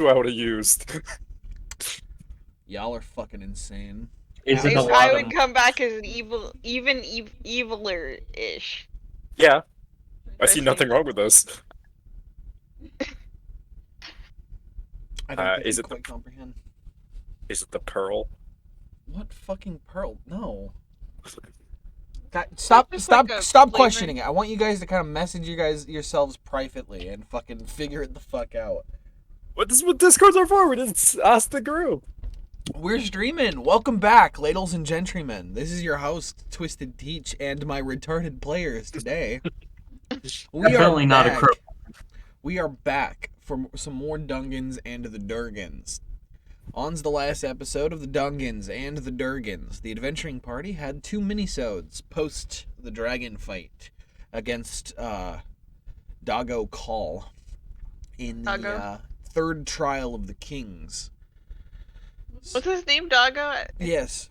who I would have used. Y'all are fucking insane. Is it I, a I lot would of... come back as an eviler-ish Yeah, I see person. nothing wrong with this. I don't think Is you it the quite comprehend. is it the pearl? What fucking pearl? No. God, Just stop like a flavor. questioning it. I want you guys to kind of message yourselves privately and fucking figure it the fuck out. This is what Discords are for. We just ask the group. We're streaming. Welcome back, ladles and gentrymen. This is your host, Twisted Teach, and my retarded players today. We are Definitely not a back. crow. We are back for some more Dungans and the Durgans. On's the last episode of the Dungans and the Durgans. The adventuring party had 2 minisodes post the dragon fight against Doggo Call in the third trial of the kings. What's his name, Doggo? Yes.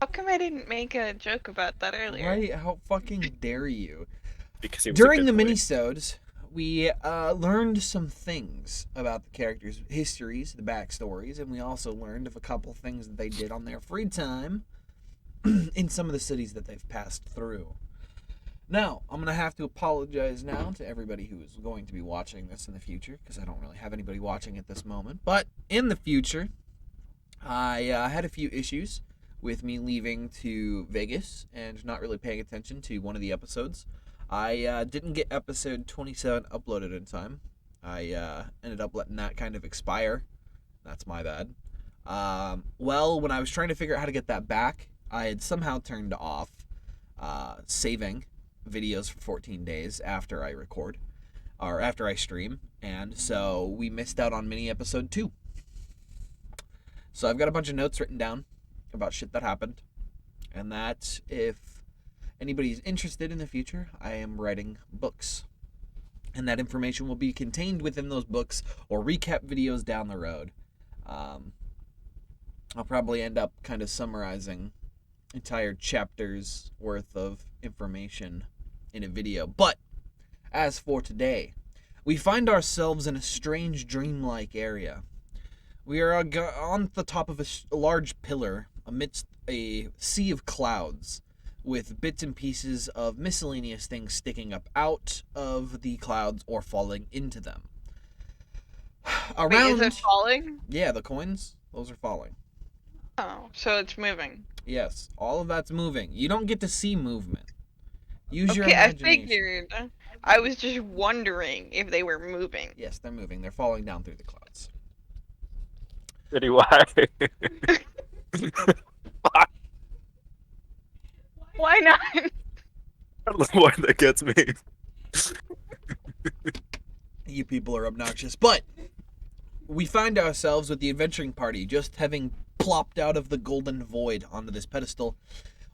How come I didn't make a joke about that earlier? Right? How fucking dare you? Because he was During a the good boy. minisodes, we learned some things about the characters' histories, the backstories, and we also learned of a couple things that they did on their free time in some of the cities that they've passed through. Now, I'm going to have to apologize now to everybody who is going to be watching this in the future, because I don't really have anybody watching at this moment. But in the future, I had a few issues with me leaving to Vegas and not really paying attention to one of the episodes. I didn't get episode 27 uploaded in time. I ended up letting that kind of expire. That's my bad. Well, when I was trying to figure out how to get that back, I had somehow turned off saving videos for 14 days after I record, or after I stream, and so we missed out on mini episode 2. So I've got a bunch of notes written down about shit that happened, and that if anybody's interested in the future, I am writing books. And that information will be contained within those books or recap videos down the road. I'll probably end up kind of summarizing entire chapters worth of information in a video. But as for today, we find ourselves in a strange dreamlike area. We are on the top of a large pillar amidst a sea of clouds, with bits and pieces of miscellaneous things sticking up out of the clouds or falling into them. Around, Wait, is it falling? yeah, the coins, those are falling. Oh, so it's moving. Yes, all of that's moving. You don't get to see movement. Use your Okay, I imagination. figured. I was just wondering if they were moving. Yes, they're moving. They're falling down through the clouds. Anyway. Why not? I don't know why that gets me. You people are obnoxious. But we find ourselves with the adventuring party just having plopped out of the golden void onto this pedestal,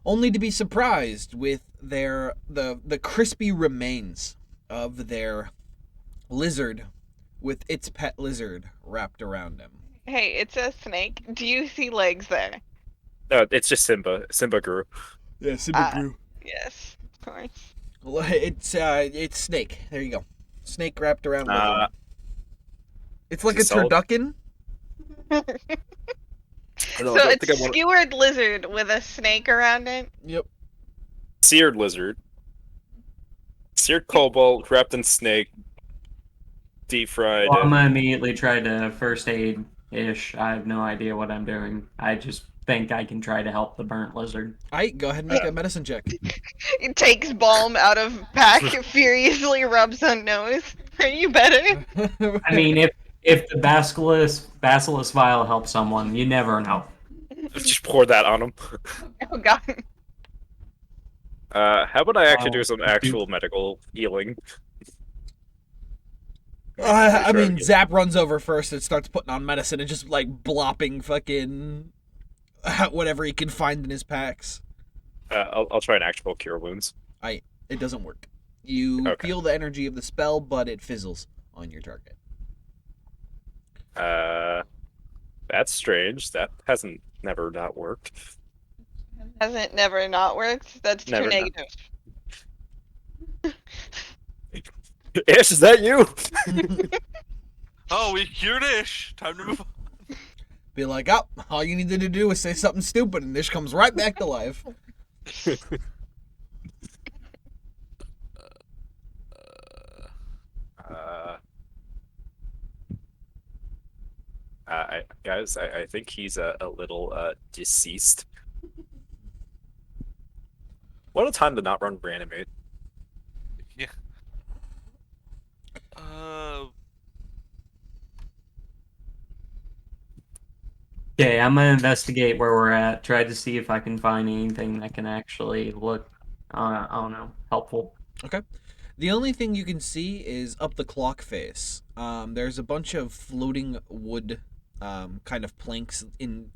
only to be surprised with the crispy remains of their lizard with its pet lizard wrapped around him. Hey, it's a snake. Do you see legs there? No, it's just Simba. Simba grew. Yeah, Simba grew. Yes, of course. It's snake. There you go. Snake wrapped around with him. It's like a is it solid? turducken. So it's a skewered lizard with a snake around it? Yep. Seared lizard. Seared cobalt, wrapped in snake. Deep fried. Well, I'm gonna immediately try to first aid-ish. I have no idea what I'm doing. I just think I can try to help the burnt lizard. Alright, go ahead and make a medicine check. It takes balm out of pack, furiously rubs on nose. Are you better? I mean, if the Basilisk vial helps someone, you never know. Just pour that on him. Oh god. How about I actually do some actual medical healing? I mean, Zap runs over first and starts putting on medicine and just like blopping fucking whatever he can find in his packs. I'll try an actual cure wounds. It doesn't work. You feel the energy of the spell, but it fizzles on your target. That's strange. That hasn't never not worked. Hasn't never not worked? That's Never too not. negative. Ish, is that you? Oh, we cured Ish. Time to move on. Be like, oh, all you needed to do is say something stupid, and this comes right back to life. Uh, guys, I think he's a little deceased. What a time to not run reanimate. Yeah. Okay, I'm gonna investigate where we're at. Try to see if I can find anything that can actually look, I don't know, helpful. Okay. The only thing you can see is up the clock face. There's a bunch of floating wood kind of planks in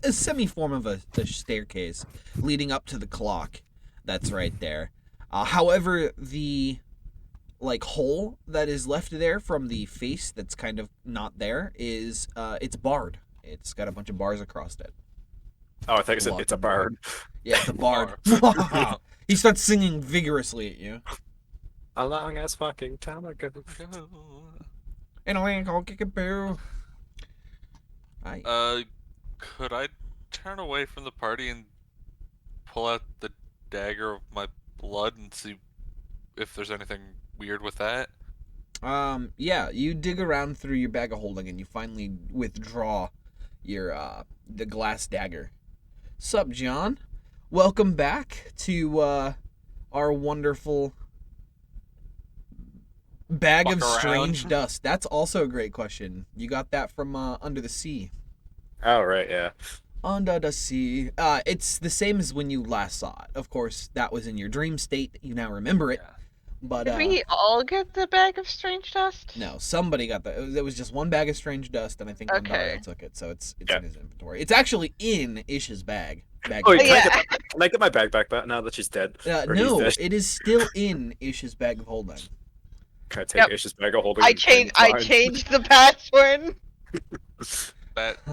a semi form of a staircase leading up to the clock that's right there. However, the hole that is left there from the face that's kind of not there is it's barred. It's got a bunch of bars across it. Oh, I think it's Locked a bird. Yeah, it's a bard. He starts singing vigorously at you. A long ass fucking time ago. And I ain't gonna kick a boo. Could I turn away from the party and pull out the dagger of my blood and see if there's anything weird with that? Yeah, you dig around through your bag of holding and you finally withdraw your the glass dagger. Sup, John? Welcome back to our wonderful bag Walk of around. strange dust. That's also a great question. You got that from Under the Sea. Oh, right, yeah. Under the Sea. It's the same as when you last saw it. Of course, that was in your dream state. You now remember it. Yeah. But Did we all get the bag of strange dust? no, somebody got that. It was just one bag of strange dust, and I think Okay. Mandario took it, so it's Yeah. in his inventory. It's actually in Ish's bag. Oh, wait, Yeah. can I get my bag back now that she's dead? Or he's No, dead? it is still in Ish's bag of holding. Can I take Yep. Ish's bag of holding? I and changed the password.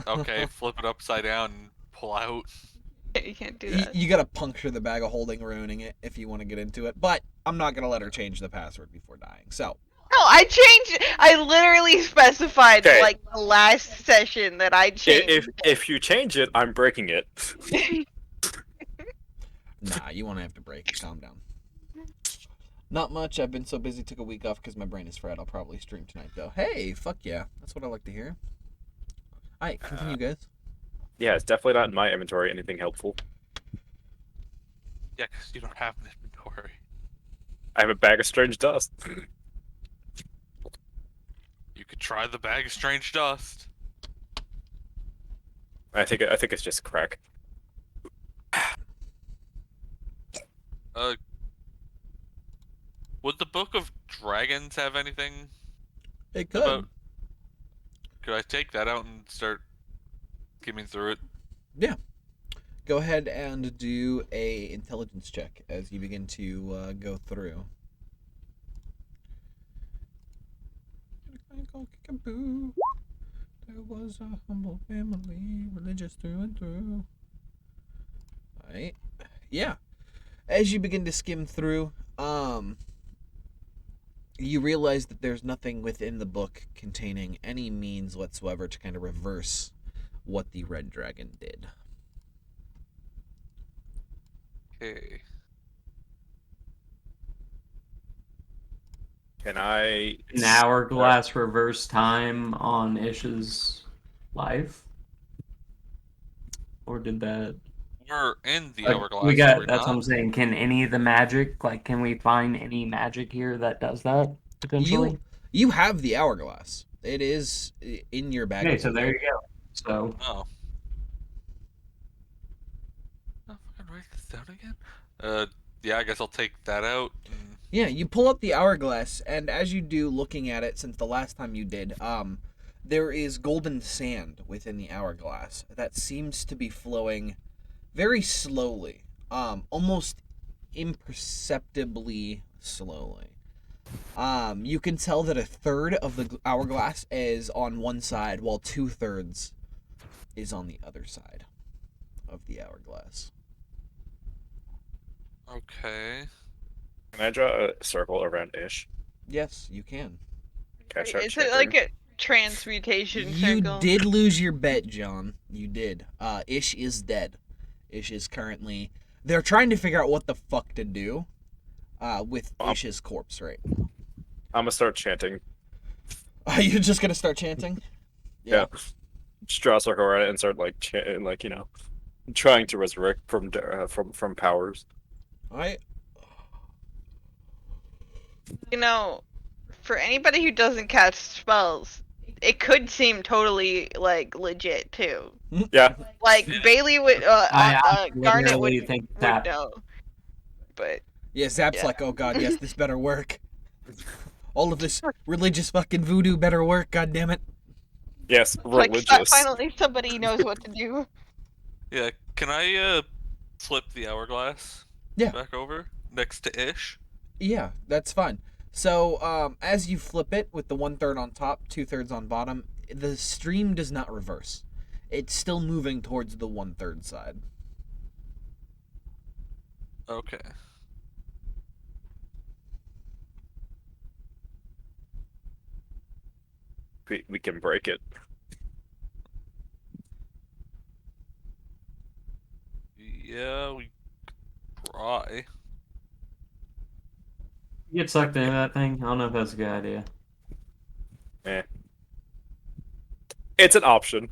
Okay, flip it upside down and pull out. You can't do You, that. you gotta puncture the bag of holding, ruining it if you want to get into it. But I'm not gonna let her change the password before dying. So No, I changed. I literally specified Okay. like the last session that I changed. If you change it, I'm breaking it. nah, you won't have to break it. Calm down. Not much. I've been so busy. Took a week off because my brain is fried. I'll probably stream tonight though. Hey, fuck yeah, that's what I like to hear. All right, continue, guys. Yeah, it's definitely not in my inventory. Anything helpful? Yeah, because you don't have an inventory. I have a bag of strange dust. You could try the bag of strange dust. I think it's just crack. Would the Book of Dragons have anything It could. about? Could I take that out and start skimming through it? Go ahead and do a intelligence check as you begin to go through. There was a humble family, religious through and through. Alright. Yeah. As you begin to skim through, you realize that there's nothing within the book containing any means whatsoever to kind of reverse what the red dragon did. Okay. Can I? An hourglass reverse time on Ish's life? Or did that... We're in the Like, hourglass. we are got, we that's what not? I'm saying. Can any of the magic, can we find any magic here that does that, potentially? You have the hourglass. It is in your bag. Okay, of so there holding. you go. So, Oh. Oh, fucking write this down again? Yeah, I guess I'll take that out. Yeah, you pull up the hourglass, and as you do, looking at it since the last time you did, there is golden sand within the hourglass that seems to be flowing very slowly, almost imperceptibly slowly. You can tell that a third of the hourglass is on one side, while 2/3 is on the other side of the hourglass. Okay. Can I draw a circle around Ish? Yes, you can. Can I start Is it like checking? transmutation You circle. did lose your bet, John. You did. Ish is dead. Ish is currently. They're trying to figure out what the fuck to do with Ish's corpse right now. I'm gonna start chanting. You're just gonna start chanting? Yeah. Just draw a circle around it and start like chanting, like trying to resurrect from powers. Alright. For anybody who doesn't cast spells, it could seem totally like legit too. Yeah. Like Bailey would, I Garnet literally would think would that know. But Yeah, Zap's Yeah. like, oh god, yes, this better work. All of this religious fucking voodoo better work, god damn it. Yes, it's like religious. finally somebody knows what to do. Yeah, can I flip the hourglass? Yeah. Back over next to Ish. Yeah, that's fine. So, as you flip it with the 1/3 on top, 2/3 on bottom, the stream does not reverse. It's still moving towards the 1/3 side. Okay. We can break it. Yeah, we try. you get sucked into that thing. I don't know if that's a good idea. It's an option.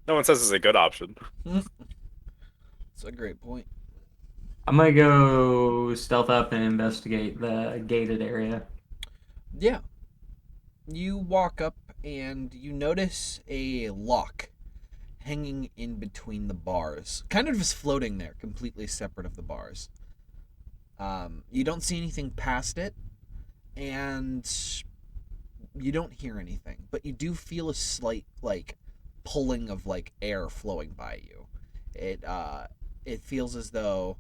No one says it's a good option. That's a great point. I'm gonna go stealth up and investigate the gated area. Yeah. You walk up and you notice a lock hanging in between the bars. Kind of just floating there, completely separate of the bars. You don't see anything past it, and you don't hear anything, but you do feel a slight, like, pulling of, like, air flowing by you. It feels as though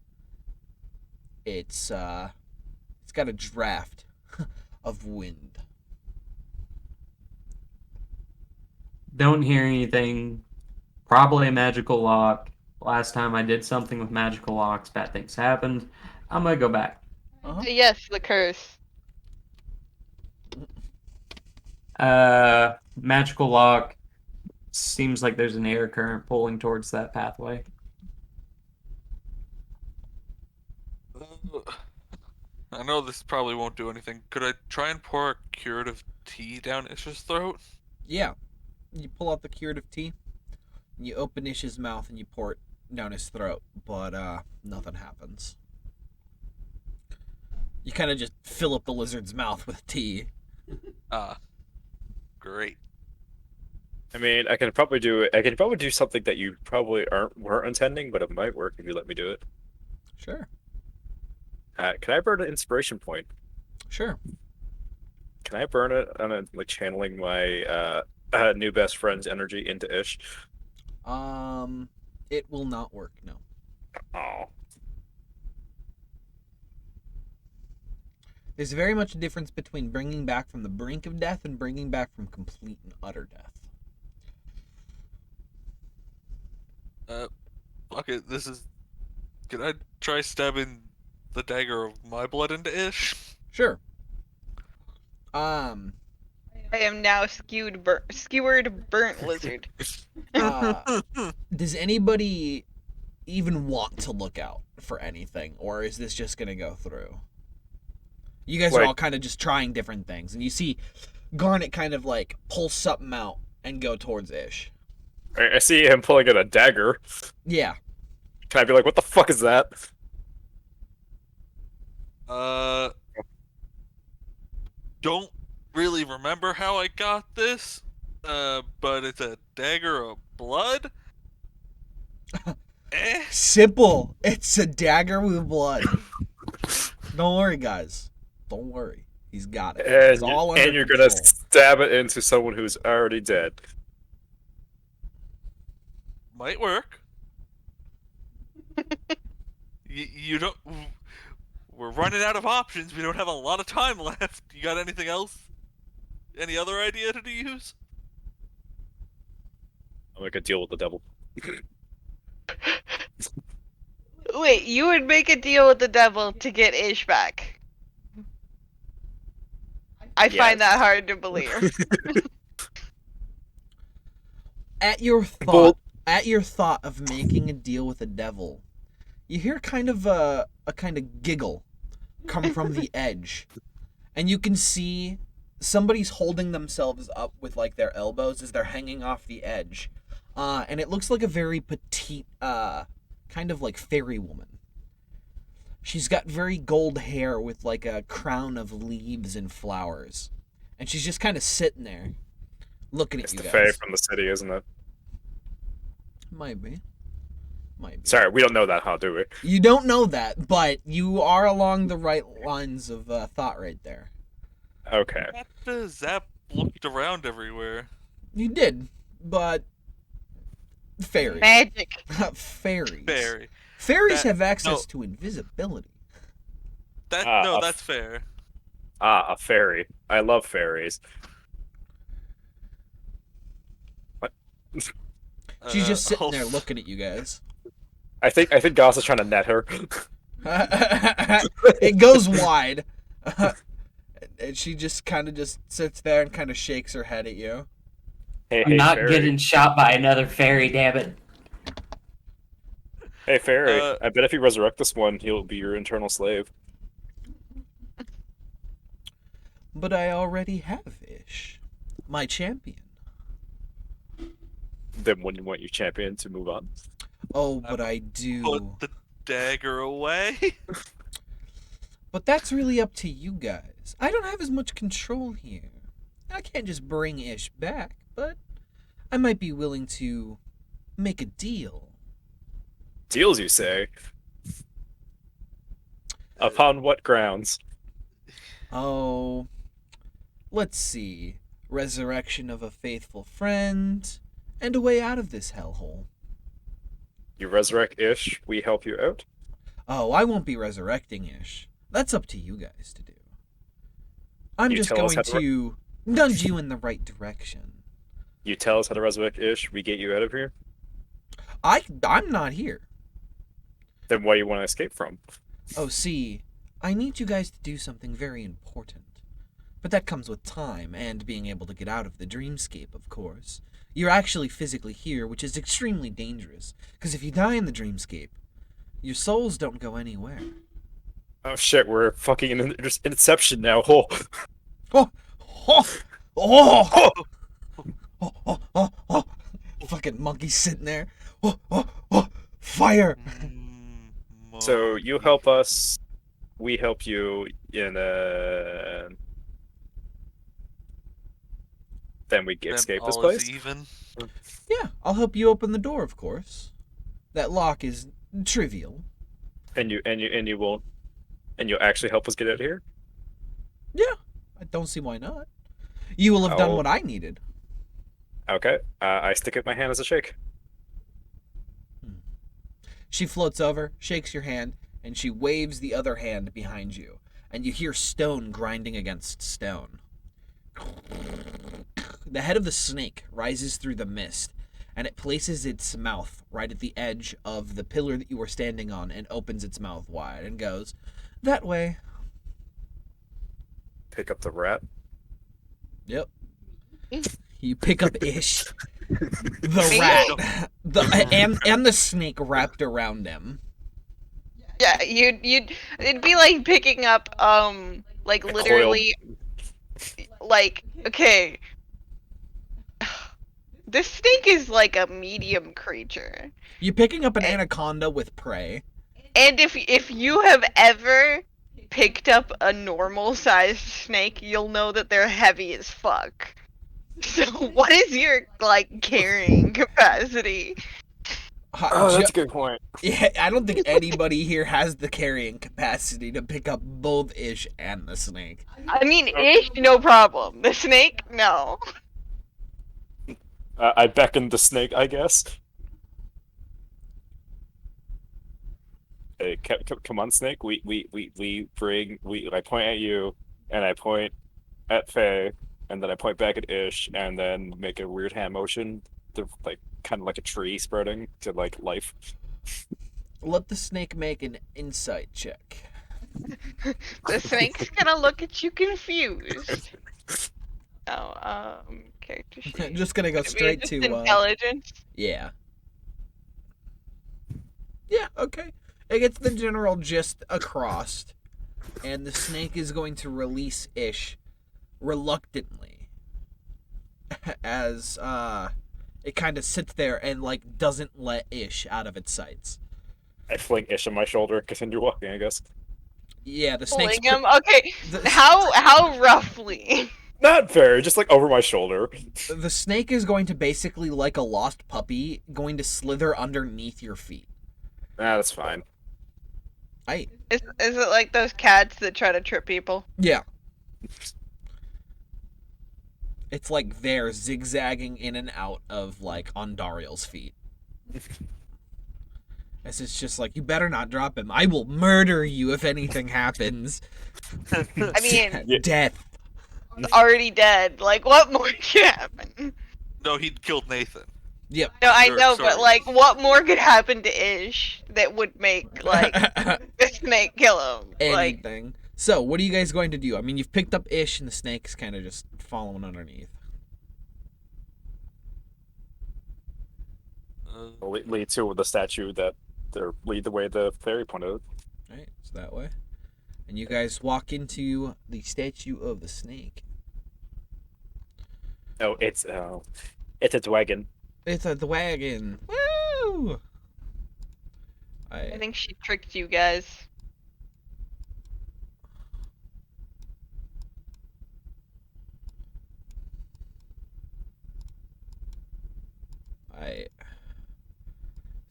it's got a draft of wind. Don't hear anything. Probably a magical lock. Last time I did something with magical locks, bad things happened. I'm gonna go back. Uh-huh. Yes, the curse. Magical lock. Seems like there's an air current pulling towards that pathway. I know this probably won't do anything. Could I try and pour a curative tea down Ish's throat? Yeah. You pull out the curative tea, and you open Ish's mouth and you pour it down his throat, but nothing happens. You kind of just fill up the lizard's mouth with tea. Great. I mean, I can probably do something that you probably weren't intending, but it might work if you let me do it. Sure. Can I burn an inspiration point? Sure. Can I burn it on like channeling my new best friend's energy into Ish? It will not work, no. Oh. There's very much a difference between bringing back from the brink of death and bringing back from complete and utter death. Fuck it, Can I try stabbing the dagger of my blood into Ish? Sure. I am now skewered burnt lizard. Does anybody even want to look out for anything, or is this just gonna go through? You guys are all kind of just trying different things, and you see Garnet kind of like pull something out and go towards Ish. I see him pulling out a dagger. Yeah. Can I be like, what the fuck is that? Don't really remember how I got this, but it's a dagger of blood. Simple. It's a dagger with blood. Don't worry, guys. Don't worry. He's got it. It's all under And you're control. gonna stab it into someone who's already dead. Might work. You don't. We're running out of options. We don't have a lot of time left. You got anything else? Any other idea to use? I'll make a deal with the devil. Wait, you would make a deal with the devil to get Ish back? I find that Yes. hard to believe. At your thought of making a deal with the devil, you hear kind of a kind of giggle come from the edge, and you can see somebody's holding themselves up with like their elbows as they're hanging off the edge, and it looks like a very petite, kind of like fairy woman. She's got very gold hair with like a crown of leaves and flowers, and she's just kind of sitting there, looking at It's you the guys. Fae from the city, isn't it? Might be. Sorry, we don't know that, huh? Do we? You don't know that, but you are along the right lines of thought right there. Okay. That Zap looked around everywhere. You did, but fairies. Magic. Fairies. Fairy. Fairies That- have access no. to invisibility. That's fair. Ah, a fairy. I love fairies. What? She's just sitting there oh, looking at you guys. I think Goss is trying to net her. It goes wide. And she just kind of just sits there and kind of shakes her head at you. Hey, I'm not fairy. getting shot by another fairy, damn it. Hey, fairy. Uh, I bet if you resurrect this one, he'll be your eternal slave. But I already have Ish, my champion. Then wouldn't you want your champion to move on? Oh, but I do. put the dagger away. But that's really up to you guys. I don't have as much control here. I can't just bring Ish back, but I might be willing to make a deal. Deals, you say? Upon what grounds? Oh, let's see. Resurrection of a faithful friend, and a way out of this hellhole. You resurrect Ish, we help you out? Oh, I won't be resurrecting Ish. That's up to you guys to do. I'm You just tell us going how to to nudge you in the right direction. You tell us how to resurrect Ish, we get you out of here? I'm not here. Then why you want to escape from? Oh, see, I need you guys to do something very important. But that comes with time and being able to get out of the dreamscape, of course. You're actually physically here, which is extremely dangerous, because if you die in the dreamscape, your souls don't go anywhere. Oh shit, we're fucking in Inception now. Oh. Oh! Oh! Oh! Oh! Oh! Oh! Oh! Fucking monkey sitting there. Oh! Oh! Oh! Fire! So you help us, we help you in then we Then escape this all place? is even. Yeah, I'll help you open the door, of course. That lock is trivial. And you'll actually help us get out of here? Yeah, I don't see why not. You will have done Oh. what I needed. Okay. I stick out my hand as a shake. She floats over, shakes your hand, and she waves the other hand behind you. And you hear stone grinding against stone. The head of the snake rises through the mist, and it places its mouth right at the edge of the pillar that you were standing on and opens its mouth wide and goes, "That way." Pick up the rat. Yep. You pick up Ish, the Me? rat, and the snake wrapped around him. Yeah, it'd be like picking up like A literally like okay. This snake is like a medium creature. You're picking up an anaconda with prey. And if you have ever picked up a normal sized snake, you'll know that they're heavy as fuck. So what is your like carrying capacity? Oh, that's a good point. Yeah, I don't think anybody here has the carrying capacity to pick up both Ish and the snake. I mean, Ish, no problem. The snake, no. I beckoned the snake, I guess. Hey, come on, snake. I point at you, and I point at Faye, and then I point back at Ish, and then make a weird hand motion, like kind of like a tree spreading to like life. Let the snake make an insight check. The snake's gonna look at you confused. Oh, character sheet. Just gonna go Would it be straight just to intelligence. yeah. Yeah, okay. It gets the general gist across, and the snake is going to release Ish reluctantly as it kind of sits there and like doesn't let Ish out of its sights. I fling Ish on my shoulder, continue walking, I guess. Yeah, the snake's Pulling him. Okay, the- how roughly? Not very, just like over my shoulder. the snake is going to basically, like a lost puppy, going to slither underneath your feet. That's fine. Is it like those cats that try to trip people? Yeah. It's like they're zigzagging in and out of like Ondariel's feet. As it's just like, you better not drop him. I will murder you if anything happens. I mean, Yeah. Death. already dead. Like, what more could happen? No, he'd killed Nathan. Yep. No, I Sure, know, sorry. but like, what more could happen to Ish that would make like the snake kill him? Like, Anything. So, what are you guys going to do? I mean, you've picked up Ish and the snake's kind of just following underneath. Lead to the statue that lead the way the fairy pointed out. Right, it's that way. And you guys walk into the statue of the snake. Oh, it's its wagon. It's a wagon. Woo! I think she tricked you guys.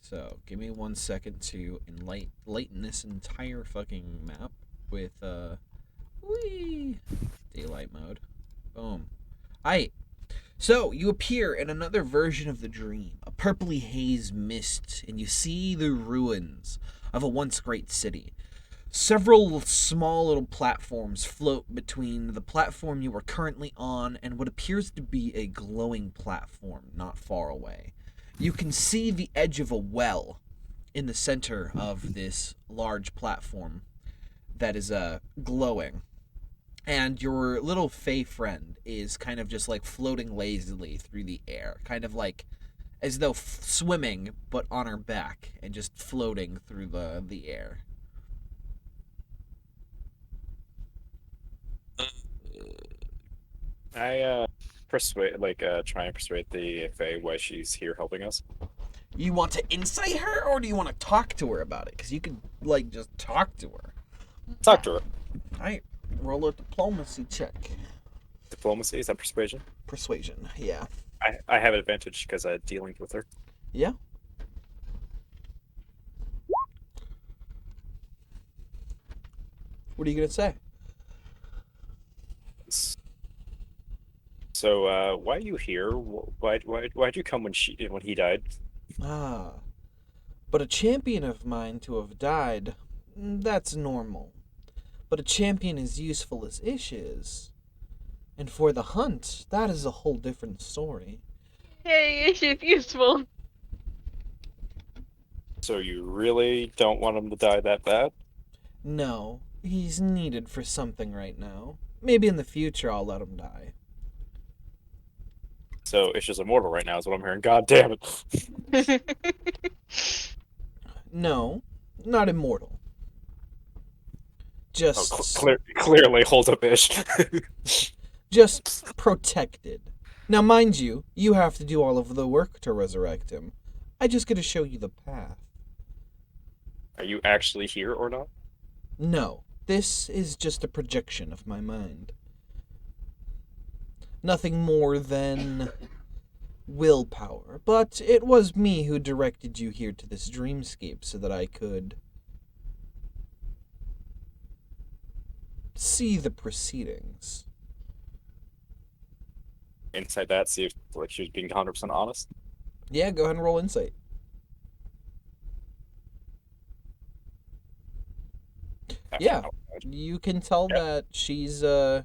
So, give me 1 second to enlighten this entire fucking map with, daylight mode. Boom. So, you appear in another version of the dream, a purpley haze mist, and you see the ruins of a once great city. Several small little platforms float between the platform you are currently on and what appears to be a glowing platform not far away. You can see the edge of a well in the center of this large platform that is glowing. And your little fey friend is kind of just like floating lazily through the air, kind of like as though swimming, but on her back and just floating through the air. I try and persuade the Fae why she's here helping us. You want to insight her, or do you want to talk to her about it? Because you could, like, just talk to her. Talk to her. Alright, roll a diplomacy check. Diplomacy, is that persuasion? Persuasion, yeah. I have an advantage because I'm dealing with her. Yeah? What are you going to say? So, why are you here? Why'd you come when he died? Ah, but a champion of mine to have died, that's normal. But a champion as useful as Ish is, and for the hunt, that is a whole different story. Hey, Ish is useful. So you really don't want him to die that bad? No, he's needed for something right now. Maybe in the future I'll let him die. So Ish is immortal right now is what I'm hearing. God damn it. No, not immortal. Just Clearly hold up Ish. just protected. Now, mind you, you have to do all of the work to resurrect him. I just get to show you the path. Are you actually here or not? No, this is just a projection of my mind. Nothing more than willpower, but it was me who directed you here to this dreamscape so that I could see the proceedings. Inside that, see if she was being 100% honest. Yeah, go ahead and roll insight. Yeah, you can tell that she's the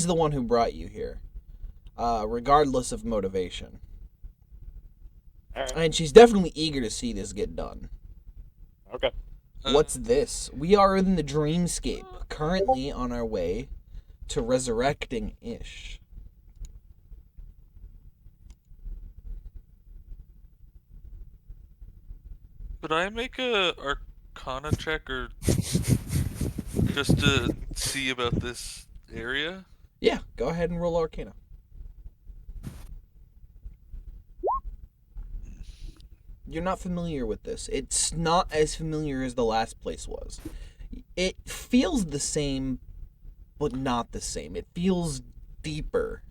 one who brought you here, regardless of motivation. All right. And she's definitely eager to see this get done. Okay. What's this? We are in the dreamscape, currently on our way to resurrecting Ish. Could I make a Arcana check or just to see about this area? Yeah, go ahead and roll Arcana. You're not familiar with this. It's not as familiar as the last place was. It feels the same, but not the same. It feels deeper.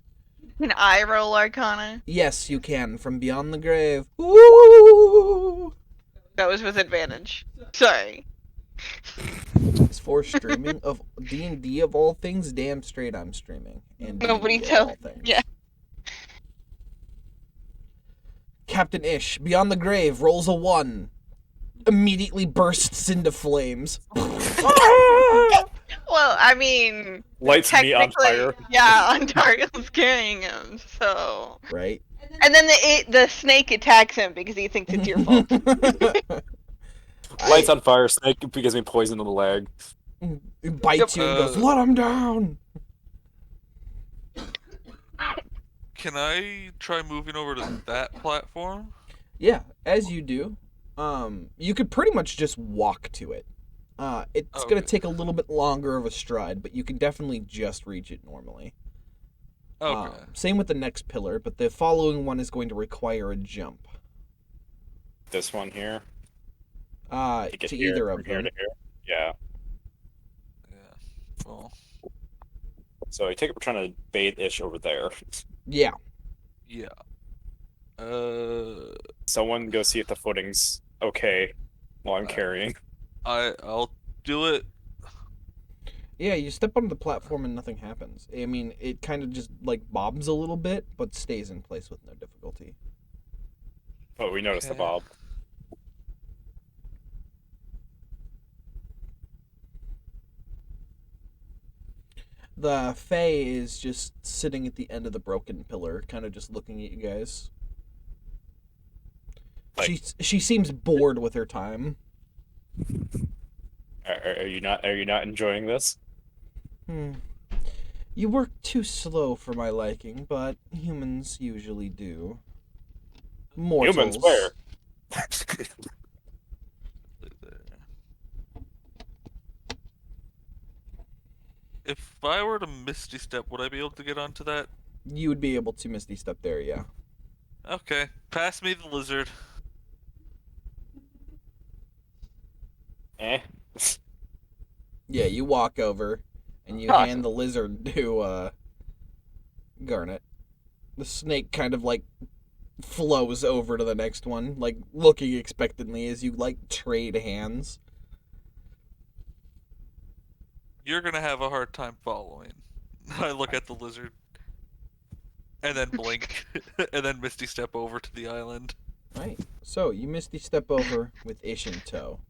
Can I roll Arcana? Yes, you can. From beyond the grave. Woo! That was with advantage. Sorry. It's for streaming of D&D of all things. Damn straight I'm streaming. And Nobody D&D of tell- all things. yeah. Captain Ish, beyond the grave, rolls a 1. Immediately bursts into flames. Well, I mean, Lights me on technically, fire. yeah, Ontario's carrying him, so. Right? And then the snake attacks him because he thinks it's your fault. Lights on fire. Snake gives me poison in the leg. It bites you and goes, let him down! Can I try moving over to that platform? Yeah, as you do, you could pretty much just walk to it. It's Okay. gonna take a little bit longer of a stride, but you can definitely just reach it normally. Okay. Same with the next pillar, but the following one is going to require a jump. This one here. To get here, either from of here them. to here. Yeah. Yeah. Well, So I take it we're trying to bait Ish over there. Yeah. yeah. Someone go see if the footing's okay while I'm carrying. I'll do it. Yeah, you step onto the platform and nothing happens. I mean, it kind of just, like, bobs a little bit, but stays in place with no difficulty. Oh, we noticed the Okay. bob. The Fae is just sitting at the end of the broken pillar, kind of just looking at you guys. Like- She seems bored with her time. Are you not enjoying this? You work too slow for my liking, but humans usually do. Mortals. Humans where? If I were to Misty Step, would I be able to get onto that? You would be able to Misty Step there, yeah. Okay. Pass me the lizard. Eh. Yeah, you walk over, and you Awesome. hand the lizard to, Garnet. The snake kind of, like, flows over to the next one, like, looking expectantly as you, like, trade hands. You're gonna have a hard time following. I look at the lizard. And then blink. And then Misty Step over to the island. Right. So, you Misty Step over with Ish in tow.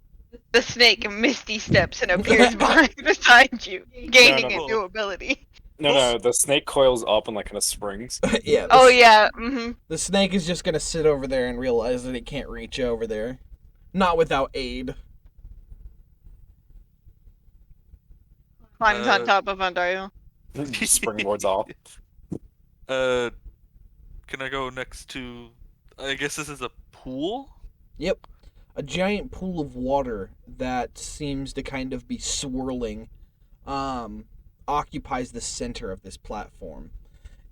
The snake misty steps and appears beside you, gaining No. a new ability. No, the snake coils up and like kind of springs. Yeah. Oh yeah, mm-hmm. The snake is just gonna sit over there and realize that it can't reach over there. Not without aid. Climbs on top of Ontario. Springboards off. Can I go next to... I guess this is a pool? Yep. A giant pool of water that seems to kind of be swirling occupies the center of this platform.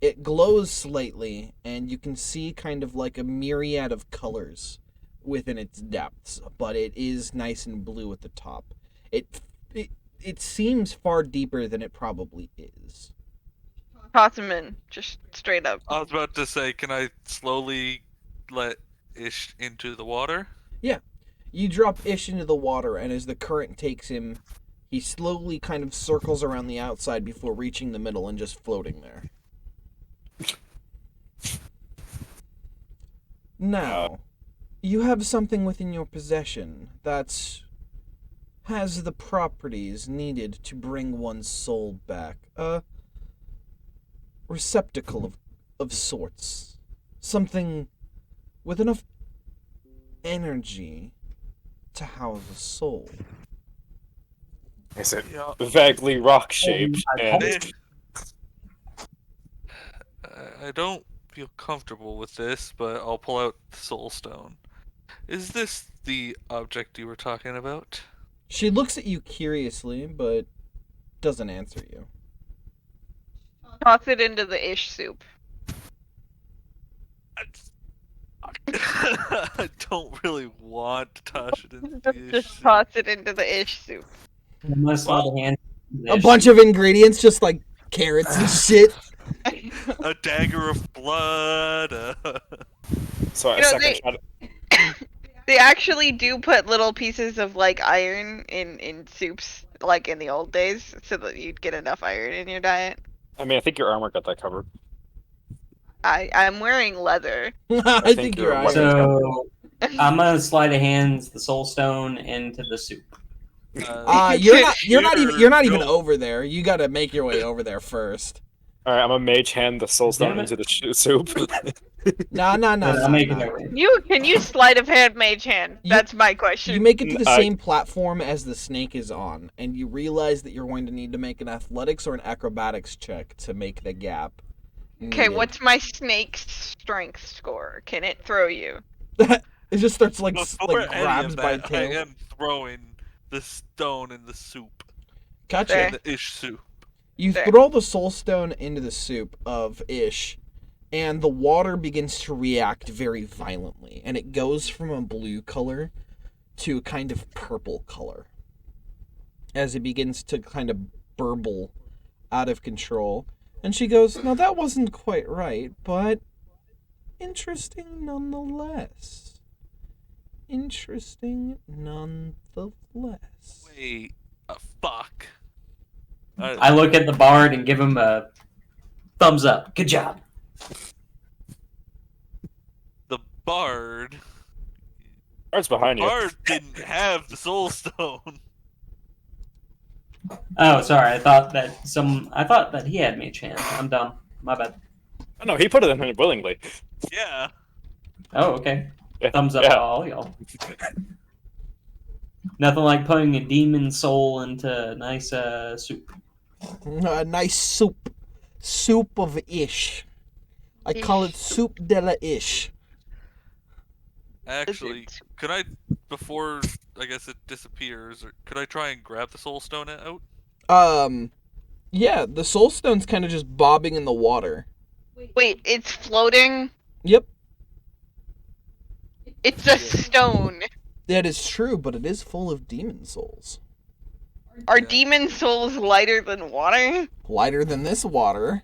It glows slightly, and you can see kind of like a myriad of colors within its depths, but it is nice and blue at the top. It seems far deeper than it probably is. Toss him in, just straight up. I was about to say, can I slowly let Ish into the water? You drop Ish into the water, and as the current takes him, he slowly kind of circles around the outside before reaching the middle and just floating there. Now, you have something within your possession that has the properties needed to bring one's soul back. A receptacle of sorts. Something with enough energy to house a soul. Is it Yeah. vaguely rock shaped? And I don't feel comfortable with this, but I'll pull out the soul stone. Is this the object you were talking about? She looks at you curiously, but doesn't answer you. Toss it into the ish soup. I don't really want to toss it into the Just ish. toss it into the ish soup. Unless Well, the hand. A bunch of ingredients, just like carrots and shit. a dagger of blood. so I You know, second they- shot. They actually do put little pieces of like iron in soups, like in the old days, so that you'd get enough iron in your diet. I mean, I think your armor got that covered. I'm wearing leather. I think think you're you're right. So I'm gonna slide of hands the soul stone into the soup. You're not even no. over there. You got to make your way over there first. All right, I'm a mage hand the soul stone Damn it. into the soup. No. Then I'll make it over. Can you sleight of hand, mage hand? That's my question. You make it to the I- same platform as the snake is on, and you realize that you're going to need to make an athletics or an acrobatics check to make the gap. Okay, needed. what's my snake's strength score? Can it throw you? It just starts like Before any grabs of by that, I tail. am throwing the stone in the soup. Gotcha. Fair. In the ish soup. You There. throw the soul stone into the soup of Ish, and the water begins to react very violently, and it goes from a blue color to a kind of purple color as it begins to kind of burble out of control. And she goes, "Now that wasn't quite right, but interesting nonetheless. Interesting nonetheless." Wait, fuck. I look at the bard and give him a thumbs up. Good job. The bard. Art's behind you. Bard didn't have the soul stone. Oh, sorry. I thought that he had mage hand. I'm dumb. My bad. Oh, no, he put it in willingly. Yeah. Oh, okay. Yeah, Thumbs up yeah. to all y'all. Nothing like putting a demon soul into nice soup. A nice soup. Soup of Ish. I call it soup de la Ish. Actually, could I, before I guess it disappears, or could I try and grab the soul stone out? Yeah, the soul stone's kind of just bobbing in the water. Wait, it's floating? Yep, It's a stone. that is true, but it is full of demon souls. Are Yeah. demon souls lighter than water? Lighter than this water.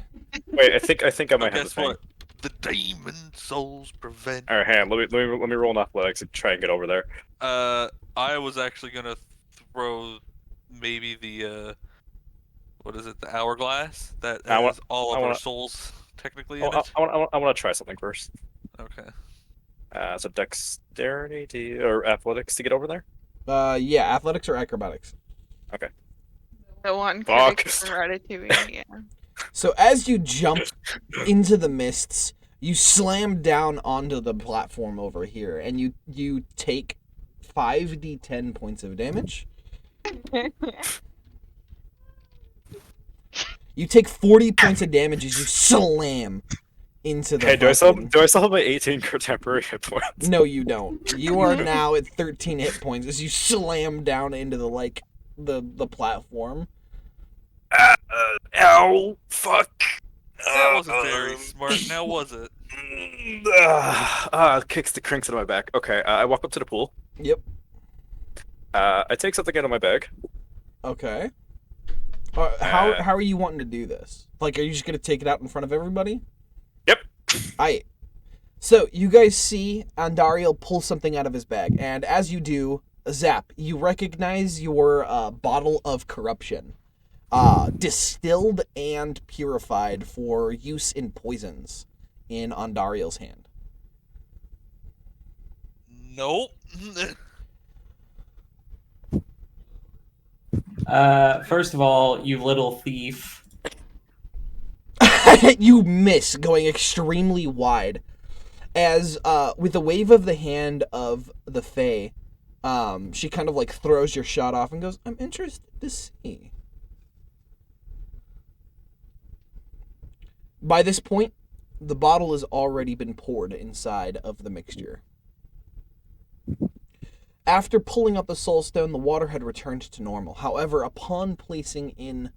Wait, I think I might have Guess the thing. what? The demon souls prevent. All right, hang on. Let me roll an athletics and try and get over there. I was actually gonna throw maybe the what is it? The hourglass that I wa- has all I of our wanna- souls technically Oh, in it. I want to try something first. Okay. So dexterity or athletics to get over there. Yeah, athletics or acrobatics. The one Fuck. critic from Ratatouille, yeah. So as you jump into the mists, you slam down onto the platform over here, and you take 5d10 points of damage. You take 40 points of damage as you slam into the. Hey, do I fucking- still have my 18 temporary hit points? No, you don't. You are now at 13 hit points as you slam down into the platform. Ow! Fuck! That wasn't very smart. Now was it? Kicks the crinks out of my back. Okay, I walk up to the pool. Yep. I take something out of my bag. Okay. How are you wanting to do this? Like, are you just gonna take it out in front of everybody? Yep. Aight. So you guys see Andariel pull something out of his bag, and as you do, Zap, you recognize your bottle of corruption, distilled and purified for use in poisons, in Andariel's hand. Nope. First of all, you little thief. You miss, going extremely wide, as with a wave of the hand of the Fae, She kind of like throws your shot off and goes, I'm interested to see. By this point, the bottle has already been poured inside of the mixture. After pulling up the soul stone, the water had returned to normal. However, upon placing in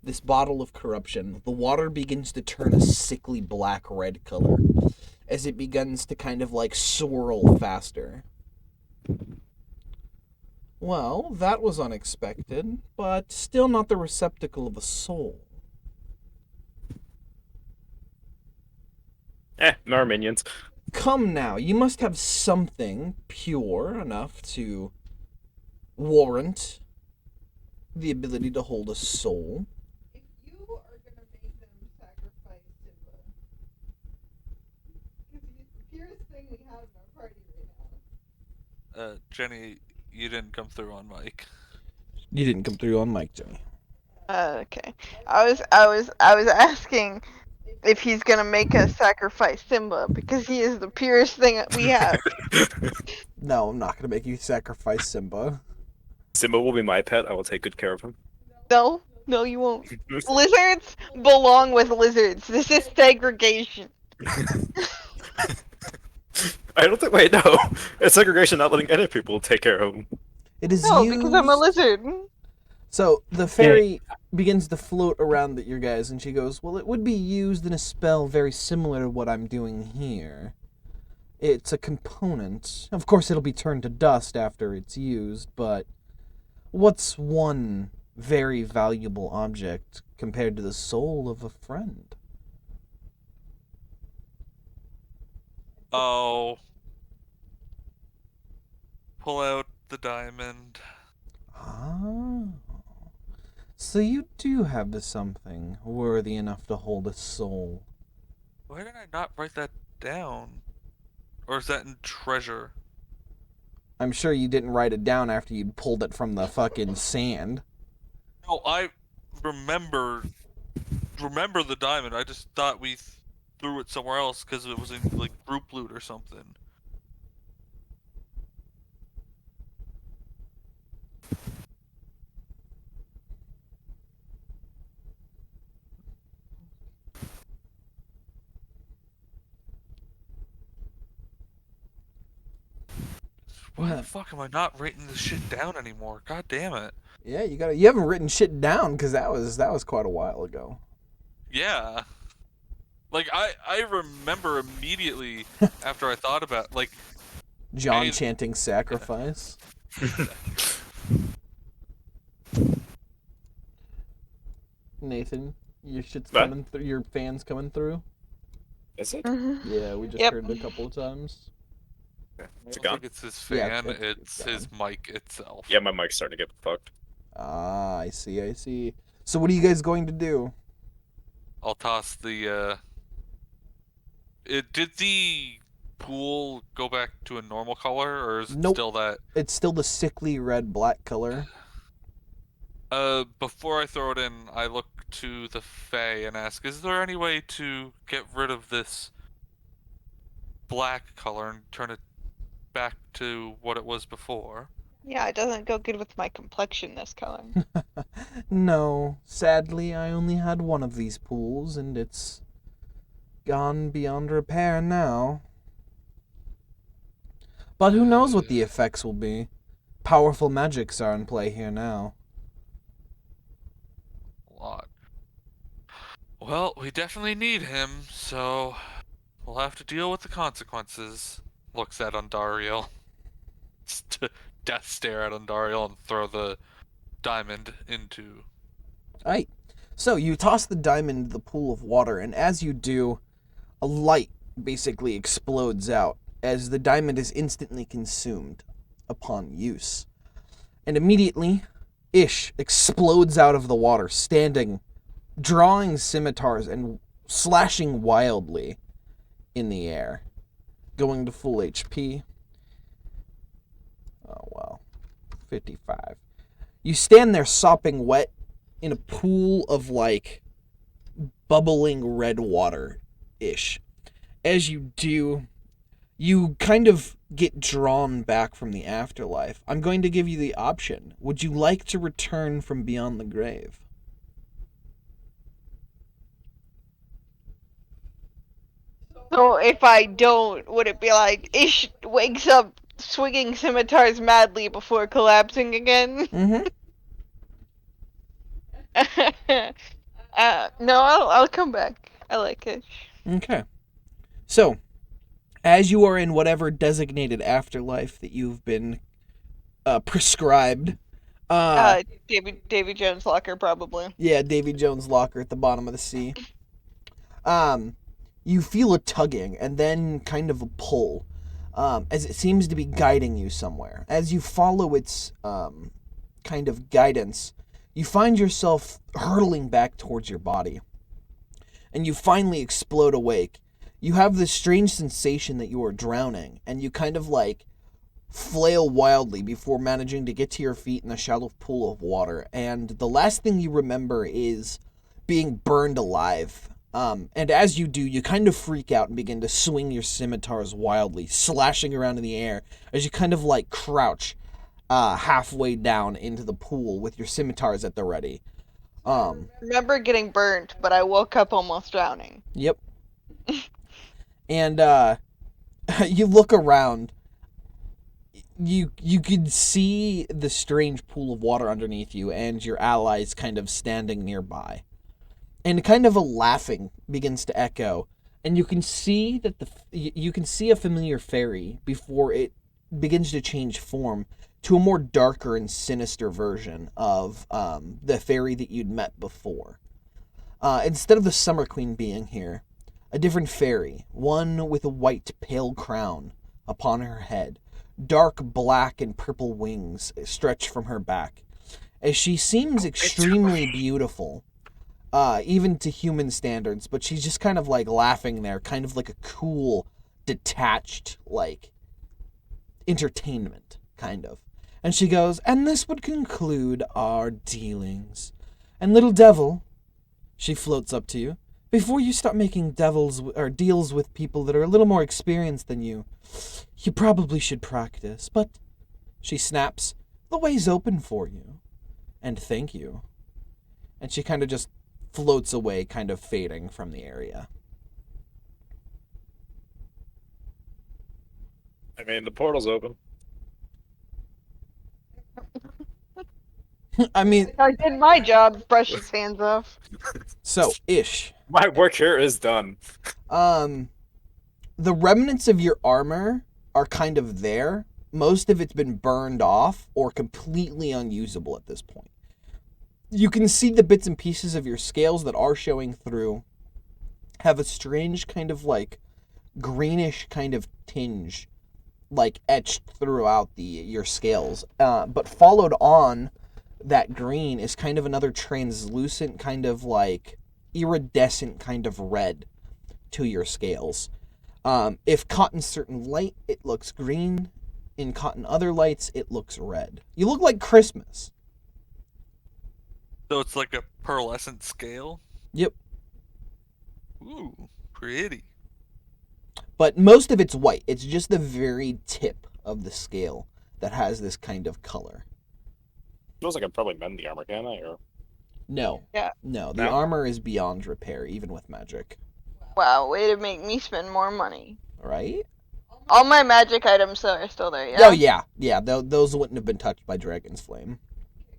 this bottle of corruption, the water begins to turn a sickly black-red color as it begins to kind of like swirl faster. Well, that was unexpected, but still not the receptacle of a soul. More minions. Come now, you must have something pure enough to warrant the ability to hold a soul. If you are gonna make them sacrifice Simba, because he's the purest thing we have in our party right now. Jenny, you didn't come through on mic. You didn't come through on mic, Jenny. Okay. I was asking if he's gonna make us sacrifice Simba because he is the purest thing that we have. No, I'm not going to make you sacrifice Simba. Simba will be my pet. I will take good care of him. No, you won't. Lizards belong with lizards. This is segregation. I don't think. Wait, no. It's segregation, not letting any people take care of him. It is No, used... because I'm a lizard. So the fairy begins to float around at your guys, and she goes, well, it would be used in a spell very similar to what I'm doing here. It's a component. Of course, it'll be turned to dust after it's used, but what's one very valuable object compared to the soul of a friend? Oh. Pull out the diamond. Ah. So you do have something worthy enough to hold a soul. Why did I not write that down? Or is that in treasure? I'm sure you didn't write it down after you'd pulled it from the fucking sand. No, I remember the diamond. I just thought we threw it somewhere else because it was in like group loot or something. Why the fuck am I not writing this shit down anymore? God damn it. Yeah, you haven't written shit down because that was quite a while ago. Yeah. Like I remember immediately after I thought about like John I- chanting sacrifice. Nathan, your shit's What? coming through. Your fan's coming through. Is it? Yeah, we just Yep. heard it a couple of times. I Is it don't gone? think it's his Yeah, fan, it's it's his mic itself. Yeah, my mic's starting to get fucked. Ah, I see. So what are you guys going to do? I'll toss the did the pool go back to a normal color or is it Nope. still that? It's still the sickly red-black color. Before I throw it in, I look to the Fae and ask, is there any way to get rid of this black color and turn it back to what it was before? Yeah, it doesn't go good with my complexion, this color. No, sadly, I only had one of these pools, and it's gone beyond repair now. But who knows what the effects will be? Powerful magics are in play here now. A lot. Well, we definitely need him, so we'll have to deal with the consequences. Looks at Andariel. Death stare at Andariel and throw the diamond into. Alright, so you toss the diamond into the pool of water, and as you do, a light basically explodes out as the diamond is instantly consumed upon use. And immediately, Ish explodes out of the water, standing, drawing scimitars and slashing wildly in the air, going to full HP. Oh, wow. 55. You stand there sopping wet in a pool of, like, bubbling red water-ish. As you do, you kind of get drawn back from the afterlife, I'm going to give you the option. Would you like to return from beyond the grave? So if I don't, would it be like Ish wakes up swinging scimitars madly before collapsing again? Mm-hmm. No, I'll come back. I like it. Okay. So, as you are in whatever designated afterlife that you've been prescribed, Davy Jones' locker probably. yeah, Davy Jones' locker at the bottom of the sea, you feel a tugging and then kind of a pull, as it seems to be guiding you somewhere. As you follow its kind of guidance, you find yourself hurtling back towards your body. And you finally explode awake. You have this strange sensation that you are drowning, and you kind of like flail wildly before managing to get to your feet in a shallow pool of water. And the last thing you remember is being burned alive. And as you do, you kind of freak out and begin to swing your scimitars wildly, slashing around in the air as you kind of like crouch halfway down into the pool with your scimitars at the ready. Remember getting burned, but I woke up almost drowning. Yep. And you look around. You can see the strange pool of water underneath you and your allies kind of standing nearby. And kind of a laughing begins to echo, and you can see that you can see a familiar fairy before it begins to change form to a more darker and sinister version of the fairy that you'd met before. Instead of the Summer Queen being here, a different fairy, one with a white pale crown upon her head, dark black and purple wings stretch from her back, as she seems extremely beautiful, even to human standards, but she's just kind of like laughing there, kind of like a cool, detached, like, entertainment, kind of. And she goes, "And this would conclude our dealings. And little devil," she floats up to you, "before you start making deals with people that are a little more experienced than you probably should practice. But," she snaps, "the way's open for you. And thank you." And she kind of just floats away, kind of fading from the area. I mean, the portal's open. I mean, I did my job, brush his hands off. so, Ish. My work here is done. The remnants of your armor are kind of there. Most of it's been burned off or completely unusable at this point. You can see the bits and pieces of your scales that are showing through have a strange kind of like greenish kind of tinge like etched throughout your scales. But followed on that green is kind of another translucent kind of like iridescent kind of red to your scales. If caught in certain light, it looks green. In caught in other lights, it looks red. You look like Christmas. So it's like a pearlescent scale? Yep. Ooh, pretty. But most of it's white. It's just the very tip of the scale that has this kind of color. Feels like I'd probably mend the armor, can I? Or No. Yeah. No, the No? armor is beyond repair, even with magic. Wow, way to make me spend more money. Right? All my magic items are still there, yeah? Oh, yeah. Yeah, those wouldn't have been touched by Dragon's Flame.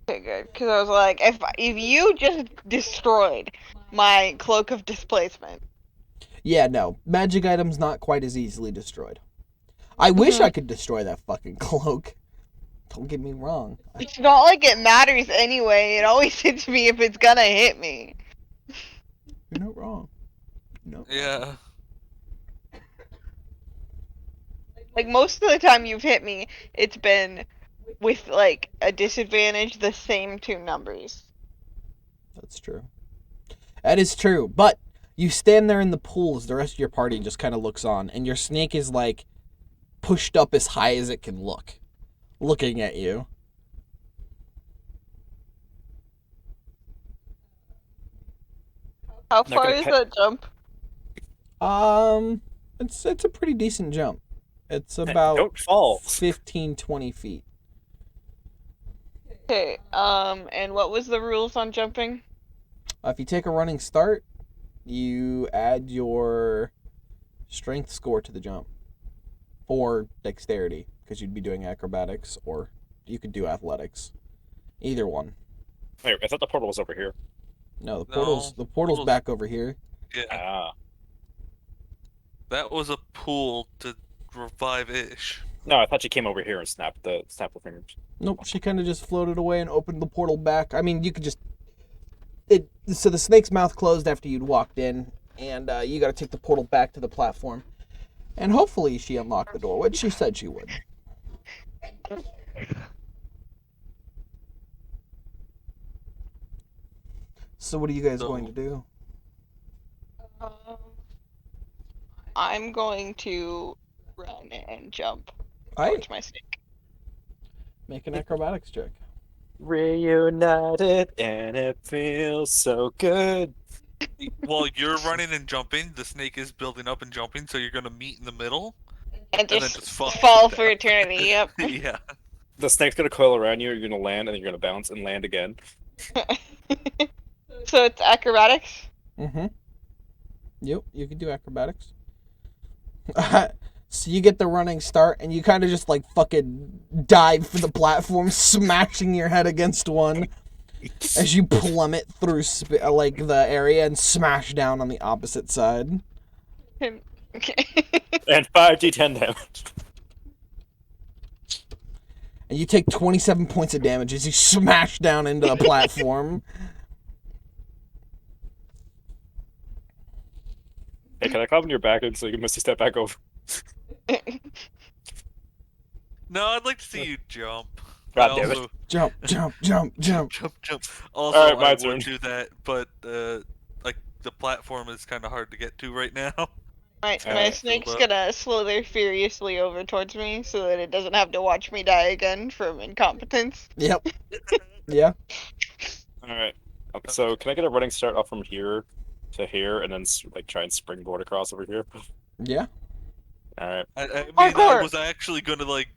Okay, good. Because I was like, if you just destroyed my cloak of displacement. Yeah, no. Magic items not quite as easily destroyed. I wish I could destroy that fucking cloak. Don't get me wrong. It's not like it matters anyway. It always hits me if it's gonna hit me. You're not wrong. No. Yeah. Like, most of the time you've hit me, it's been with, like, a disadvantage the same two numbers. That's true. That is true. But you stand there in the pool as the rest of your party just kind of looks on, and your snake is, like, pushed up as high as it can look, looking at you. How Not far gonna is hit- that jump? It's a pretty decent jump. It's about Don't fall. 15, 20 feet. Okay. And what was the rules on jumping? If you take a running start, you add your strength score to the jump. Or dexterity, because you'd be doing acrobatics, or you could do athletics. Either one. Wait, I thought the portal was over here. No, No, the portal's back over here. Yeah, Ah. that was a pool to revive Ish. No, I thought you came over here and snapped the fingers. Nope, she kind of just floated away and opened the portal back. I mean, you could just... So the snake's mouth closed after you'd walked in, and you gotta take the portal back to the platform. And hopefully she unlocked the door, which she said she would. So what are you guys going to do? Um, I'm going to run and jump Alright, towards my snake. make an acrobatics check. Reunited and it feels so good. While you're running and jumping, the snake is building up and jumping, so you're gonna meet in the middle. And then just, just fall fall to for death. eternity, yep. Yeah. The snake's gonna coil around you, you're gonna land, and then you're gonna bounce and land again. So it's acrobatics? Mm-hmm. Yep, you can do acrobatics. So you get the running start, and you kind of just like fucking dive for the platform, smashing your head against one as you plummet through like the area and smash down on the opposite side. Okay. And 5d10 damage. And you take 27 points of damage as you smash down into the platform. Hey, can I climb on your back so you can misty step back over? No, I'd like to see you jump. God I damn it. also- Jump, jump, jump, jump. Jump. Also, Alright, my I turn. would do that, but like the platform is kind of hard to get to right now. My Alright. snake's gonna slither furiously over towards me so that it doesn't have to watch me die again from incompetence. Yep. Yeah. Alright. So, can I get a running start off from here to here, and then like try and springboard across over here? Yeah. Alright. I mean, Parkour! I was actually gonna like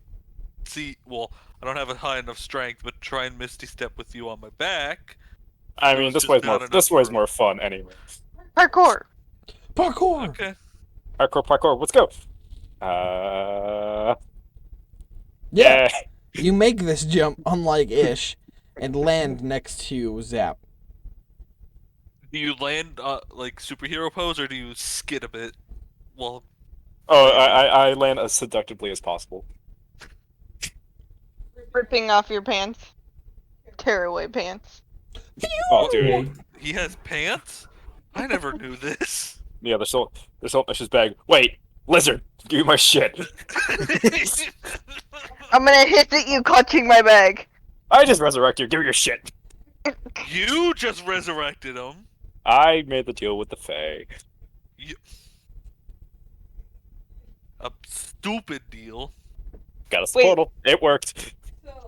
see. Well, I don't have a high enough strength, but try and misty step with you on my back. I There mean, was this just way's not more. enough This way's room. more fun, anyway. Parkour! Parkour. Okay. Parkour. Let's go. Yeah. Yeah. You make this jump, unlike Ish, and land next to Zap. Do you land like superhero pose, or do you skid a bit? Well, Oh, I land as seductively as possible. Ripping off your pants. Tearaway pants. Oh, dude. he has pants. I never knew this. Yeah, they're still in Ish's bag. Wait, lizard, give me my shit. I'm gonna hit at you clutching my bag. I just resurrect you. Give me your shit. You just resurrected him. I made the deal with the Fae. A stupid deal. Got us the Wait. portal. It worked.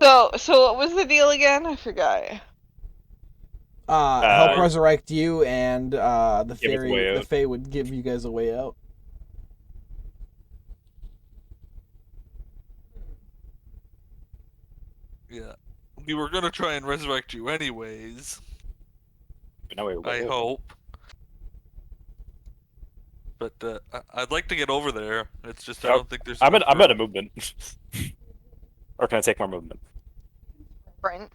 So what was the deal again? I forgot. Help resurrect you, and the Give us a way fairy, the out. Fae would give you guys a way out. Yeah. We were gonna try and resurrect you anyways. But now we I hope. But I'd like to get over there. It's just I don't think there's. I'm enough at a room. movement. Or can I take more movement? Brent.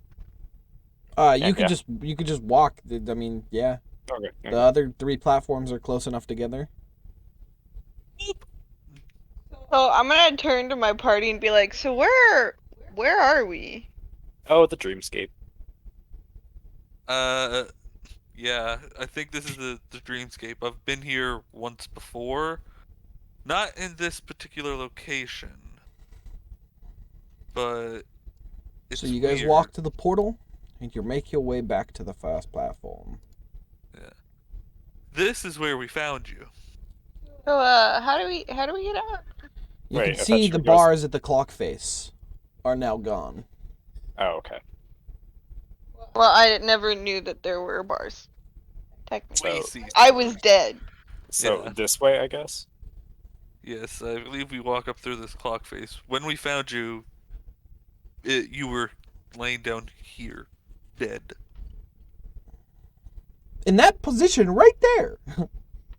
You could just walk. I mean, yeah. Okay. The other 3 platforms are close enough together. So I'm gonna turn to my party and be like, so where are we? Oh, the dreamscape. Yeah. I think this is the dreamscape. I've been here once before, not in this particular location, but. It's So you guys weird. walk to the portal, and you make your way back to the first platform. This is where we found you. So how do we get out? You Wait, I can thought see you the were gonna s- bars at the clock face are now gone. Oh, okay. Well, I never knew that there were bars. Technically, We see I was dead. So Yeah. this way, I guess. Yes, I believe we walk up through this clock face. When we found you, you were laying down here, dead. In that position right there.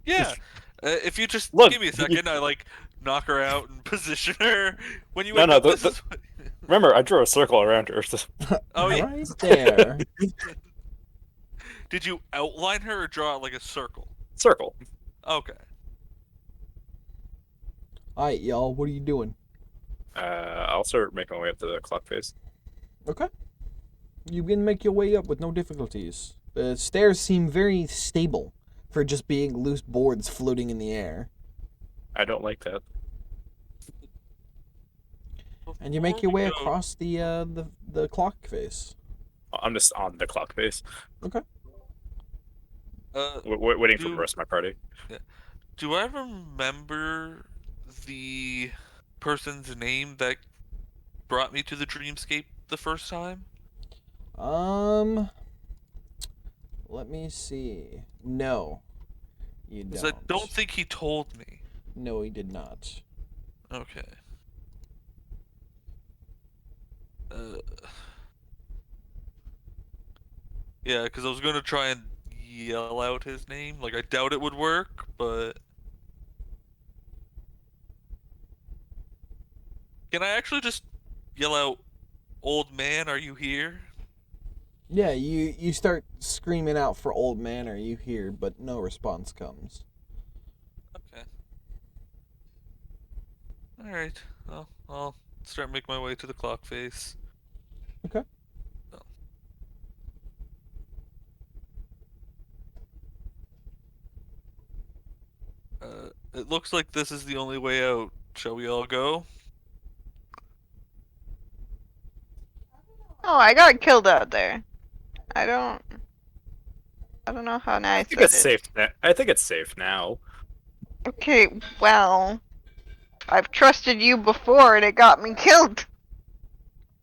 Yeah. If you just Look, give me a second, I like knock her out and position her. When you No, wake no, up, this is. remember, I drew a circle around her. Oh yeah. Right there. Did you outline her or draw it like a circle? Circle. Okay. Alright, y'all, what are you doing? I'll start making my way up to the clock face. Okay. You can make your way up with no difficulties. The stairs seem very stable for just being loose boards floating in the air. I don't like that. And you make Before your we way go- across the clock face. I'm just on the clock face, Okay. waiting for the do- rest of my party. Do I remember the person's name that brought me to the dreamscape the first time? Let me see. No. You Because I don't. don't think he told me. No, he did not. Okay. Yeah, because I was gonna try and yell out his name. Like, I doubt it would work, but can I actually just yell out, "Old man, are you here?" Yeah, you start screaming out for old man, are you here? But no response comes. Okay. All right. Well, I'll start making my way to the clock face. Okay. It looks like this is the only way out. Shall we all go? Oh, I got killed out there. I don't know how I nice think that it's is. safe. I think it's safe now. Okay, well, I've trusted you before and it got me killed.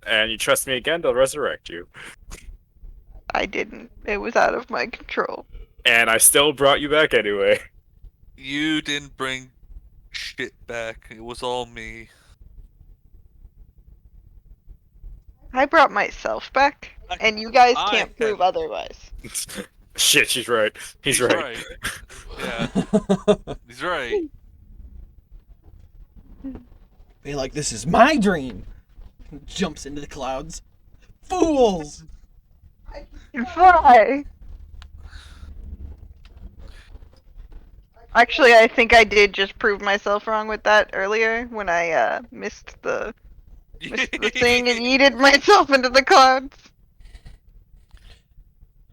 And you trust me again, they'll resurrect you. I didn't. It was out of my control. And I still brought you back anyway. You didn't bring shit back. It was all me. I brought myself back, and you guys I can't prove otherwise. Shit, she's right. He's right. Yeah, he's right. Be like, this is my dream. Jumps into the clouds. Fools! Fly. Actually, I think I did just prove myself wrong with that earlier when I missed the thing and yeeted myself into the clouds.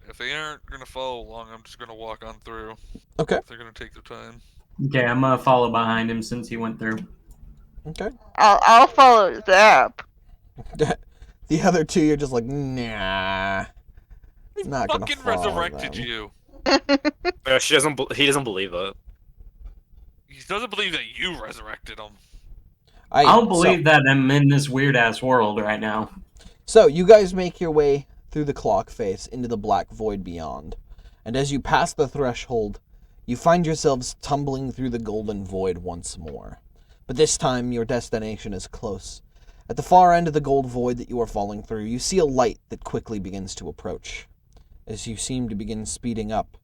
If they aren't gonna follow along, I'm just gonna walk on through. Okay. If they're gonna take their time. Okay, I'm gonna follow behind him since he went through. Okay. I'll follow Zap. The other two, you're just like, nah. Not gonna Fucking follow resurrected them. you. She doesn't. He doesn't believe it. He doesn't believe that you resurrected him. I don't believe that I'm in this weird ass world right now. So you guys make your way through the clock face into the black void beyond. And as you pass the threshold, you find yourselves tumbling through the golden void once more. But this time your destination is close. At the far end of the gold void that you are falling through, you see a light that quickly begins to approach, as you seem to begin speeding up.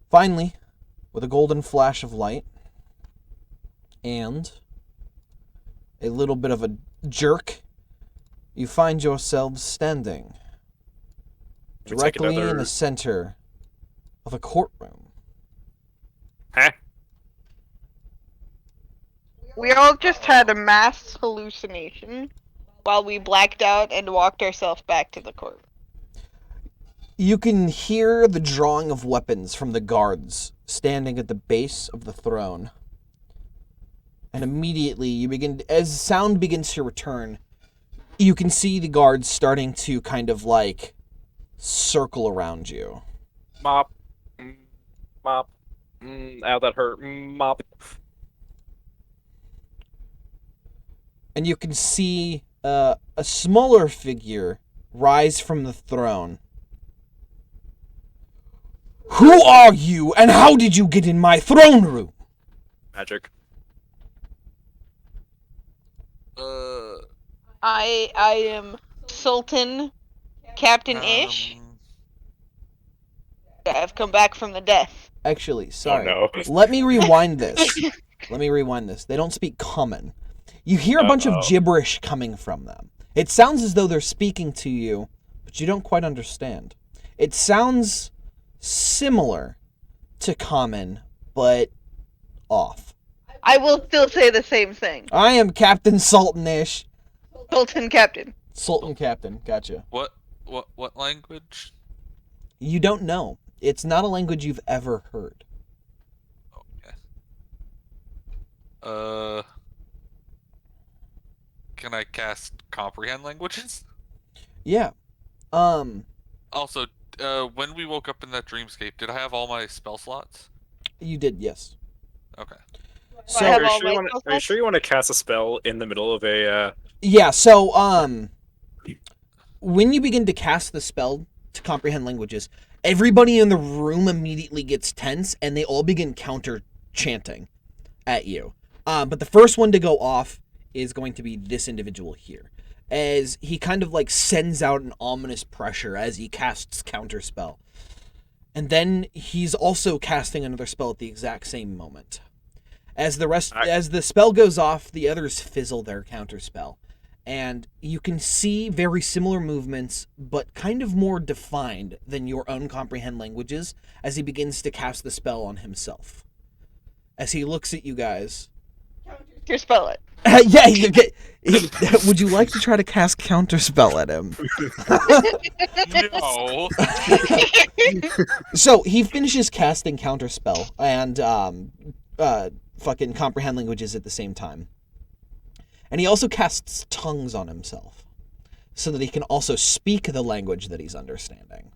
Finally, with a golden flash of light, and a little bit of a jerk, you find yourselves standing Let me take directly in another- the center of a courtroom. Huh? We all just had a mass hallucination while we blacked out and walked ourselves back to the court. You can hear the drawing of weapons from the guards standing at the base of the throne. And immediately you begin, as sound begins to return, you can see the guards starting to kind of like circle around you. Mop. Mop. Ow, that hurt. Mop. And you can see a smaller figure rise from the throne. Who are you, and how did you get in my throne room? Magic. I am Sultan Captain Ish. Um, I've come back from the death. Actually, Oh sorry. no. Let me rewind this. They don't speak common. You hear a bunch of Uh-oh. gibberish coming from them. It sounds as though they're speaking to you, but you don't quite understand. It sounds similar to common, but off. I will still say the same thing. I am Captain Sultanish. Sultan Captain. Sultan Captain, gotcha. what language? You don't know. It's not a language you've ever heard. Okay. Can I cast comprehend languages? Yeah. Also, when we woke up in that dreamscape, did I have all my spell slots? You did, yes. Okay. So I have Are you all sure you my want spell to? Are you slots? sure you want to cast a spell in the middle of a? yeah, so when you begin to cast the spell to comprehend languages, everybody in the room immediately gets tense and they all begin counter chanting at you. But the first one to go off is going to be this individual here, as he kind of like sends out an ominous pressure as he casts counter spell. And then he's also casting another spell at the exact same moment. As the spell goes off, the others fizzle their counter spell. And you can see very similar movements, but kind of more defined than your own comprehend languages as he begins to cast the spell on himself. As he looks at you guys. Your spell it. Yeah, you get. Would you like to try to cast counterspell at him? No. So he finishes casting counterspell and fucking comprehend languages at the same time, and he also casts tongues on himself, so that he can also speak the language that he's understanding.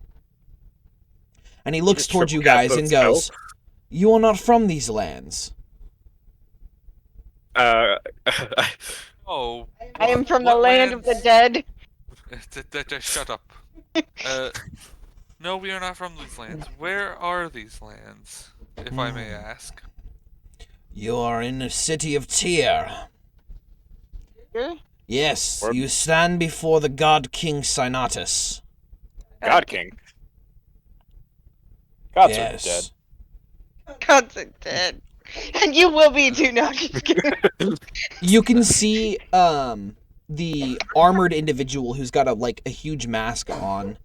And he looks Just towards you triple cast guys and that goes, "You are not from these lands." Oh. I am from the what land of the lands- dead. Shut up. No, we are not from these lands. Where are these lands, if I may ask? You are in the city of Tyr. Here? Yes, Or- you stand before the god King Synatus. God King. Gods are dead. Yes. Gods are dead. And you will be too, no, just kidding. You can see the armored individual who's got a huge mask on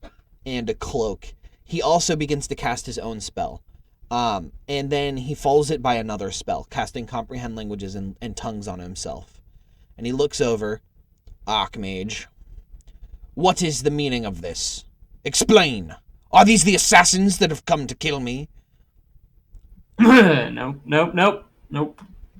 and a cloak. He also begins to cast his own spell. And then he follows it by another spell, casting comprehend languages and tongues on himself. And he looks over. Archmage, what is the meaning of this? Explain. Are these the assassins that have come to kill me? Nope,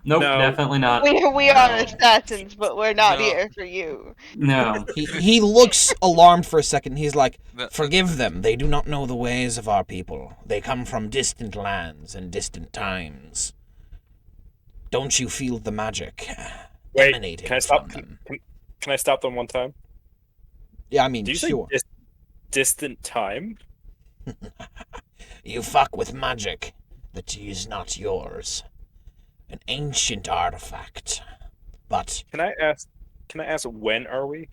No. definitely not. We are assassins, but we're not No. here for you. No. He looks alarmed for a second. He's like, No, forgive them. They do not know the ways of our people. They come from distant lands and distant times. Don't you feel the magic Wait, emanating can I stop? from them? Can I stop them one time? Yeah, I mean, Do you say sure. distant time? You fuck with magic that is not yours. An ancient artifact. But Can I ask? Can I ask when are we?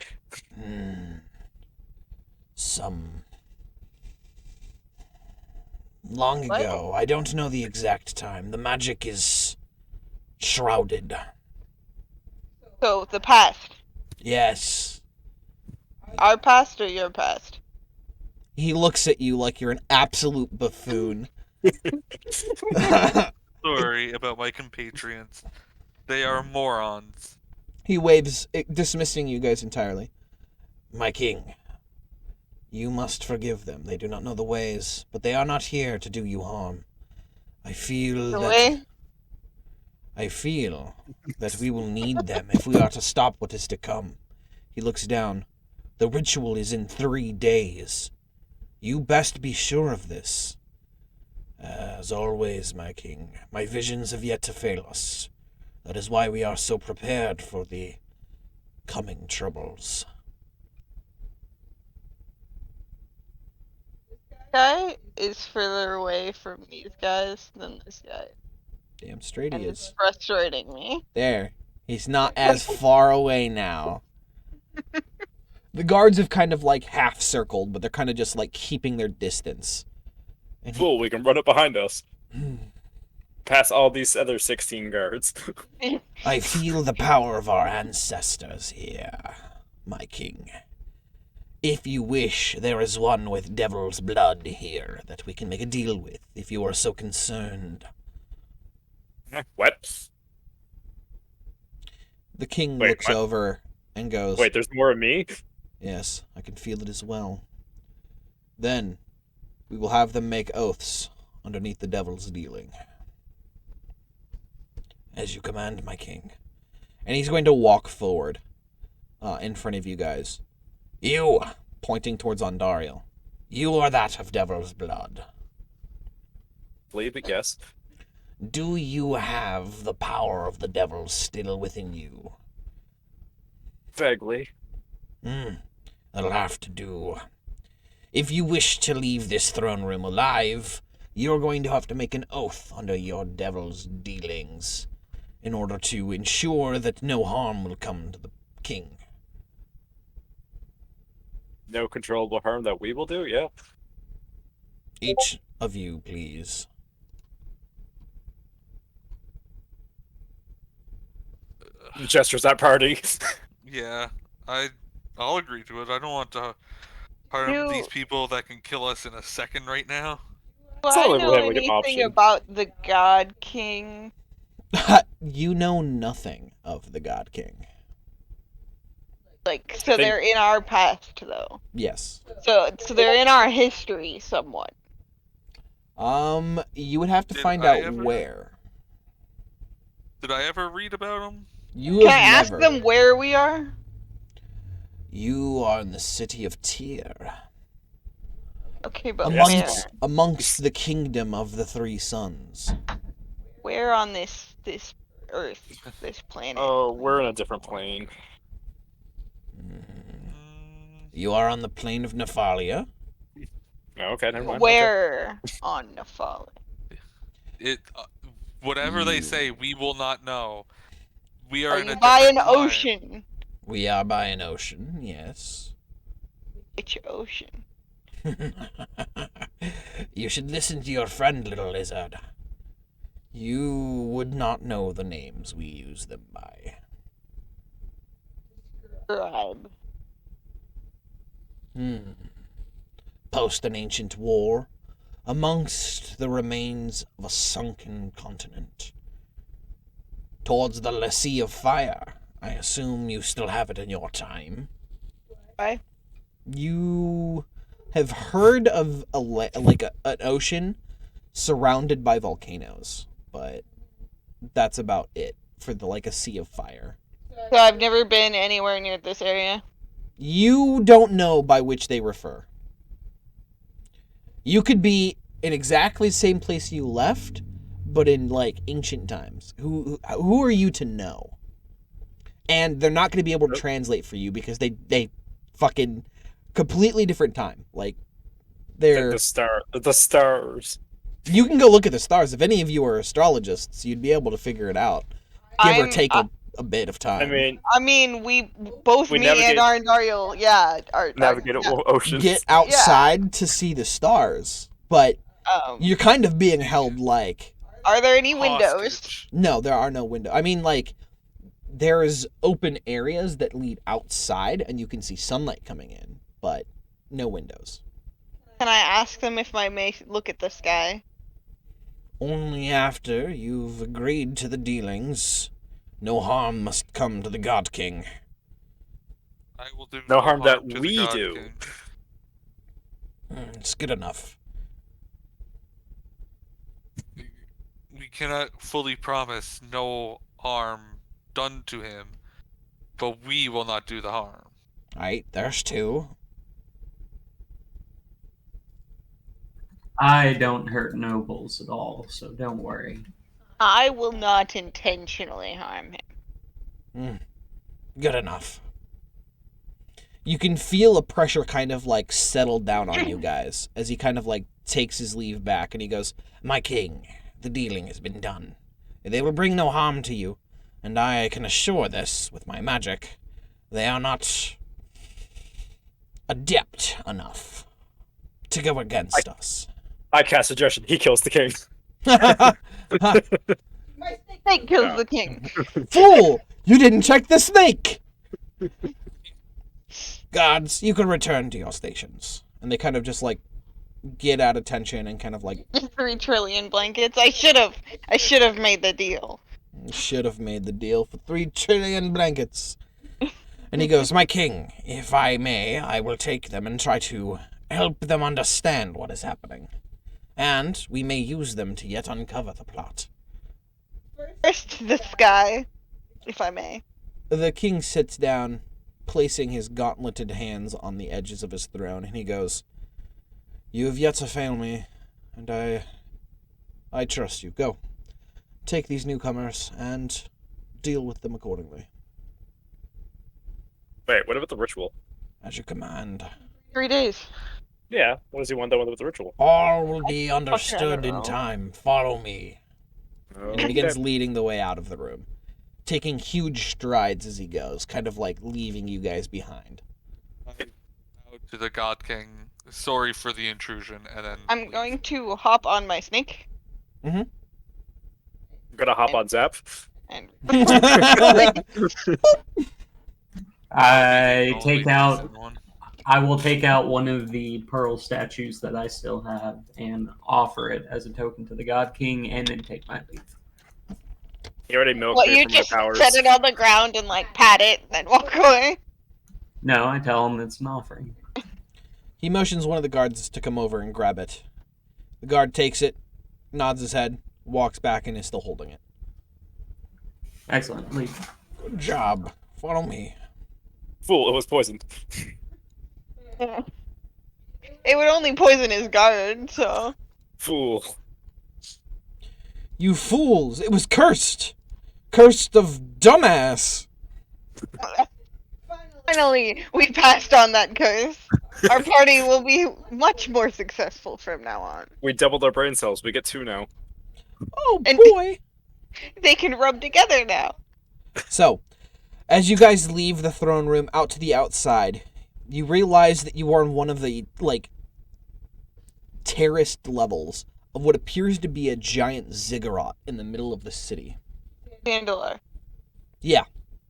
some long What? ago. I don't know the exact time. The magic is shrouded. So, the past. Yes. Our past or your past? He looks at you like you're an absolute buffoon. Sorry about my compatriots. They are morons. He waves, dismissing you guys entirely. My king, you must forgive them. They do not know the ways, but they are not here to do you harm. I feel The that way? I feel that we will need them if we are to stop what is to come. He looks down. The ritual is in 3 days. You best be sure of this. As always, my king, my visions have yet to fail us. That is why we are so prepared for the coming troubles. This guy is further away from these guys than this guy. Damn straight and he it's is. frustrating me. There. He's not as far away now. The guards have kind of like half circled, but they're kind of just like keeping their distance. And Fool, we can run it behind us. Past all these other 16 guards. I feel the power of our ancestors here, my king. If you wish, there is one with devil's blood here that we can make a deal with, if you are so concerned. What? The king Wait, looks what? over and goes, Wait, there's more of me? Yes, I can feel it as well. Then, we will have them make oaths underneath the devil's dealing. As you command, my king. And he's going to walk forward in front of you guys. You, pointing towards Ondariel. You are that of devil's blood. Believe it, yes. Do you have the power of the devil still within you? Vaguely. That'll have to do. If you wish to leave this throne room alive, you're going to have to make an oath under your devil's dealings in order to ensure that no harm will come to the king. No controllable harm that we will do, yeah. Each of you, please. Gestures at party. Yeah, I'll agree to it. I don't want to harm You- these people that can kill us in a second right now. Do It's I not like we know have, like, an anything option. about the God King? You know nothing of the God King. Like, so think- they're in our past, though. Yes. So they're in our history, somewhat. You would have to Did find I out ever- where. Did I ever read about them? You Can I have ask never. them where we are? You are in the city of Tyr, Okay, but amongst the kingdom of the three suns. where on this Earth, this planet? Oh, we're in a different plane. You are on the plain of Nephalia. Oh, okay, never mind. Where on Nephalia? It, whatever they You- say, we will not know. We are Are in you a by an different time. ocean? We are by an ocean, yes. Which ocean? You should listen to your friend, little lizard. You would not know the names we use them by. Describe. Post an ancient war, amongst the remains of a sunken continent. Towards the Sea of Fire. I assume you still have it in your time. Why? You have heard of an ocean surrounded by volcanoes, but that's about it for a Sea of Fire. So I've never been anywhere near this area. You don't know by which they refer. You could be in exactly the same place you left, but in ancient times. Who are you to know? And they're not going to be able to translate for you because they fucking completely different time. They're The stars. You can go look at the stars. If any of you are astrologists, you'd be able to figure it out. Give or take a bit of time. I mean, we both We me navigate- and Ariel, are Navigate oceans. Get outside to see the stars, but you're kind of being held Are there any windows? Hostage. No, there are no windows. I mean, there's open areas that lead outside, and you can see sunlight coming in, but no windows. Can I ask them if I may look at the sky? Only after you've agreed to the dealings. No harm must come to the God King. I will do No harm that to the we God do. King. It's good enough. We cannot fully promise no harm done to him, but we will not do the harm. Alright, there's two. I don't hurt nobles at all, so don't worry. I will not intentionally harm him. Good enough. You can feel a pressure kind of settle down on you guys as he kind of takes his leave back and he goes, "My king, the dealing has been done. They will bring no harm to you, and I can assure this with my magic. They are not adept enough to go against us. I cast suggestion. He kills the king. My snake Snake kills Yeah. the king. Fool! You didn't check the snake! Guards, you can return to your stations. And they kind of just, like, get out of tension and kind of, like, 3 trillion blankets. I should have made the deal. should have made the deal for 3 trillion blankets. And he goes, my king, if I may, I will take them and try to help them understand what is happening. And we may use them to yet uncover the plot. First, the sky, if I may. The king sits down, placing his gauntleted hands on the edges of his throne, and he goes, you have yet to fail me, and I trust you. Go. Take these newcomers and deal with them accordingly. Wait, what about the ritual? As you command. 3 days. Yeah, what does he want done with the ritual? All will be understood in know. time. Follow me. And he begins leading the way out of the room, taking huge strides as he goes, kind of like leaving you guys behind. To the God King, sorry for the intrusion, and then I'm leave. going to hop on my snake I'm gonna hop on Zap. and I Only take out. decent one. I will take out one of the pearl statues that I still have and offer it as a token to the God King, and then take my leave. You already milked what, me you from your just powers. set it on the ground and like pat it, and then walk away. No, I tell him it's an offering. He motions one of the guards to come over and grab it. The guard takes it, nods his head, walks back, and is still holding it. Excellent. Leave. Good job. Follow me. Fool, it was poisoned. It would only poison his guard, so. Fool. You fools! It was cursed! Cursed of dumbass! Finally, we passed on that curse. Our party will be much more successful from now on. We doubled our brain cells. We get 2 now. Oh And- boy! They can rub together now. So, as you guys leave the throne room out to the outside, you realize that you are on one of the, like, terraced levels of what appears to be a giant ziggurat in the middle of the city. Vandalor. Yeah,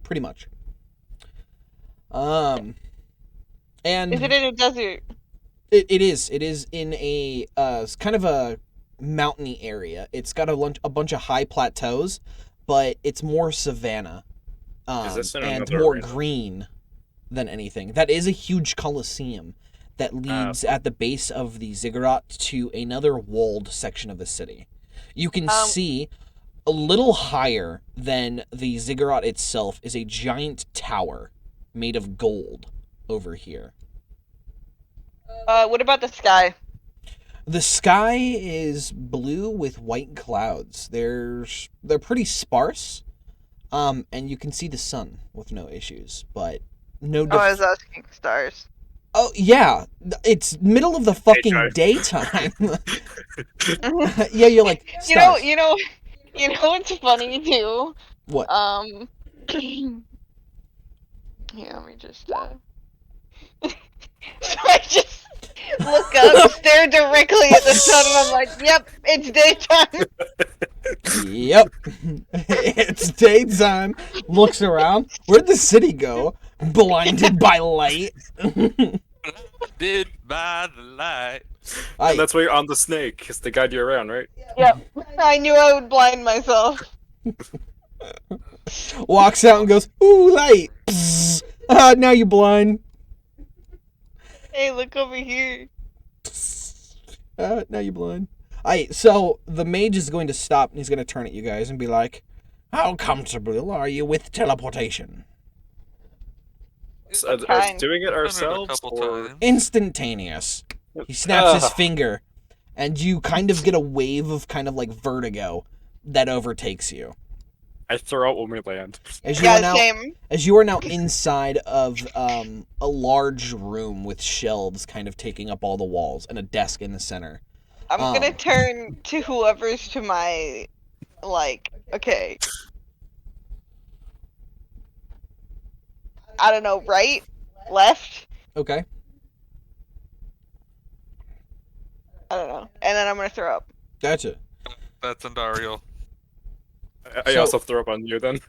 pretty much. And Is it in a desert? it is in a kind of a mountainy area. It's got a bunch of high plateaus, but it's more savanna. Is this in and another more arena? green than anything. That is a huge coliseum that leads at the base of the ziggurat to another walled section of the city. You can see a little higher than the ziggurat itself is a giant tower made of gold over here. What about the sky? The sky is blue with white clouds. They're pretty sparse. And you can see the sun with no issues, but no Oh, I was asking stars. Oh, yeah. It's middle of the fucking Daytime. daytime. Yeah, you're like, You know, stars. you know, you know what's funny too? What? Here, let me just so I just look up, stare directly at the sun, and I'm like, yep, it's daytime. Yep. It's daytime. Looks around. Where'd the city go? Blinded by light. Did by the light. And that's why you're on the snake, because they guide you around, right? Yep. I knew I would blind myself. Walks out and goes, ooh, light. Psst. Now you're blind. Hey, look over here. Now you're blind. So the mage is going to stop and he's going to turn at you guys and be like, how comfortable are you with teleportation? Are Fine. doing it Done it a ourselves, couple or... times. Instantaneous. He snaps his Ugh. finger, and you kind of get a wave of kind of like vertigo that overtakes you. I throw out when we land. As you are Yeah, now, same. as you are now inside of a large room with shelves kind of taking up all the walls and a desk in the center. I'm gonna turn to whoever's to my like, okay. I don't know, right? Left? Okay. I don't know. And then I'm gonna throw up. Gotcha. That's Andariel. I So- also throw up on you then.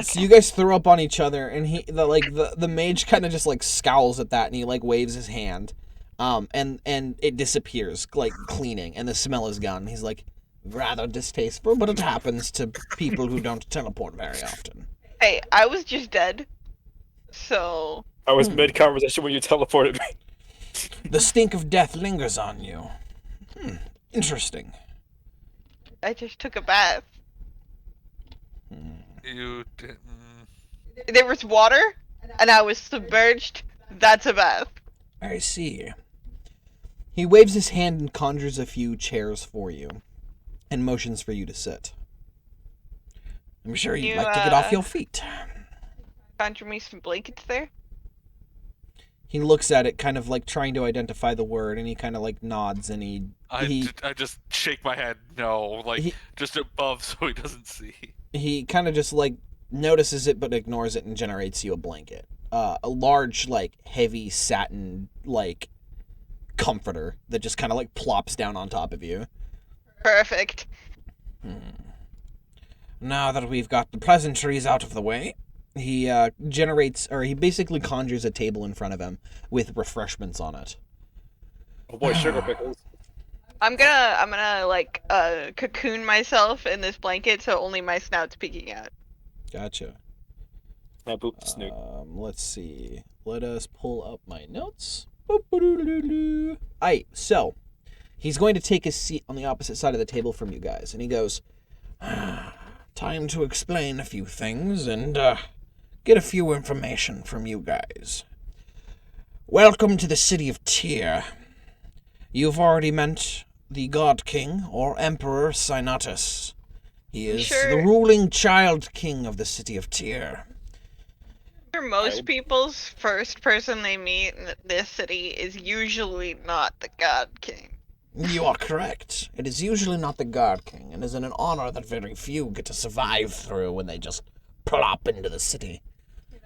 So you guys throw up on each other, and the mage kind of just like scowls at that, and he like waves his hand, and it disappears like cleaning, and the smell is gone. He's like, rather distasteful, but it happens to people who don't teleport very often. Hey, I was just dead. So I was Hmm. mid-conversation when you teleported me. The stink of death lingers on you. Interesting. I just took a bath. You didn't. There was water, and I was submerged. That's a bath. I see. He waves his hand and conjures a few chairs for you, and motions for you to sit. I'm sure you'd You, like to get off your feet. Conjure me some blankets there. He looks at it, kind of like trying to identify the word, and he kind of like nods, and I just shake my head no, like He- just above so he doesn't see. he kind of just like notices it but ignores it and generates you a blanket. A large, like, heavy satin, like, comforter that just kind of like plops down on top of you. Perfect. Now that we've got the pleasantries out of the way, he he basically conjures a table in front of him with refreshments on it. Oh boy, sugar pickles. I'm gonna like cocoon myself in this blanket so only my snout's peeking out. Gotcha. I booped Snoop. Let's see. Let us pull up my notes. Aight, so he's going to take his seat on the opposite side of the table from you guys, and he goes, time to explain a few things and get a few information from you guys. Welcome to the city of Tyr. You've already met the God King, or Emperor Synotus. He is Sure. the ruling child king of the city of Tyr. For most people's first person they meet in this city is usually not the God King. You are correct. It is usually not the God King, and is an honor that very few get to survive through when they just plop into the city.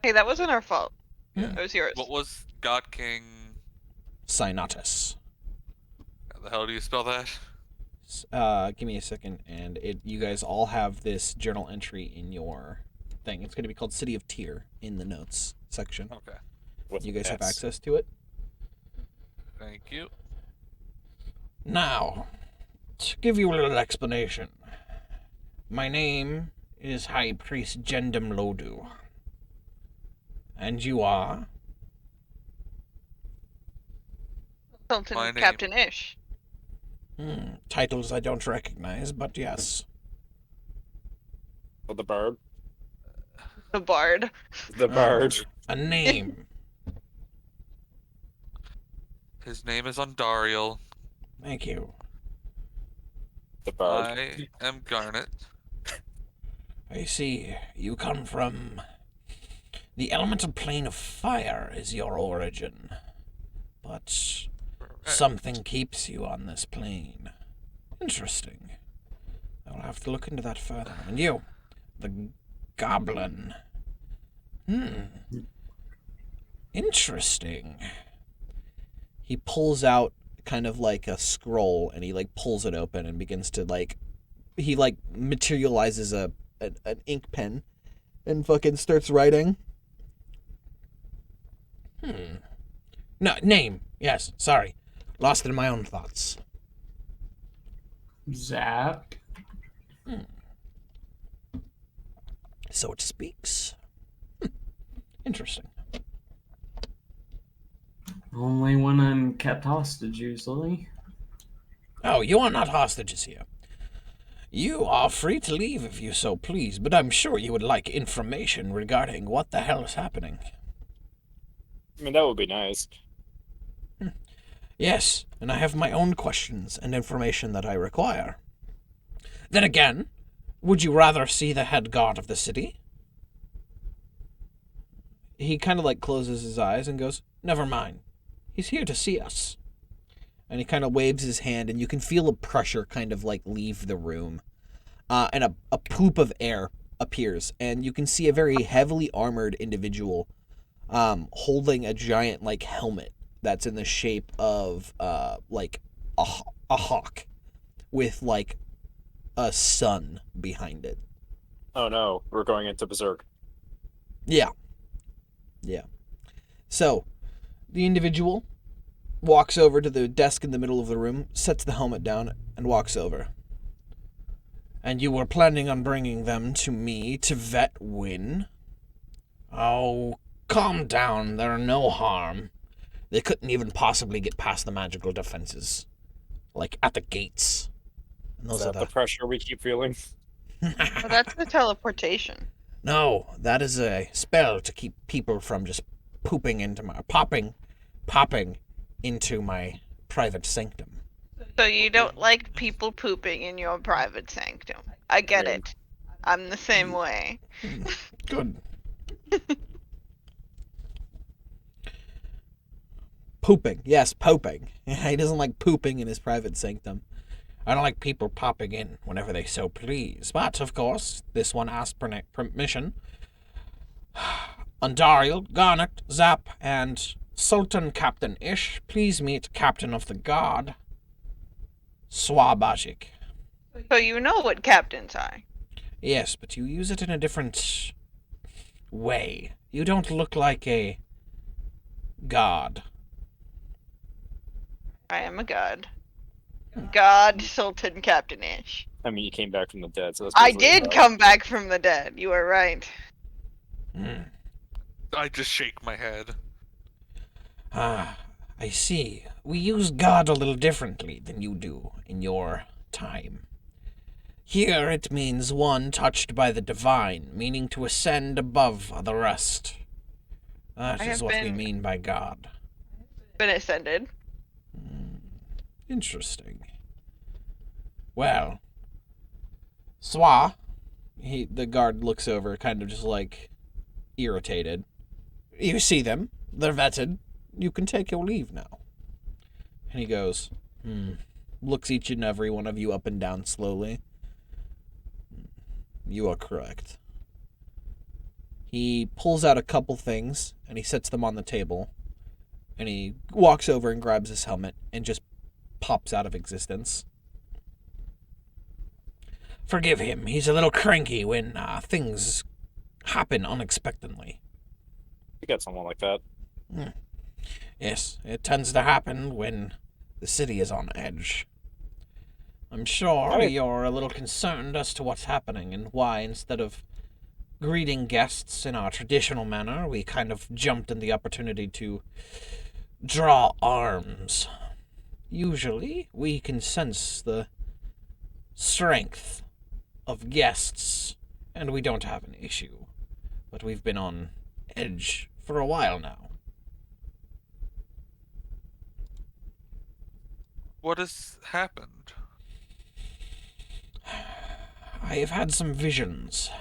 Hey, that wasn't our fault. Yeah. It was yours. What was God King? Synotus. How the hell do you spell that? Give me a second, and you guys all have this journal entry in your thing. It's going to be called City of Tyr in the notes section. Okay, With You guys have S. access to it? thank you. Now, to give you a little explanation, my name is High Priest Gendam Lodu. And you are? Sultan My name- Captain Ish. Titles I don't recognize, but yes. Oh, the bird. The Bard. The bird. A name. His name is Andariel. Thank you. The bird. I am Garnet. I see. You come from... The elemental plane of fire is your origin. But something keeps you on this plane. Interesting. I'll have to look into that further. And you, the goblin. Interesting. He pulls out kind of like a scroll, and he like pulls it open and begins to like... He like materializes an ink pen and fucking starts writing. No, name. Yes, sorry. Lost in my own thoughts. Zap. So it speaks. Interesting. Only when I'm kept hostage, usually. Oh, you are not hostages here. You are free to leave if you so please, but I'm sure you would like information regarding what the hell is happening. I mean, that would be nice. Yes, and I have my own questions and information that I require. Then again, would you rather see the head guard of the city? He kind of like closes his eyes and goes, never mind. He's here to see us. And he kind of waves his hand, and you can feel a pressure kind of like leave the room. and a poop of air appears, and you can see a very heavily armored individual holding a giant like helmet that's in the shape of like a hawk with like a sun behind it. Oh no, we're going into Berserk. Yeah. So the individual walks over to the desk in the middle of the room, sets the helmet down, and walks over. And you were planning on bringing them to me to vet Win? Oh, calm down. They're no harm. They couldn't even possibly get past the magical defenses. Like, at the gates. And Is those are that the pressure we keep feeling? Well, that's the teleportation. No, that is a spell to keep people from just pooping into my... popping into my private sanctum. So you don't like people pooping in your private sanctum. I get mean- it. I'm the same way. Good. Pooping. Yes, pooping. He doesn't like pooping in his private sanctum. I don't like people popping in whenever they so please. But, of course, this one asked permission. Andariel, Garnet, Zap, and Sultan Captain Ish, please meet Captain of the Guard, Swabajik. So you know what captains are. Yes, but you use it in a different way. You don't look like a god. I am a god. God, Sultan, Captain-ish. I mean, you came back from the dead, so that's I basically did about- come back from the dead. You are right. I just shake my head. Ah, I see. We use God a little differently than you do in your time. Here it means one touched by the divine, meaning to ascend above the rest. That I is have what we been- mean by God. Been ascended. Interesting. Well, Swa, the guard looks over, kind of just like irritated. You see them. They're vetted. You can take your leave now. And he goes, looks each and every one of you up and down slowly. You are correct. He pulls out a couple things, and he sets them on the table. And he walks over and grabs his helmet and just pops out of existence. Forgive him. He's a little cranky when things happen unexpectedly. You got someone like that. Yes, it tends to happen when the city is on edge. I'm sure Right. you're a little concerned as to what's happening and why, instead of greeting guests in our traditional manner, we kind of jumped in the opportunity to draw arms. Usually, we can sense the strength of guests, and we don't have an issue. But we've been on edge for a while now. What has happened? I have had some visions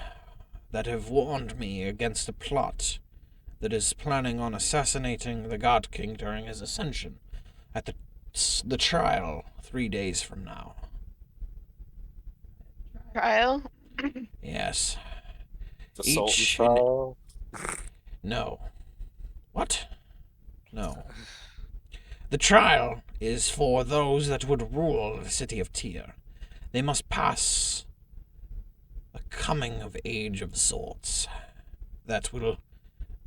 that have warned me against a plot that is planning on assassinating the God King during his ascension at the trial 3 days from now. Trial? Yes. The Sultan Each- trial. No. What? No. The trial is for those that would rule the city of Tyr. They must pass a coming of age of sorts that will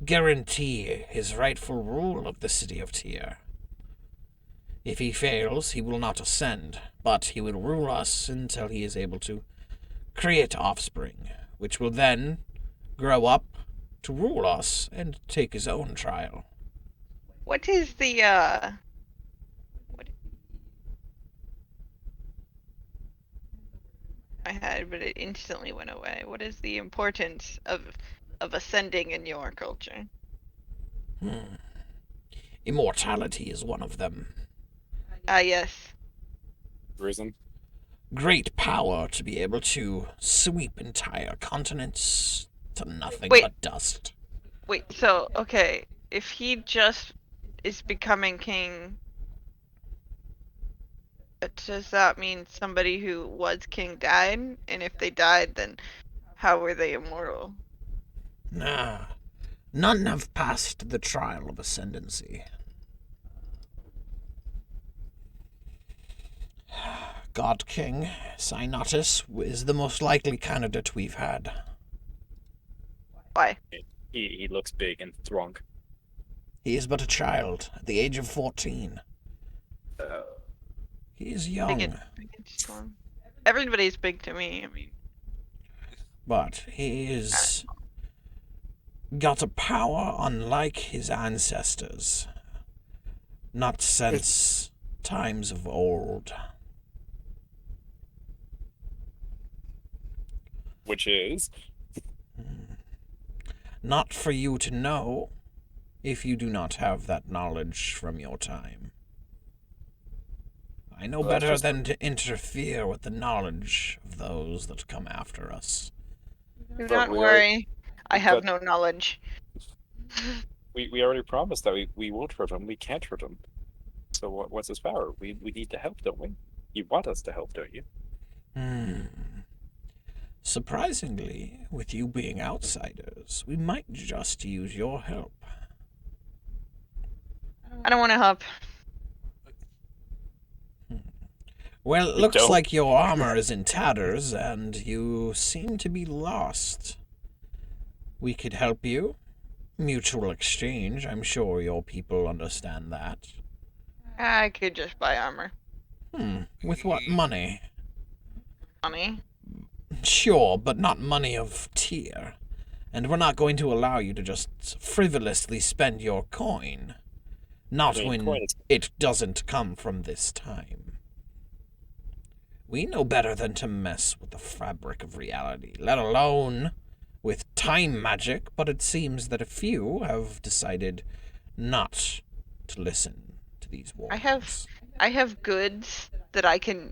guarantee his rightful rule of the city of Tyr. If he fails, he will not ascend, but he will rule us until he is able to create offspring, which will then grow up to rule us and take his own trial. What is the, I had, but it instantly went away. What is the importance of ascending in your culture? Immortality is one of them. Ah, yes. Reason. Great power to be able to sweep entire continents to nothing Wait. but dust. Wait, so, okay, if he just is becoming king Does that mean somebody who was king died? And if they died, then how were they immortal? Nah, none have passed the trial of ascendancy. God King Synotus is the most likely candidate we've had. Why? He looks big and strong. He is but a child, at the age of 14. He is Big young, and strong. Everybody's big to me. I mean, but he is got a power unlike his ancestors. Not since times of old. Which is Not for you to know, if you do not have that knowledge from your time. I know Well, that's better just- than to interfere with the knowledge of those that come after us. do But not we worry. I have but- no knowledge. we already promised that we won't hurt him. We can't hurt him. So what's his power? We need to help, don't we? You want us to help, don't you? Surprisingly, with you being outsiders, we might just use your help. I don't want to help. Well, it We looks don't. like your armor is in tatters, and you seem to be lost. We could help you. Mutual exchange, I'm sure your people understand that. I could just buy armor. With what money? Money. Sure, but not money of tier. And we're not going to allow you to just frivolously spend your coin. Not I mean, when coin is- it doesn't come from this time. We know better than to mess with the fabric of reality, let alone with time magic, but it seems that a few have decided not to listen to these warnings. I have goods that I can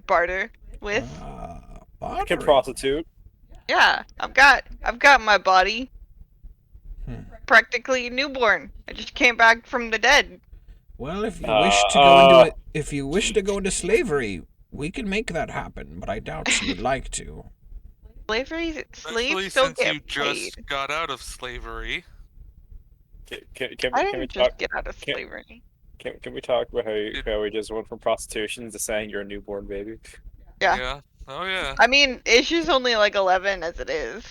barter with. I can Bartering. prostitute. Yeah, I've got my body. Hmm. Practically newborn. I just came back from the dead. Well, if you wish to go into it, if you wish to go into slavery, we can make that happen, but I doubt you would like to. Slavery, Especially slaves don't since you get paid. just got out of slavery. Can I we didn't talk? just get out of can- slavery. Can we talk about how we just went from prostitution to saying you're a newborn baby? Yeah. Oh yeah. I mean, Issue's only like 11 as it is.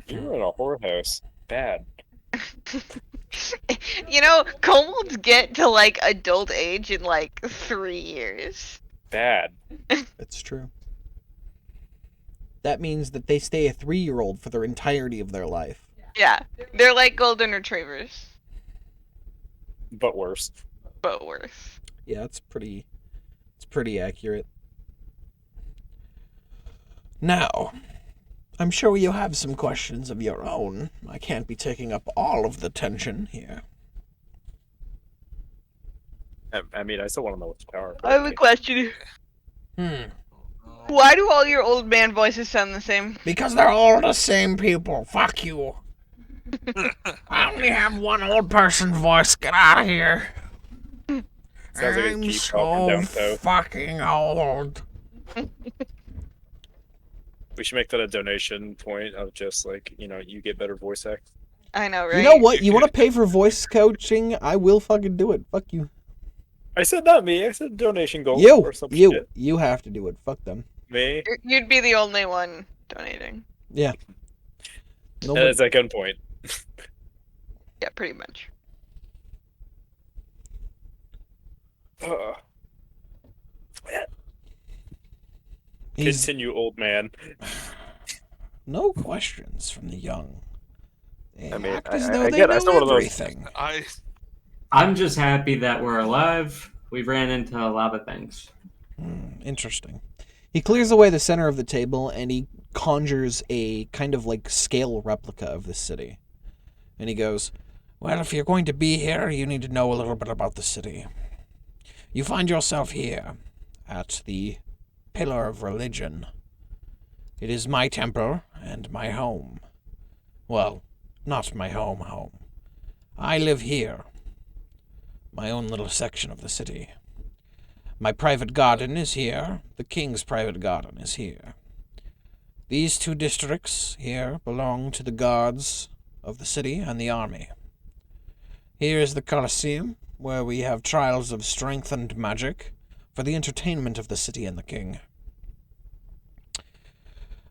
You were in a whorehouse. Bad. You know, kobolds get to like adult age in like 3 years. Bad. That's true. That means that they stay a 3-year-old for their entirety of their life. Yeah, they're like golden retrievers, But worse. but worse. Yeah, it's pretty accurate. Now, I'm sure you have some questions of your own. I can't be taking up all of the tension here. I mean, I still want to know what's power. I have a question. Why do all your old man voices sound the same? Because they're all the same people. Fuck you. I only have one old person voice. Get out of here. Sounds like a I'm Jeep talking down south. fucking old. We should make that a donation point of just like, you get better voice act. I know, right? You know what? You want to pay for voice coaching? I will fucking do it. Fuck you. I said not me. I said donation goal or some shit. You have to do it. Fuck them. Me. You'd be the only one donating. Yeah. That Nobody, is at gunpoint. Yeah, pretty much. he's Continue, old man. no questions from the young. They I mean, act as I though they get it. I know still one of those- everything. I'm just happy that we're alive. We've ran into a lot of things. Interesting. He clears away the center of the table and he conjures a kind of like scale replica of the city. And he goes, well, if you're going to be here, you need to know a little bit about the city. You find yourself here at the Pillar of Religion. It is my temple and my home. Well, not my home. I live here. my own little section of the city. My private garden is here. The king's private garden is here. These 2 districts here belong to the guards of the city and the army. Here is the Colosseum, where we have trials of strength and magic for the entertainment of the city and the king.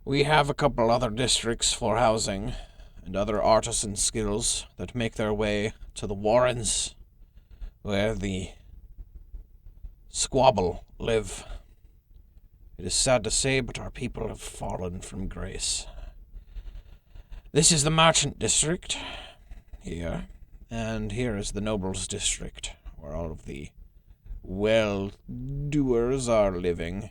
We have a couple other districts for housing and other artisan skills that make their way to the warrens, where the squabble live. It is sad to say, but our people have fallen from grace. This is the merchant district here, and here is the nobles district, where all of the well-doers are living.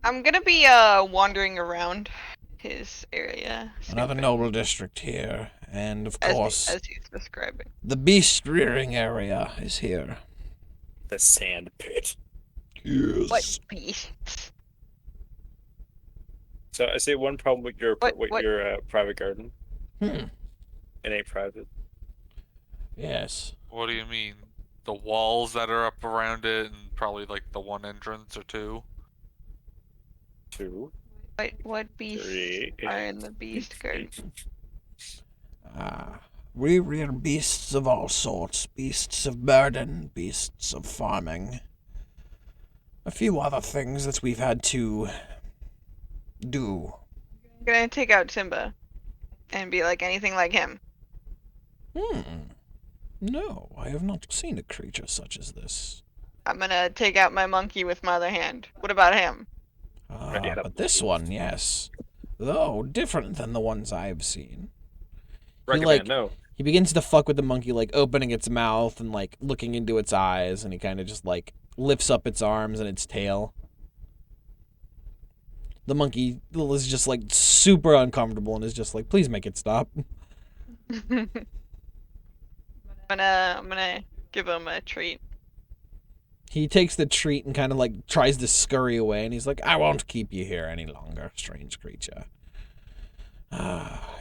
I'm gonna be wandering around his area. Another snooping, noble district here, and of as, course, as he's describing. the beast rearing area is here. The sand pit. Yes. What beasts? So I see one problem with your What? your private garden. Hmm. It ain't private. Yes. What do you mean? The walls that are up around it, and probably like the 1 entrance or 2. 2, What beasts 3. are in the beast garden? We rear beasts of all sorts. Beasts of burden, beasts of farming. A few other things that we've had to do. I'm gonna take out Simba and be like anything like him. No, I have not seen a creature such as this. I'm gonna take out my monkey with my other hand. What about him? Yeah. But this one, yes. Though different than the ones I've seen. Recommend no. He begins to fuck with the monkey, like opening its mouth and like looking into its eyes, and he kind of just like lifts up its arms and its tail. The monkey is just like super uncomfortable and is just like, please make it stop. I'm gonna give him a treat. He takes the treat and kind of like tries to scurry away, and he's like, I won't keep you here any longer, strange creature.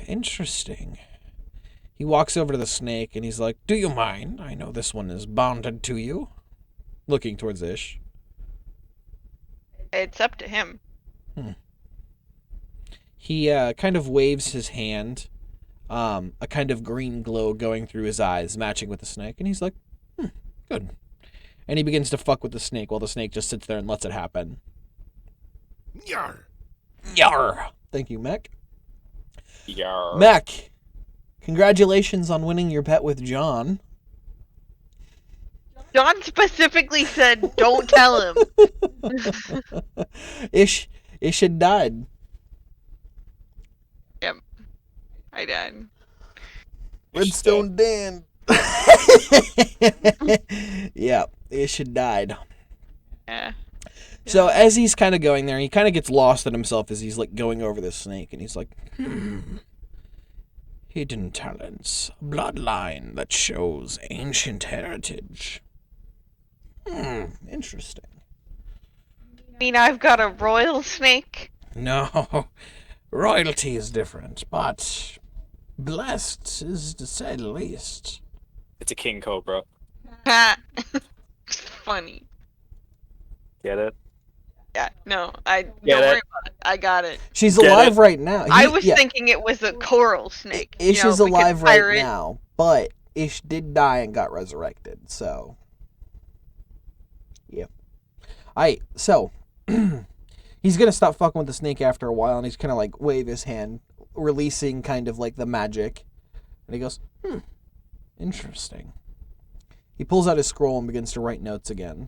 Interesting. He walks over to the snake and he's like, do you mind? I know this one is bonded to you. Looking towards Ish. It's up to him. He kind of waves his hand, a kind of green glow going through his eyes, matching with the snake, and he's like, good. And he begins to fuck with the snake while the snake just sits there and lets it happen. Yar. Yar! Thank you, Mech. Yarr. Mech, congratulations on winning your bet with John. John specifically said, "Don't tell him." Ish had died. I died. Redstone Dan. Yeah, Ish had died. Yeah. So as he's kind of going there, he kind of gets lost in himself as he's like going over this snake, and he's like, hidden talents, bloodline that shows ancient heritage. Interesting. I mean, I've got a royal snake. No, royalty is different, but blessed is to say the least. It's a king cobra. It's funny. Get it? Yeah, no, don't Get worry it? about it. I got it. She's Get alive it? right now. I was thinking it was a coral snake. Ish you know, is because alive right pirate- now, but Ish did die and got resurrected, so. Yeah. So, he's gonna stop fucking with the snake after a while, and he's kind of like wave his hand, releasing kind of like the magic. And he goes, interesting. He pulls out his scroll and begins to write notes again.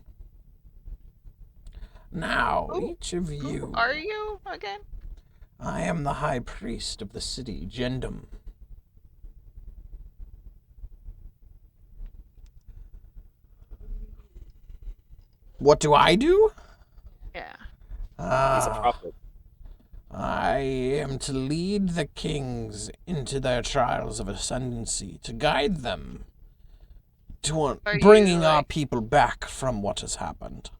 Now, each of you. Who are you again? I am the high priest of the city, Gendum. What do I do? Yeah. He's a prophet. I am to lead the kings into their trials of ascendancy, to guide them to Are you, bringing our like- people back from what has happened.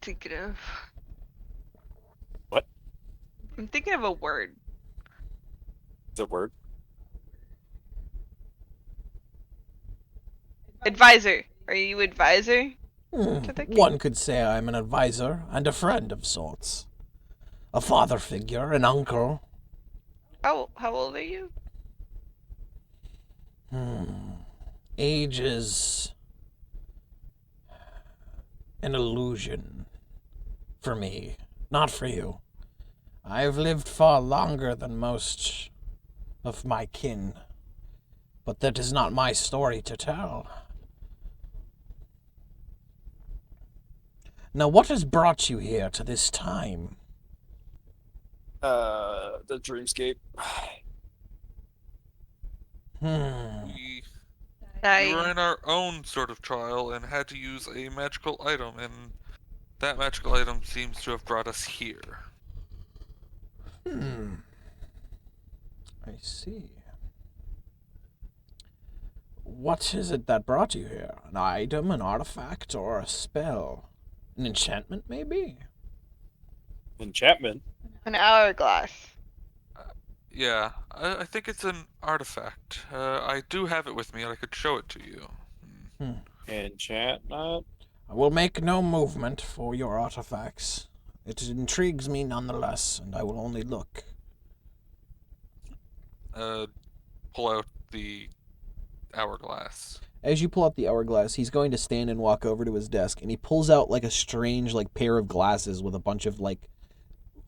Take it off. What? I'm thinking of a word. Is it a word? Advisor. Are you advisor? To the king? One could say I'm an advisor and a friend of sorts. A father figure, an uncle. How old are you? Age is an illusion for me, not for you. I've lived far longer than most of my kin, but that is not my story to tell. Now, what has brought you here to this time? The dreamscape. We were in our own sort of trial and had to use a magical item, and that magical item seems to have brought us here. I see. What is it that brought you here? An item, an artifact, or a spell? An enchantment, maybe? Enchantment. An hourglass. Yeah, I think it's an artifact. I do have it with me, and I could show it to you. Enchantment. I will make no movement for your artifacts. It intrigues me nonetheless, and I will only look. Pull out the hourglass. As you pull out the hourglass, he's going to stand and walk over to his desk, and he pulls out like a strange like pair of glasses with a bunch of like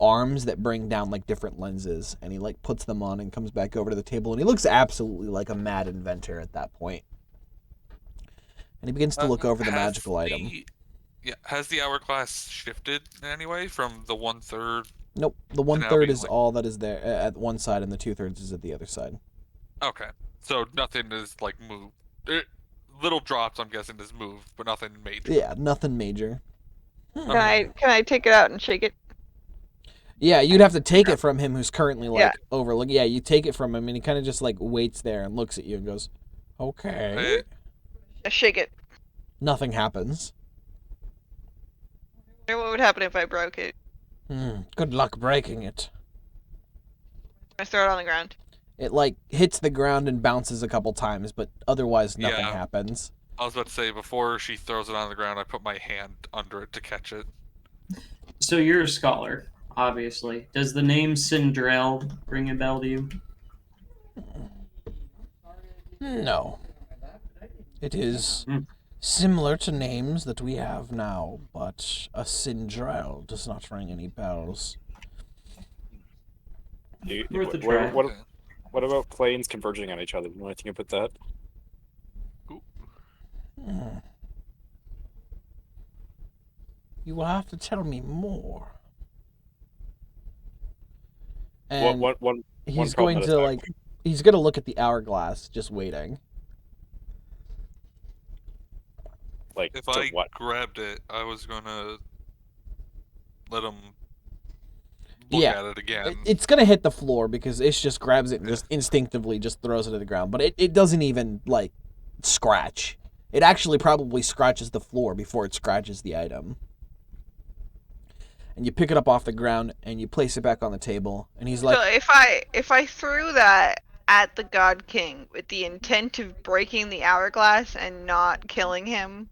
arms that bring down like different lenses, and he like puts them on and comes back over to the table, and he looks absolutely like a mad inventor at that point. And he begins to look over the magical item. Yeah, has the hourglass shifted in any way from the 1/3? Nope, the now 1/3 being is like- all that is there at one side, and the 2/3 is at the other side. Okay, so nothing is like moved. Little drops, I'm guessing, is moved, but nothing major. Yeah, nothing major. Can I take it out and shake it? Yeah, you'd have to take it from him who's currently like Yeah. overlooking. Yeah, you take it from him, and he kind of just like waits there and looks at you and goes, "Okay." I shake it. Nothing happens. I wonder what would happen if I broke it. Good luck breaking it. I throw it on the ground. It like hits the ground and bounces a couple times, but otherwise nothing Yeah. happens. I was about to say, before she throws it on the ground, I put my hand under it to catch it. So you're a scholar, obviously. Does the name Cinderell ring a bell to you? No. It is similar to names that we have now, but a Cinderell does not ring any bells. Worth a try. What about planes converging on each other? You want to think about that? You will have to tell me more. And he's problem going at a to time. like he's going to look at the hourglass, just waiting. Like, If to I what? grabbed it, I was gonna let him look Yeah. at it again. It's going to hit the floor because Ish just grabs it and just instinctively just throws it to the ground, but it doesn't even like scratch. It actually probably scratches the floor before it scratches the item. And you pick it up off the ground and you place it back on the table, and he's like, So if I threw that at the God King with the intent of breaking the hourglass and not killing him,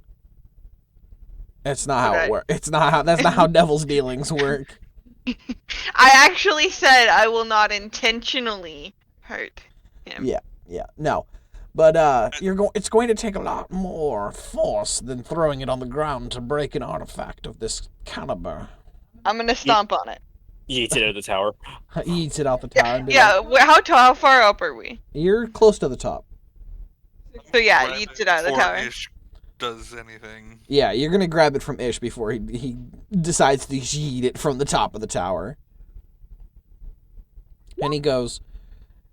"That's not how it Okay. works. That's not how devil's dealings work." I actually said I will not intentionally hurt him. Yeah, no. But it's going to take a lot more force than throwing it on the ground to break an artifact of this caliber. I'm gonna stomp on it. He eats it out of the tower. He eats it out the tower. And be Yeah, like, how far up are we? "You're close to the top." So yeah, Grab he eats it out of the before tower. Ish does anything. Yeah, you're gonna grab it from Ish before he decides to yeet it from the top of the tower. And he goes,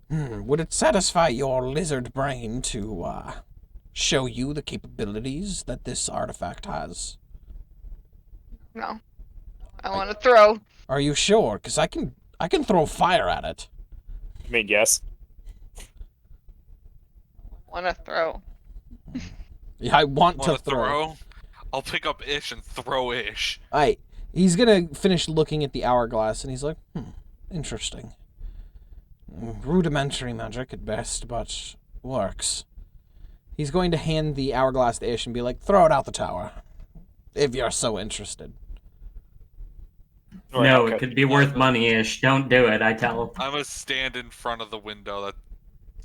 "Would it satisfy your lizard brain to show you the capabilities that this artifact has?" No, I want to throw. "Are you sure? Because I can throw fire at it." I mean, yes. Want to throw. Yeah, I want to Want to throw. throw? I'll pick up Ish and throw Ish. Alright, he's gonna finish looking at the hourglass, and he's like, Interesting. Rudimentary magic at best, but works. He's going to hand the hourglass to Ish and be like, throw it out the tower. If you're so interested. Or No, how it could be worth money-ish. Don't do it, I tell him. I'm gonna stand in front of the window that's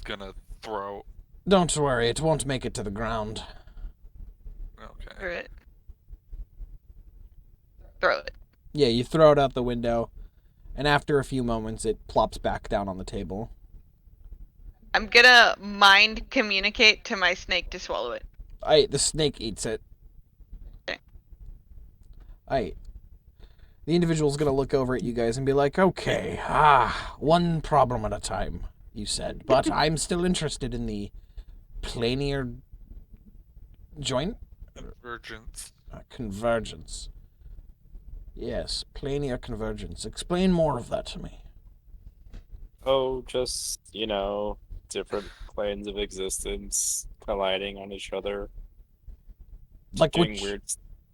gonna throw. Don't worry, it won't make it to the ground. Okay. Throw it. Throw it. Yeah, you throw it out the window, and after a few moments, it plops back down on the table. I'm gonna mind communicate to my snake to swallow it. The snake eats it. Okay. The individual's gonna look over at you guys and be like, okay, one problem at a time, you said. But I'm still interested in the planar joint? Convergence. Convergence. Yes, planar convergence. Explain more of that to me. Oh, just, different planes of existence colliding on each other. Like Doing which weird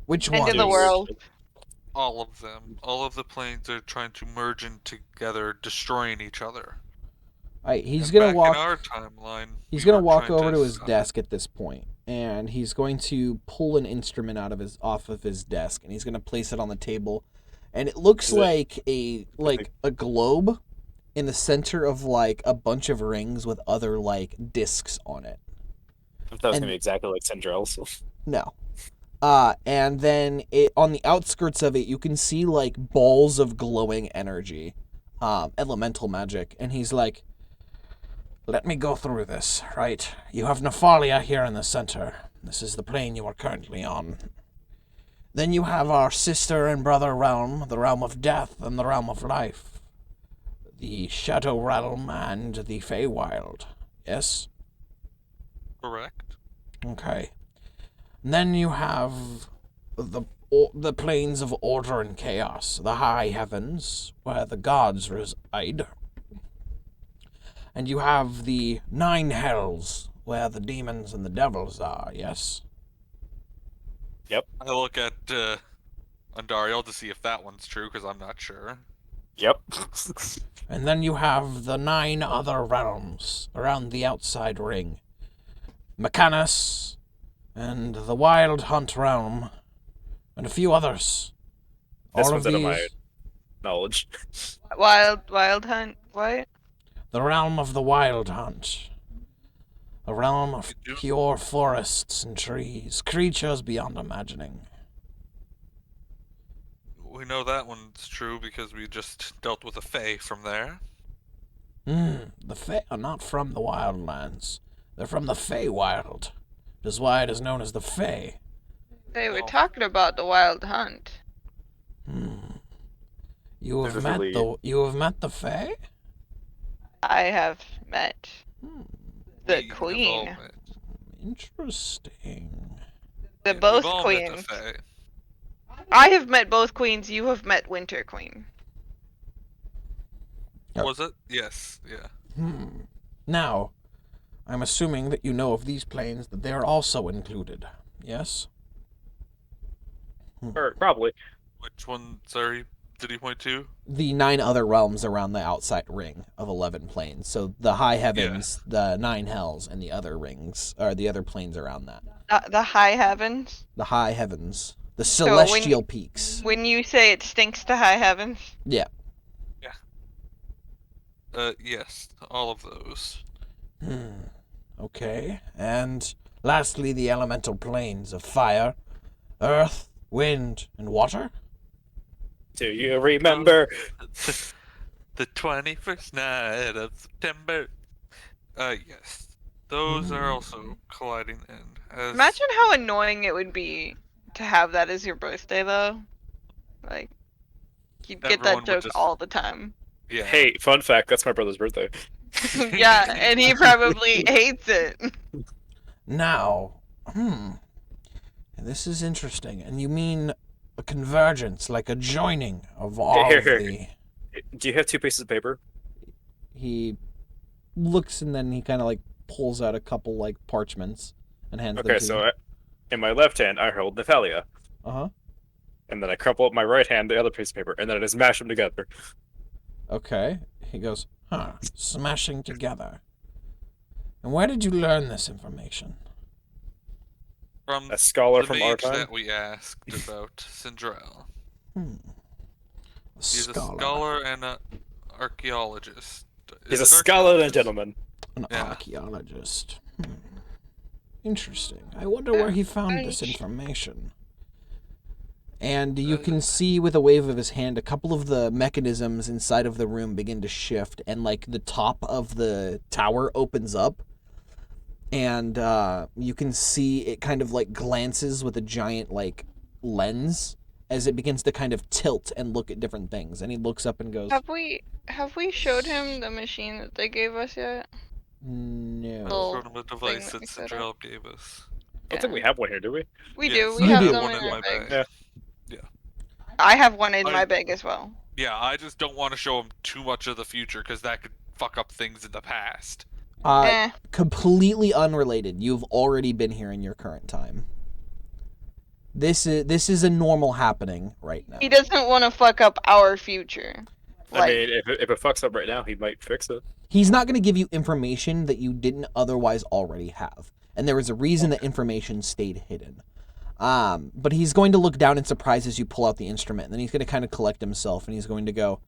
which End one? of the world. All of them. All of the planes are trying to merge in together, destroying each other. He's And gonna back walk. in our timeline, He's we gonna were walk trying over to his stop- desk at this point, and he's going to pull an instrument off of his desk, and he's gonna place it on the table, and it looks like a globe in the center of like a bunch of rings with other like discs on it. I thought it was And- gonna be exactly like Sindrell's. No. And then on the outskirts of it, you can see like balls of glowing energy, elemental magic, and he's like, let me go through this, right? You have Nephalia here in the center. This is the plane you are currently on. Then you have our sister and brother realm, the realm of death and the realm of life. The Shadow Realm and the Feywild. Yes? Correct. Okay. And then you have the planes of order and chaos, the high heavens, where the gods reside. And you have the 9 hells, where the demons and the devils are, yes? I look at Andariel to see if that one's true, because I'm not sure. Yep. And then you have the 9 other realms around the outside ring. Mechanus, and the Wild Hunt realm, and a few others. This All of one's out of my these, knowledge. Wild hunt. What? the realm of the Wild Hunt. A realm of You do- pure forests and trees, creatures beyond imagining. We know that one's true because we just dealt with a Fae from there. The Fae are not from the Wildlands. They're from the Feywild. That is why it is known as the Fae. They were Oh. talking about the wild hunt. You This have is met really- you have met the Fae? I have met the We have all queen. met- Interesting. The yeah, both we've all met the queens. Fae. I have met both queens. You have met Winter Queen. Yep. Was it? Yes. Yeah. Now, I'm assuming that you know of these planes that they are also included. Yes? Or probably. Which one? Sorry, did he point to? The 9 other realms around the outside ring of 11 planes. So the high heavens, the 9 hells, and the other rings, or the other planes around that. The high heavens. The high heavens. The So when- celestial peaks. When you say it stinks to high heavens, Yeah. Yes, all of those. Okay. And lastly, the elemental planes of fire, earth, wind, and water. Do you remember? The 21st night of September. Yes. Those are also colliding in. As imagine how annoying it would be to have that as your birthday, though. Like, you'd get Everyone that would joke just- all the time. Yeah. Hey, fun fact, that's my brother's birthday. Yeah, and he probably hates it. Now, this is interesting. And you mean a convergence, like a joining of all of Here. the... Do you have 2 pieces of paper? He looks and then he kind of like pulls out a couple like parchments and hands them Okay, to so you. in my left hand, I hold Nephalia. Uh-huh. And then I crumple up my right hand, the other piece of paper, and then I just mash them together. Okay. He goes, huh, smashing together. And where did you learn this information? From A scholar the from our mage time. that we asked about Sindrel. Hmm. A He's a scholar. scholar and an archaeologist. He's Is a it scholar and a archaeologist? gentleman. An Yeah. archaeologist. Interesting. I wonder where he found this I- information. And you can see with a wave of his hand a couple of the mechanisms inside of the room begin to shift, and like the top of the tower opens up, and you can see it kind of like glances with a giant like lens as it begins to kind of tilt and look at different things. And he looks up and goes, Have we showed him the machine that they gave us yet? "No." Well, Sort of a thing device that that we set up. Sindrel gave us. I don't think we have one here, do we? We Yes, do. We You have do. some one in in our my bag. bag. Yeah. I have one in I- my bag as well. Yeah, I just don't want to show him too much of the future because that could fuck up things in the past. Eh. Completely unrelated. You've already been here in your current time. This is a normal happening right now. He doesn't want to fuck up our future. I mean, if it fucks up right now, he might fix it. He's not going to give you information that you didn't otherwise already have. And there is a reason that information stayed hidden. But he's going to look down in surprise as you pull out the instrument. And then he's going to kind of collect himself. And he's going to go,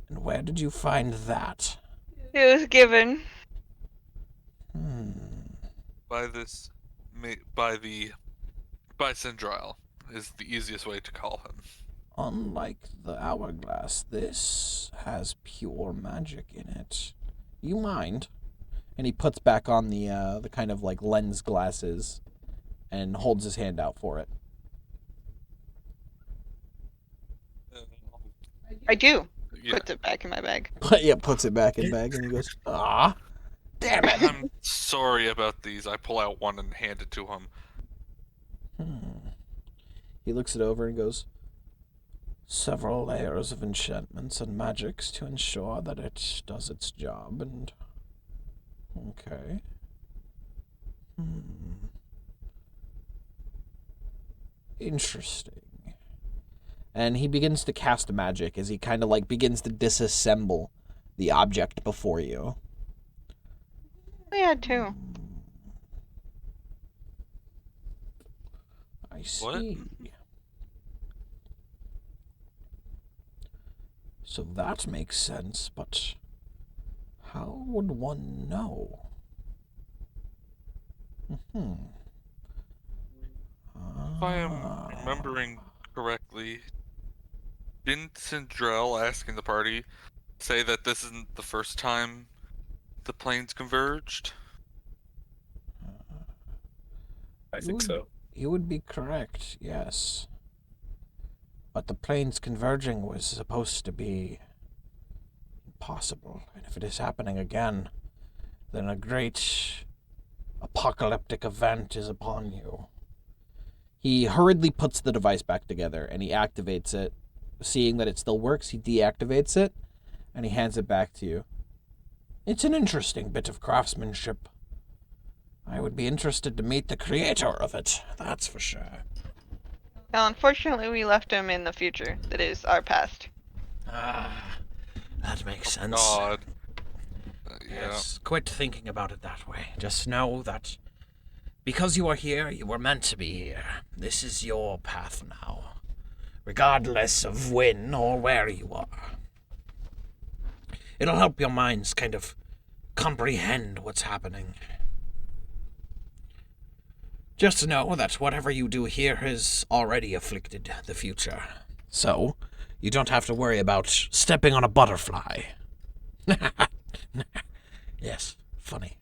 and where did you find that? It was given. By Sindrel is the easiest way to call him. Unlike the hourglass, this has pure magic in it. You mind? And he puts back on the kind of like lens glasses and holds his hand out for it. I do. Yeah. Puts it back in my bag. But yeah, puts it back in bag and he goes, ah, damn it. I'm sorry about these. I pull out one and hand it to him. He looks it over and goes, several layers of enchantments and magics to ensure that it does its job, and... Okay. Interesting. And he begins to cast magic as he kind of like begins to disassemble the object before you. We had two. I see. What? So that makes sense, but how would one know? If I am remembering correctly, didn't Sindrel asking the party say that this isn't the first time the planes converged? I think so. You would be correct, yes. But the planes converging was supposed to be impossible. And if it is happening again, then a great apocalyptic event is upon you. He hurriedly puts the device back together and he activates it. Seeing that it still works, he deactivates it and he hands it back to you. It's an interesting bit of craftsmanship. I would be interested to meet the creator of it, that's for sure. Now, unfortunately, we left him in the future. That is our past. That makes sense. God. Yeah. Yes, quit thinking about it that way. Just know that because you are here, you were meant to be here. This is your path now, regardless of when or where you are. It'll help your minds kind of comprehend what's happening. Just know that whatever you do here has already afflicted the future. So, you don't have to worry about stepping on a butterfly. Yes, funny.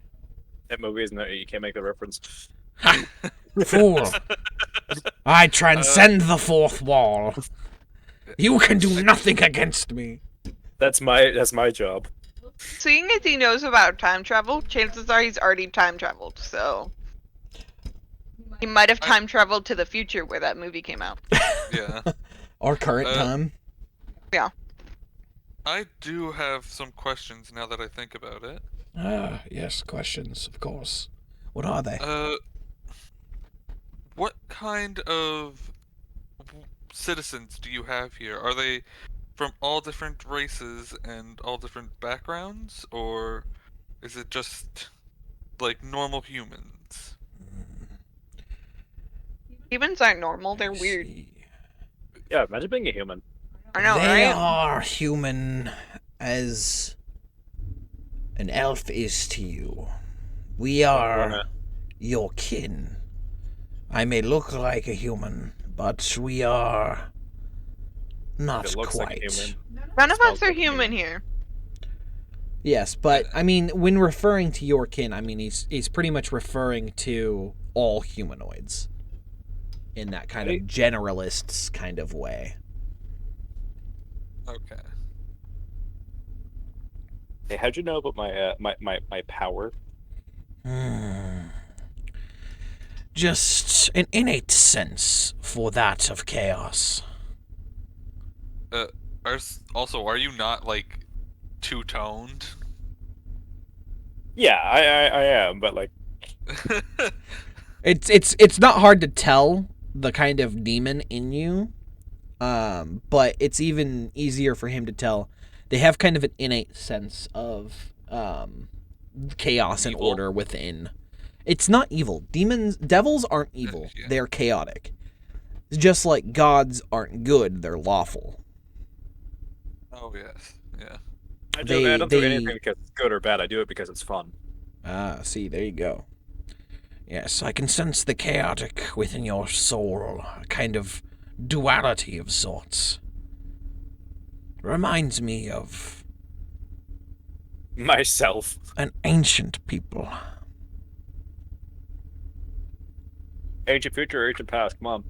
That movie isn't that you can't make the reference. Fool! I transcend the fourth wall. You can do nothing against me. That's my job. Seeing as he knows about time travel, chances are he's already time traveled, so... He might have time traveled to the future where that movie came out. Yeah. Our current Uh, time. Yeah. I do have some questions now that I think about it. Yes, questions, of course. What are they? What kind of citizens do you have here? Are they from all different races and all different backgrounds, or is it just like normal humans? Humans aren't normal. They're Let's weird. see. Yeah, imagine being a human. I know, They right? are human as an elf is to you. We are your kin. I may look like a human, but we are not It looks quite. like a human. None of Smells us are like a human human. here. Yes, but I mean, when referring to your kin, I mean he's pretty much referring to all humanoids in that kind of generalists kind of way. Okay. Hey, how'd you know about my power? Just an innate sense for that of chaos. Are you not like two-toned? Yeah, I am, but like, It's not hard to tell the kind of demon in you, but it's even easier for him to tell. They have kind of an innate sense of chaos and Evil? order within. It's not evil. Devils aren't evil. Yeah. They're chaotic. Just like gods aren't good, they're lawful. Oh yes, yeah. I don't do anything because it's good or bad. I do it because it's fun. Ah, see, there you go. Yes, I can sense the chaotic within your soul, a kind of duality of sorts. Reminds me of Myself. an ancient people. Ancient future, ancient past. Come on.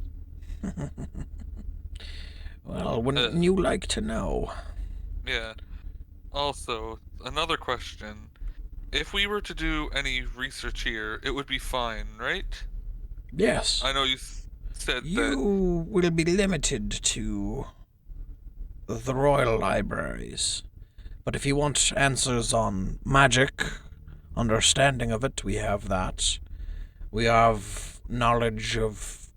Well, wouldn't you like to know? Yeah. Also, another question. If we were to do any research here, it would be fine, right? Yes. I know you said You that. will be limited to the royal libraries. But if you want answers on magic, understanding of it, we have that. We have knowledge of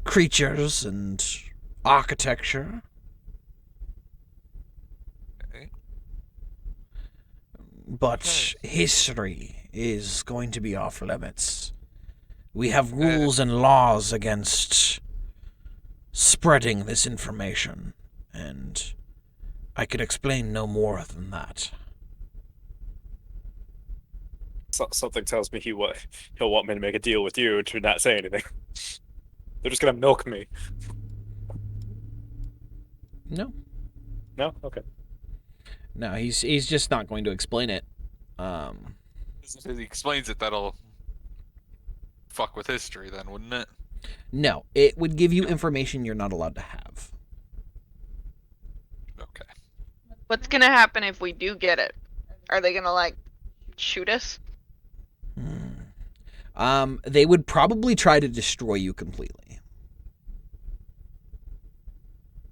creatures and architecture. Okay. But history is going to be off limits. We have rules and laws against spreading this information, and I could explain no more than that. Something tells me he'll want me to make a deal with you to not say anything. They're just gonna milk me. No. No? Okay. No, he's just not going to explain it. If he explains it, that'll fuck with history then, wouldn't it? No, it would give you information you're not allowed to have. Okay. What's gonna happen if we do get it? Are they gonna like shoot us? They would probably try to destroy you completely.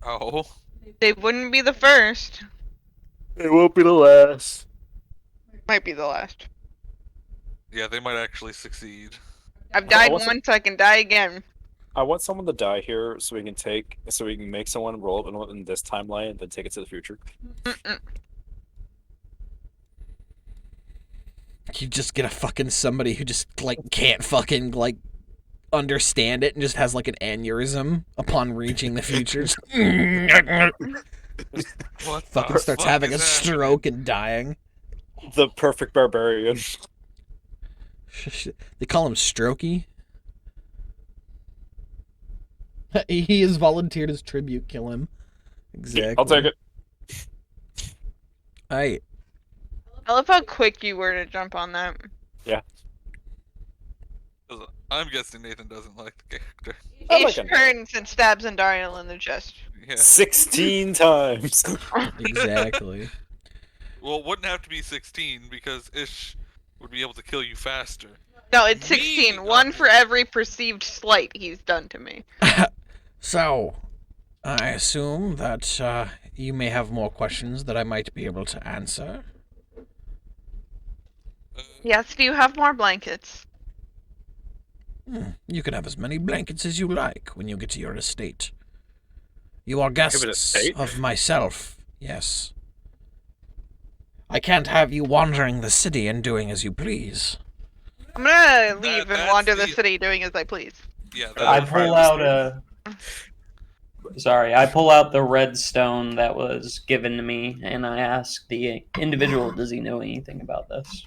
Oh. They wouldn't be the first. It won't be the last. Might be the last. Yeah, they might actually succeed. I've died what's it- once, I can die again. I want someone to die here so we can make someone roll in this timeline and then take it to the future. You just get a fucking somebody who just like can't fucking like understand it and just has like an aneurysm upon reaching the future. Just What fucking the starts fuck having a is stroke and dying. The perfect barbarian. They call him Strokey. He has volunteered as tribute. Kill him. Exactly. I'll take it. Alright. I love how quick you were to jump on that. happening? I'm guessing Nathan doesn't like the character. I Ish like him. turns and stabs Andariel in the chest. Yeah. 16 times. Exactly. Well, it wouldn't have to be 16 because Ish would be able to kill you faster. No, it's Me, 16. not One me. for every perceived slight he's done to me. So, I assume that you may have more questions that I might be able to answer. Yes, do you have more blankets? You can have as many blankets as you like when you get to your estate. You are have an guests estate? of myself. Yes. I can't have you wandering the city and doing as you please. I'm gonna leave and that's wander the the- city doing as I please. Yeah, I that's pull out a. Sorry, I pull out the red stone that was given to me, and I ask the individual, does he know anything about this?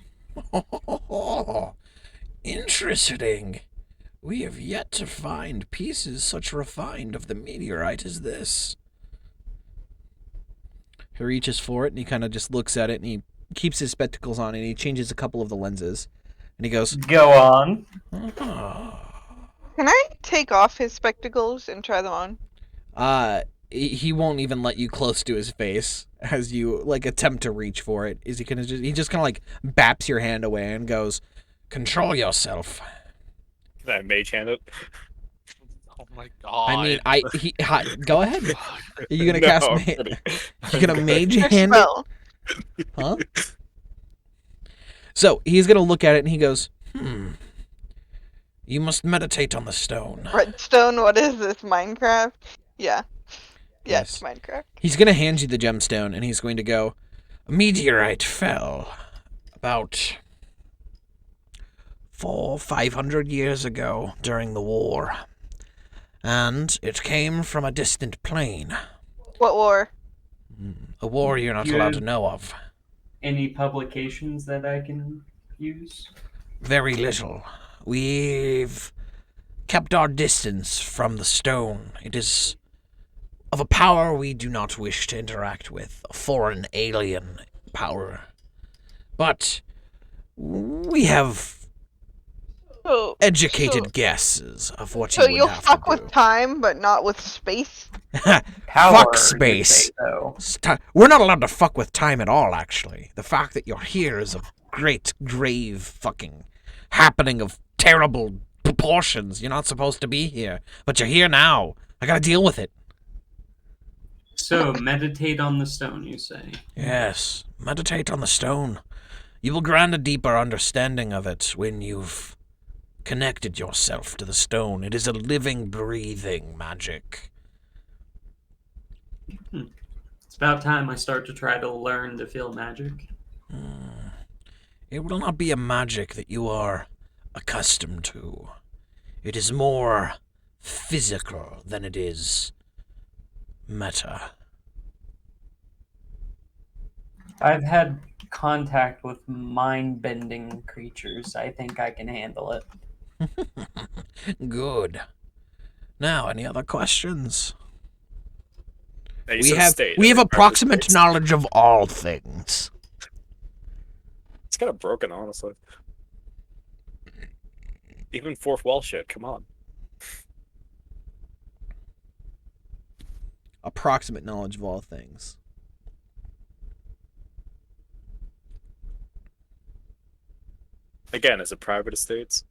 Interesting. We have yet to find pieces such refined of the meteorite as this. He reaches for it and he kind of just looks at it and he keeps his spectacles on and he changes a couple of the lenses. And he goes, Go on. oh. Can I take off his spectacles and try them on? He won't even let you close to his face as you like attempt to reach for it. Is he gonna just? He just kind of like baps your hand away and goes, "Control yourself." Can I mage hand it? Oh my god. I mean, go ahead. Are you gonna No, cast? I'm kidding. You gonna mage Your hand it? spell. Huh? So he's gonna look at it and he goes, You must meditate on the stone. Redstone, what is this? Minecraft? Yeah. Yeah, Yes. it's Minecraft. He's gonna hand you the gemstone and he's going to go, a meteorite fell about 500 years ago during the war. And it came from a distant plane. What war? A war you're not You- allowed to know of. Any publications that I can use? Very little. We've kept our distance from the stone. It is of a power we do not wish to interact with, a foreign alien power. But we have So, educated so- guesses of what so you would you'll have fuck to do. with time, but not with space? Power, Fuck you space. say, though. We're not allowed to fuck with time at all, actually. The fact that you're here is a great, grave fucking happening of terrible proportions. You're not supposed to be here, but you're here now. I gotta deal with it. So, meditate on the stone, you say? Yes, meditate on the stone. You will grant a deeper understanding of it when you've connected yourself to the stone. It is a living, breathing magic. It's about time I start to try to learn to feel magic. It will not be a magic that you are accustomed to. It is more physical than it is meta. I've had contact with mind-bending creatures. I think I can handle it. Good. Now, any other questions? Now, you We said have state, we have right? approximate States. knowledge of all things. It's kind of broken, honestly. Even fourth wall shit. Come on. Approximate knowledge of all things. Again, is it private estates?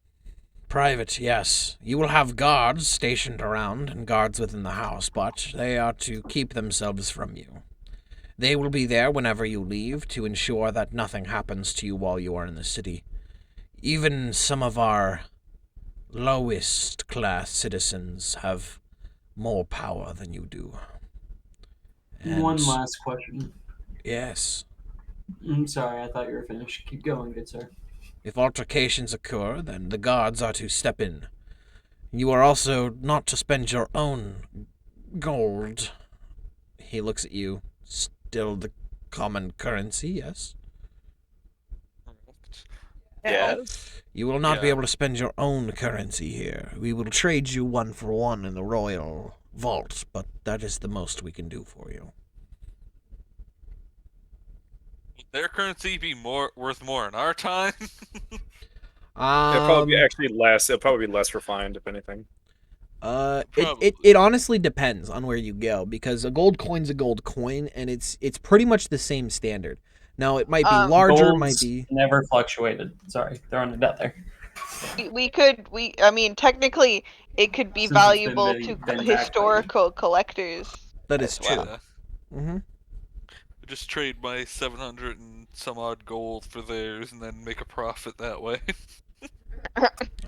Private, yes. You will have guards stationed around and guards within the house, but they are to keep themselves from you. They will be there whenever you leave to ensure that nothing happens to you while you are in the city. Even some of our lowest class citizens have more power than you do. And- One last question. Yes. I'm sorry, I thought you were finished. Keep going, good sir. If altercations occur, then the guards are to step in. You are also not to spend your own gold. He looks at you. Still the common currency, yes? Yes. You will not be Yeah. able to spend your own currency here. We will trade you 1-for-1 in the royal vault, but that is the most we can do for you. Would their currency be worth more in our time? It'll probably be actually less. It'll probably be less refined, if anything. It honestly depends on where you go, because a gold coin's a gold coin, and it's pretty much the same standard. Now it might be larger, Gold's might be. never fluctuated. Sorry, throwing it out there. I mean, technically, it could be Since it's valuable been to backdated. historical collectors. That is as well. true. Yeah. Mm-hmm. Just trade my 700 and some odd gold for theirs and then make a profit that way.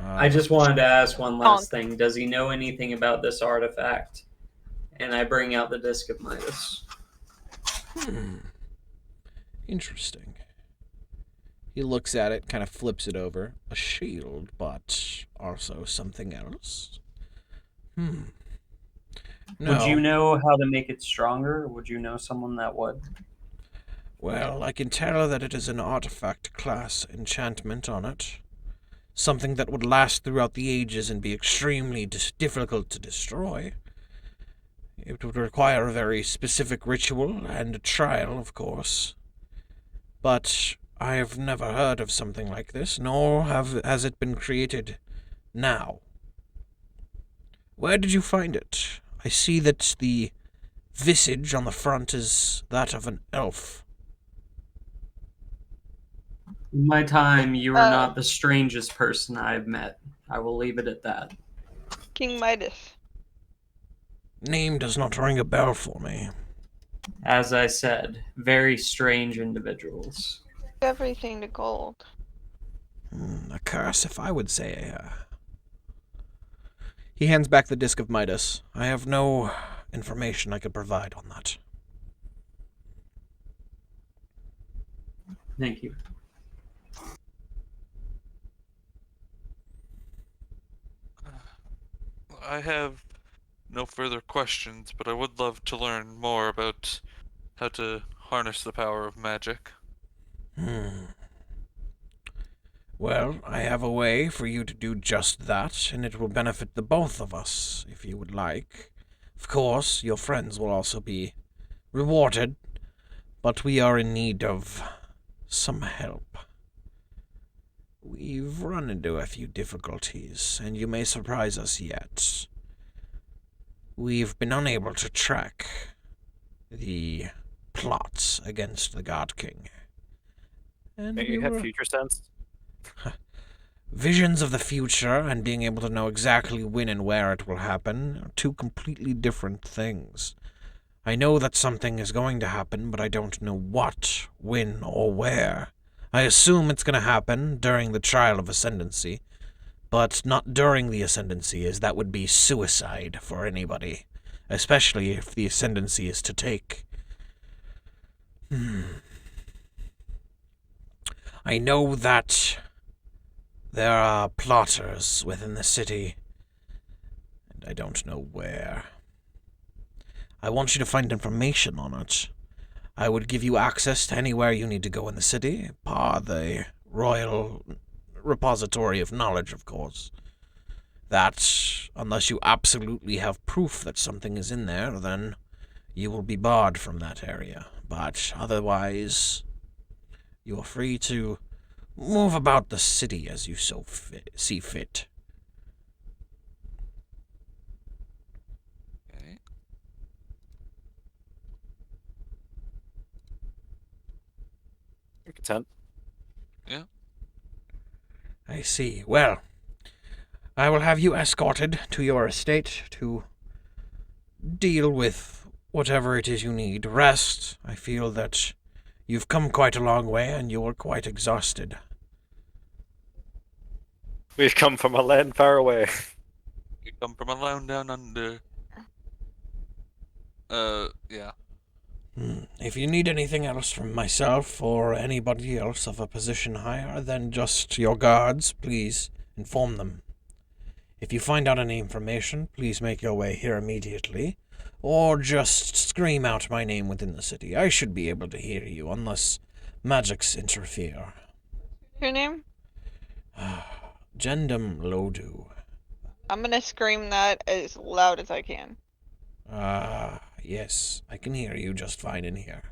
I just wanted to ask one last thing. Does he know anything about this artifact? And I bring out the Disc of Midas. Interesting. He looks at it, kind of flips it over. A shield, but also something else. No. Would you know how to make it stronger? Or would you know someone that would? Well, I can tell that it is an artifact class enchantment on it. Something that would last throughout the ages and be extremely difficult to destroy. It would require a very specific ritual and a trial, of course. But I have never heard of something like this, nor has it been created now. Where did you find it? I see that the visage on the front is that of an elf. In my time, you are not the strangest person I have met. I will leave it at that. King Midas. Name does not ring a bell for me. As I said, very strange individuals. Everything to gold. A curse, if I would say. He hands back the Disc of Midas. I have no information I could provide on that. Thank you. I have no further questions, but I would love to learn more about how to harness the power of magic. Well, I have a way for you to do just that, and it will benefit the both of us, if you would like. Of course, your friends will also be rewarded, but we are in need of some help. We've run into a few difficulties, and you may surprise us yet. We've been unable to track the plots against the God King. And Don't you have future sense? Visions of the future and being able to know exactly when and where it will happen are two completely different things. I know that something is going to happen, but I don't know what, when, or where. I assume it's going to happen during the trial of Ascendancy, but not during the Ascendancy, as that would be suicide for anybody, especially if the Ascendancy is to take. I know that there are plotters within the city, and I don't know where. I want you to find information on it. I would give you access to anywhere you need to go in the city, par the Royal Repository of Knowledge, of course. That, unless you absolutely have proof that something is in there, then you will be barred from that area. But otherwise, you are free to move about the city as you see fit. Okay. You're content. Yeah. I see. Well, I will have you escorted to your estate to deal with whatever it is you need. Rest. I feel that you've come quite a long way and you are quite exhausted. We've come from a land far away. You come from a land down under. Yeah. If you need anything else from myself or anybody else of a position higher than just your guards, please inform them. If you find out any information, please make your way here immediately, or just scream out my name within the city. I should be able to hear you, unless magics interfere. Your name? Gendum Lodu. I'm gonna scream that as loud as I can. Yes, I can hear you just fine in here.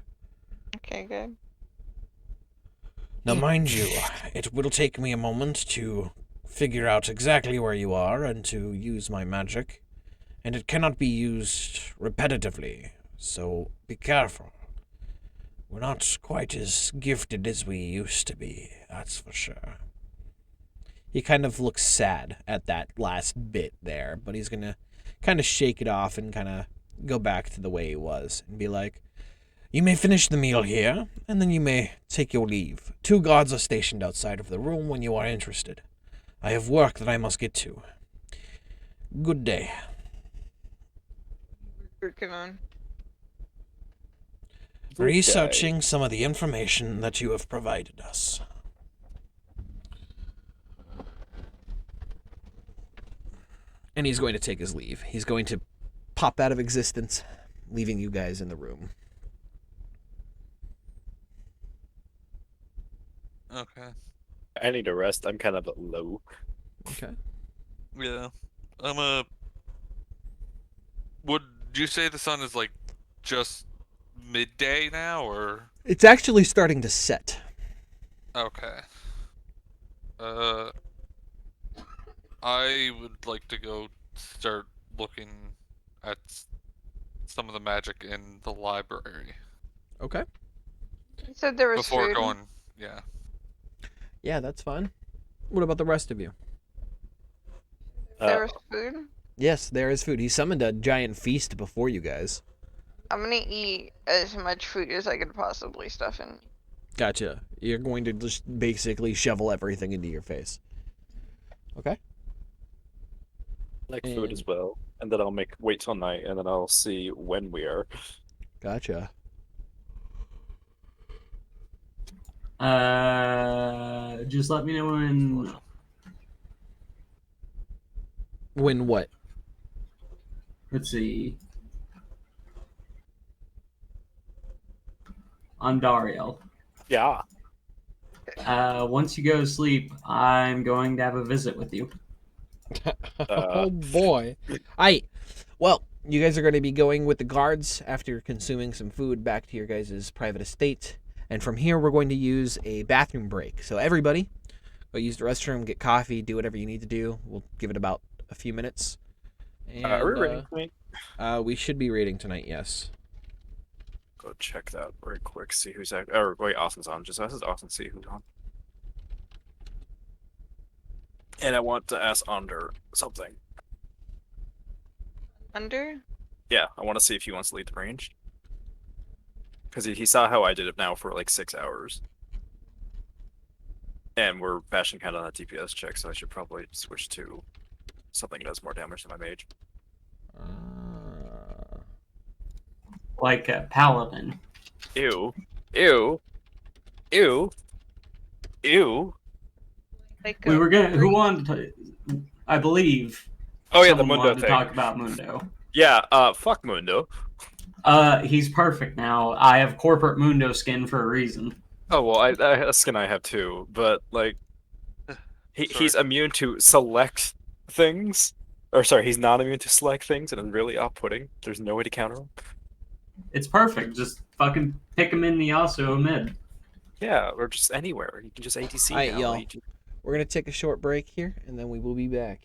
Okay, good. Now, mind you, it will take me a moment to figure out exactly where you are and to use my magic, and it cannot be used repetitively, so be careful. We're not quite as gifted as we used to be, that's for sure. He kind of looks sad at that last bit there, but he's gonna kind of shake it off and kind of go back to the way he was and be like, you may finish the meal here, and then you may take your leave. 2 guards are stationed outside of the room when you are interested. I have work that I must get to. Good day. working on. Researching some of the information that you have provided us. And he's going to take his leave. He's going to pop out of existence, leaving you guys in the room. Okay. I need a rest. I'm kind of low. Okay. Yeah. I'm a. Would you say the sun is like just midday now, or? It's actually starting to set. Okay. Uh, I would like to go start looking at some of the magic in the library Okay. You said there was before food. going. Yeah. Yeah, that's fine. What about the rest of you? There was food. Yes, there is food. He summoned a giant feast before you guys. I'm gonna eat as much food as I could possibly stuff in. Gotcha. You're going to just basically shovel everything into your face. Okay. Like food And- as well. And then I'll wait till night, and then I'll see when we are. Gotcha. Just let me know when. When what? Let's see. On Dario. Yeah. Once you go to sleep, I'm going to have a visit with you. Oh boy. Well, you guys are going to be going with the guards after consuming some food back to your guys' private estate. And from here, we're going to use a bathroom break. So everybody, go use the restroom, get coffee, do whatever you need to do. We'll give it about a few minutes. And Are we ready tonight? we should be raiding tonight, yes. Go check that very quick. See who's at. Or wait, Austin's on. Just ask Austin. See who's on. And I want to ask Under something. Under? Yeah, I want to see if he wants to lead the range. Because he saw how I did it now for like 6 hours. And we're bashing kind of on a DPS check, so I should probably switch to something that does more damage than my mage. Like a paladin. Ew. Ew. Ew. Ew. Like We a were gonna. Who priest? wanted to? I believe. Oh yeah, the someone Mundo wanted to thing. talk about Mundo. Yeah, fuck Mundo. He's perfect now. I have corporate Mundo skin for a reason. Oh well, I skin I have too, but like he's Sorry. immune to select things. Or sorry, he's not immune to select things, and it's really off-putting. There's no way to counter him. It's perfect. Just fucking pick him in the Yasuo mid. Yeah, or just anywhere. You can just ATC Alright, now. y'all. We're going to take a short break here, and then we will be back.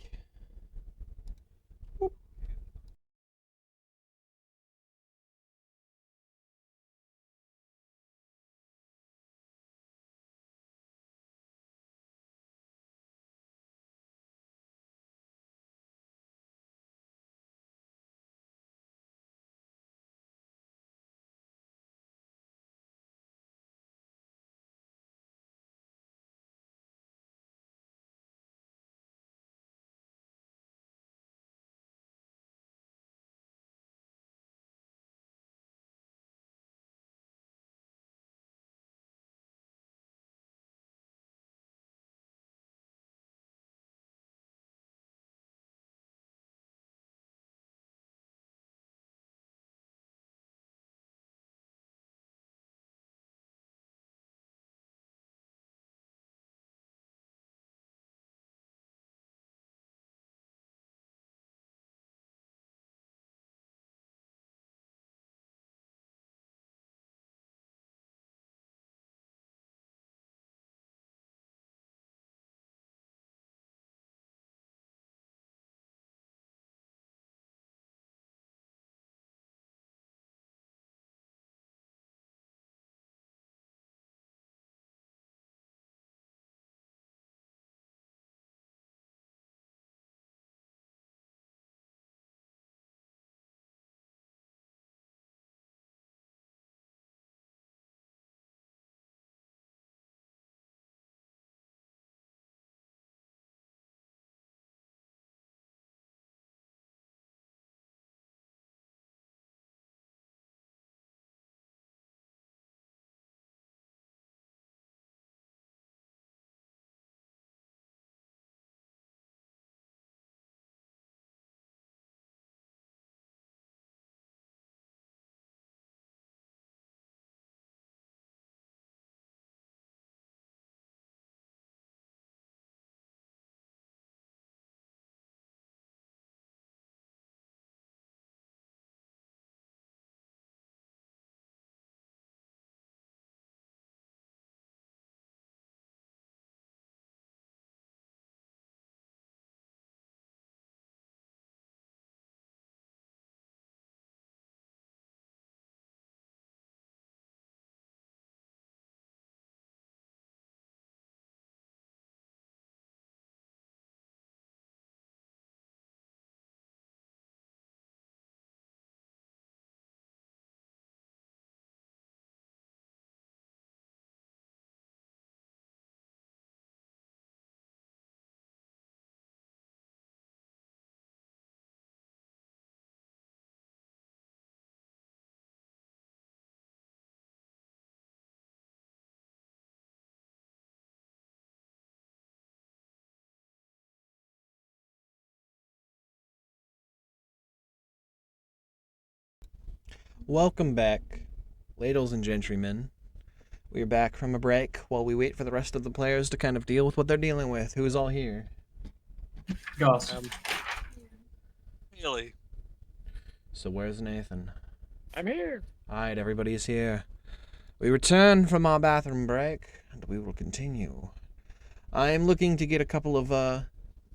Welcome back, ladles and gentrymen. We're back from a break while we wait for the rest of the players to kind of deal with what they're dealing with. Who's all here? Gus. Really? So where's Nathan? I'm here. Alright, everybody is here. We return from our bathroom break, and we will continue. I am looking to get a couple of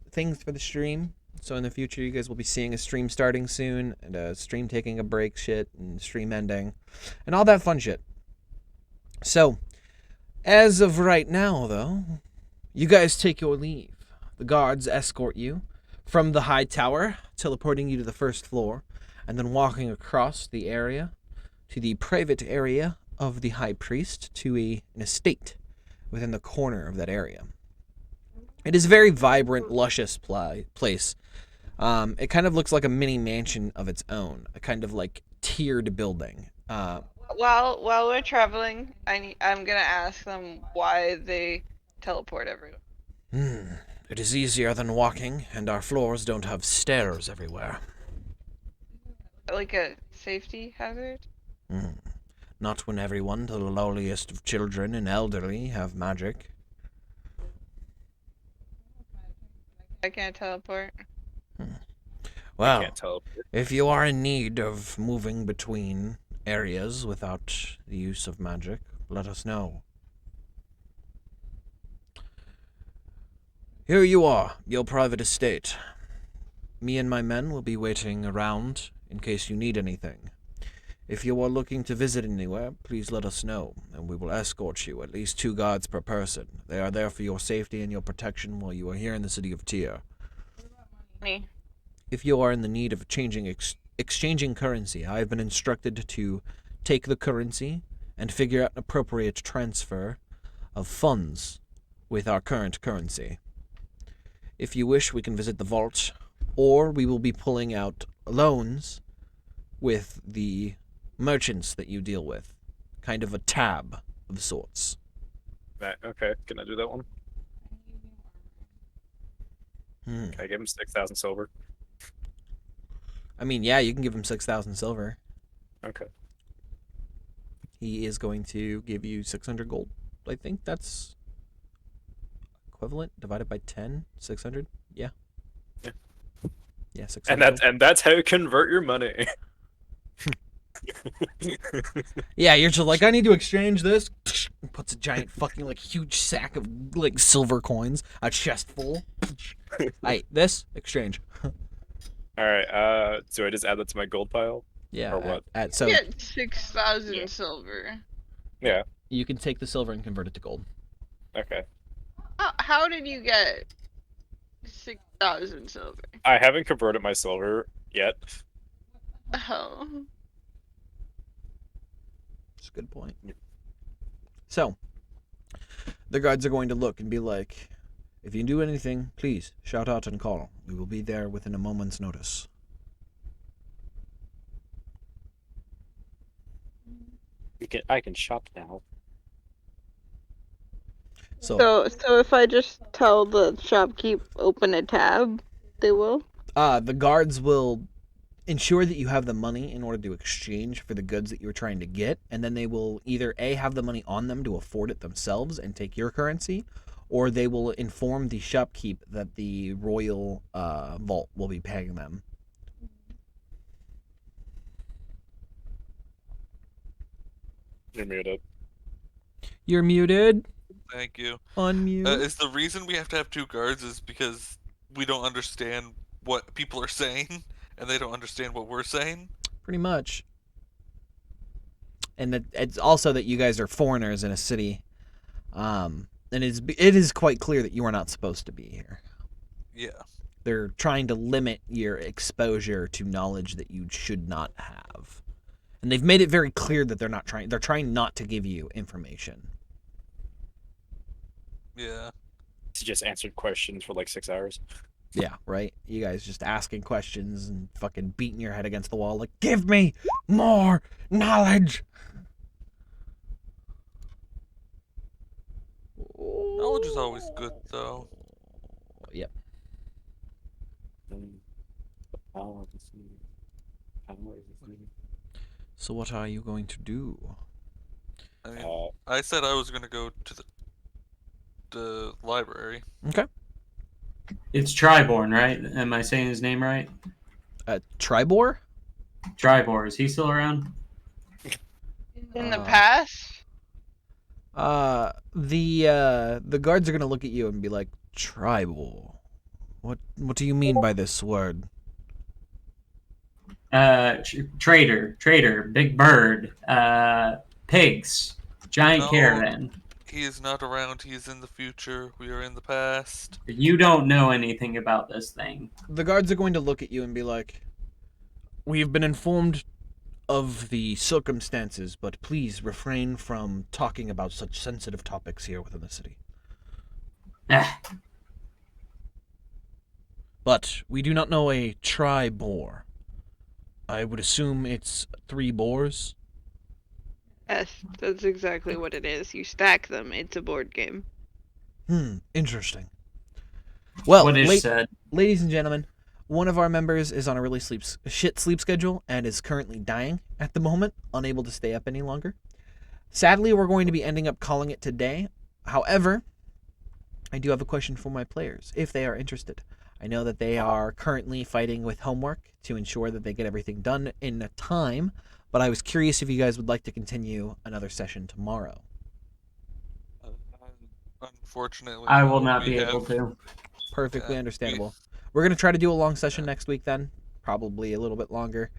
things for the stream. So in the future, you guys will be seeing a stream starting soon, and a stream taking a break shit, and stream ending, and all that fun shit. So, as of right now, though, you guys take your leave. The guards escort you from the high tower, teleporting you to the first floor, and then walking across the area to the private area of the high priest to an estate within the corner of that area. It is a very vibrant, luscious place. It kind of looks like a mini mansion of its own, a kind of like tiered building. While we're traveling, I'm gonna ask them why they teleport everywhere. It is easier than walking, and our floors don't have stairs everywhere. Like a safety hazard? Not when everyone, the lowliest of children and elderly, have magic. I can't teleport. Well, Can't teleport. if you are in need of moving between areas without the use of magic, let us know. Here you are, your private estate. Me and my men will be waiting around in case you need anything. If you are looking to visit anywhere, please let us know, and we will escort you, at least 2 guards per person. They are there for your safety and your protection while you are here in the city of Tyr. Me. If you are in the need of exchanging currency, I have been instructed to take the currency and figure out an appropriate transfer of funds with our current currency. If you wish, we can visit the vault, or we will be pulling out loans with the merchants that you deal with. Kind of a tab of sorts. Okay, can I do that one? Can I give him 6,000 silver? I mean, yeah, you can give him 6,000 silver. Okay. He is going to give you 600 gold. I think that's equivalent divided by 10, 600. Yeah. Yeah. Yeah, 600. And that's how you convert your money. Yeah, you're just like, I need to exchange this. Puts a giant fucking like huge sack of like silver coins, a chest full. Alright, this exchange. All right. Do I just add that to my gold pile? Yeah. Or what? So Get 6,000 Yeah. silver. Yeah. you can take the silver and convert it to gold. Okay. How did you get 6,000 silver? I haven't converted my silver yet. Oh. That's a good point. So, the guards are going to look and be like, if you do anything, please shout out and call. We will be there within a moment's notice. I can shop now. So if I just tell the shopkeep open a tab, they will? The guards will ensure that you have the money in order to exchange for the goods that you're trying to get, and then they will either A, have the money on them to afford it themselves and take your currency, or they will inform the shopkeep that the royal vault will be paying them. You're muted. You're muted. Thank you. Unmute. Is the reason we have to have 2 guards is because we don't understand what people are saying, and they don't understand what we're saying? Pretty much. And that it's also that you guys are foreigners in a city, and it is quite clear that you are not supposed to be here. Yeah. They're trying to limit your exposure to knowledge that you should not have, and they've made it very clear that they're trying not to give you information. Yeah. He just answered questions for like 6 hours. Yeah, right? You guys just asking questions and fucking beating your head against the wall like, give me more knowledge! Knowledge is always good, though. Yep. So what are you going to do? I mean, Uh, I said I was gonna go to the library. Okay. It's Triborn, right? Am I saying his name right? Tribor? Tribor, is he still around? In the Uh, past, the guards are gonna look at you and be like, tribal. What do you mean by this word? Trader, Big Bird, pigs, giant No. caravan. He is not around. He is in the future. We are in the past. You don't know anything about this thing. The guards are going to look at you and be like, we've been informed of the circumstances, but please refrain from talking about such sensitive topics here within the city. Ah, But we do not know a tri-boar. I would assume it's 3 boars. yes, that's exactly what it is. You stack them. It's a board game. Interesting. Well, what Ish said. ladies and gentlemen, one of our members is on a really shit sleep schedule and is currently dying at the moment, unable to stay up any longer. Sadly, we're going to be ending up calling it today. However, I do have a question for my players, if they are interested. I know that they are currently fighting with homework to ensure that they get everything done in time, but I was curious if you guys would like to continue another session tomorrow. Unfortunately, I will no, not we be able have- to. Perfectly we- understandable. We're going to try to do a long session next week then, probably a little bit longer.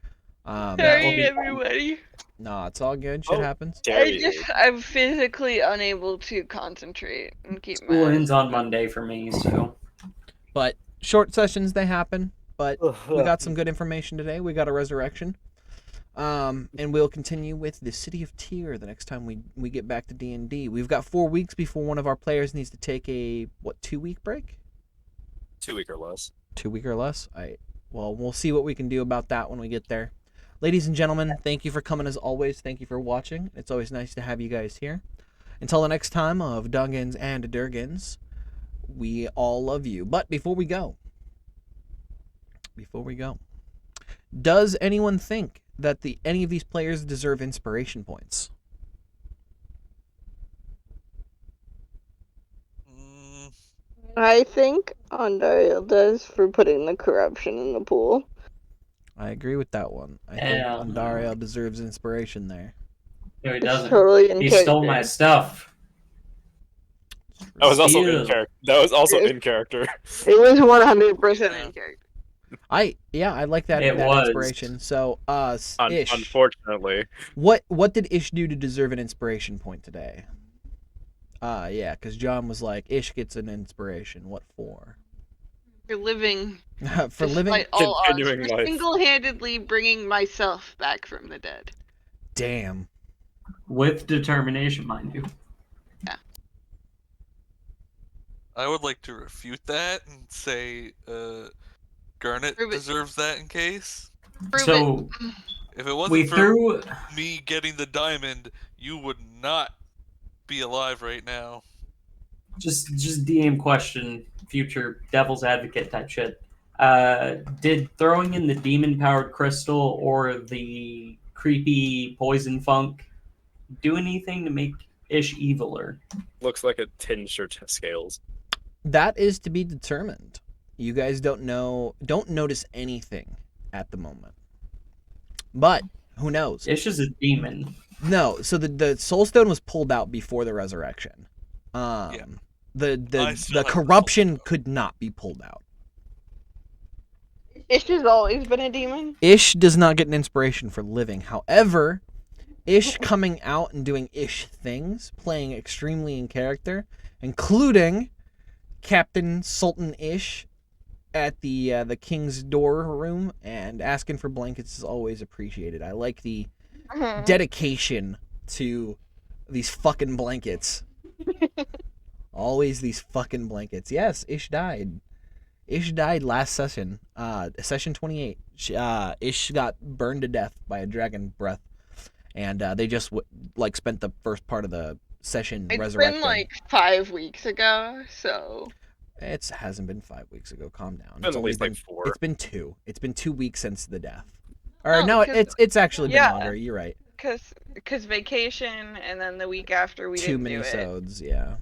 That will Sorry, be fun. everybody. No, it's all good. Shit Oh. happens. I'm physically unable to concentrate and keep School my. ends on Monday for me, so. But short sessions, they happen. But we got some good information today. We got a resurrection. And we'll continue with the City of Tyr the next time we get back to D&D. We've got 4 weeks before one of our players needs to take a, 2-week break? 2 week or less. 2 week or less? Well, we'll see what we can do about that when we get there. Ladies and gentlemen, thank you for coming as always. Thank you for watching. It's always nice to have you guys here. Until the next time of Duggins and Durgans, we all love you. But before we go, does anyone think that any of these players deserve inspiration points? Mm, I think Ondario does for putting the corruption in the pool. I agree with that one. I think Hell no. Ondario deserves inspiration there. No, he It's doesn't. totally in He stole my character. stuff. That was also in Steal. character. That was also Yes. in character. It was 100% in character. I like that It that was. inspiration. So, Ish, Unfortunately, what did Ish do to deserve an inspiration point today? Yeah, because John was like, Ish gets an inspiration. What for? For living, For living? despite all odds, Continuing for life. single-handedly bringing myself back from the dead. Damn. With determination, mind you. I would like to refute that and say Garnet Prove it. deserves that in case. Prove So If it wasn't we for threw. me getting the diamond, you would not be alive right now. Just DM question, future devil's advocate type shit. Did throwing in the demon powered crystal or the creepy poison funk do anything to make Ish eviler? looks like a tinge or scales. That is to be determined. You guys don't notice anything at the moment. But who knows? Ish is a demon. No, so the soul stone was pulled out before the resurrection. Yeah. The I still the have the corruption soul stone. could not be pulled out. Ish has always been a demon. Ish does not get an inspiration for living. However, Ish coming out and doing Ish things, playing extremely in character, including Captain Sultan Ish at the King's door room and asking for blankets is always appreciated. I like the dedication to these fucking blankets. Always these fucking blankets. Yes, Ish died. Ish died last session. Session 28. Ish got burned to death by a dragon breath. And they just spent the first part of the session It's resurrecting. been like 5 weeks ago, so. It hasn't been 5 weeks ago. Calm down. Been at least like 4. It's been 2. It's been 2 weeks since the death. Or no, because it's actually been yeah. longer. You're right. Cause vacation, and then the week after we 2 didn't do it. minisodes, yeah.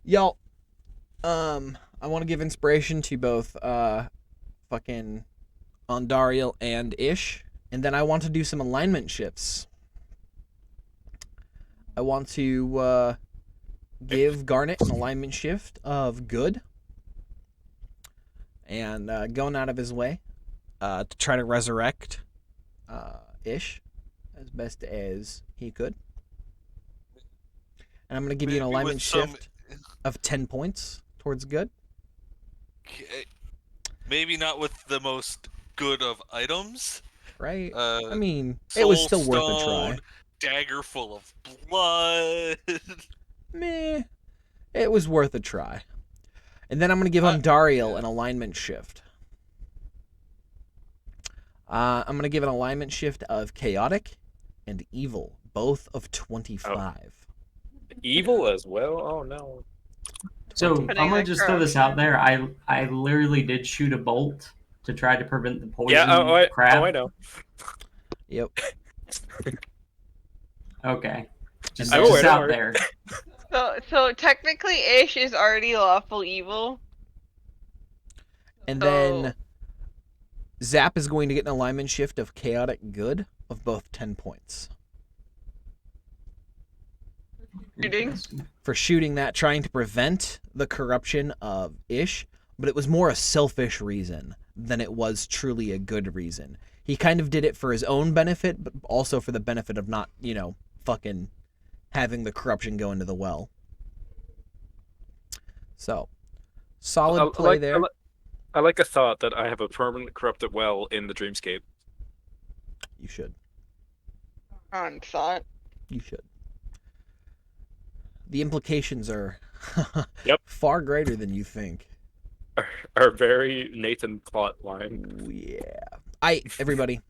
Y'all, I want to give inspiration to both fucking Ondariel and Ish, and then I want to do some alignment shifts. I want to give Garnet an alignment shift of good, and going out of his way to try to resurrect Ish as best as he could. And I'm going to give you an Maybe alignment with some- shift of 10 points towards good. Maybe not with the most good of items. Right? I mean, it was still worth a try. Stone, dagger full of blood. Meh. It was worth a try. And then I'm going to give Ondariel an alignment shift. I'm going to give an alignment shift of chaotic and evil, both of 25. Evil as well? Oh no. So I'm Putting gonna the just throw this out there. I literally did shoot a bolt to try to prevent the poison crab. I know. Yep. Okay. Just, Oh, just don't out worry. there. So technically, Ish is already lawful evil. And So- then Zap is going to get an alignment shift of chaotic good of both 10 points. Shooting. For shooting that, trying to prevent the corruption of Ish, but it was more a selfish reason than it was truly a good reason. He kind of did it for his own benefit, but also for the benefit of not, fucking having the corruption go into the well. So, solid play there. I like a thought that I have a permanent corrupted well in the dreamscape. You should. On thought. You should. The implications are Yep. far greater than you think. Our very Nathan plot line. Ooh, yeah. Everybody.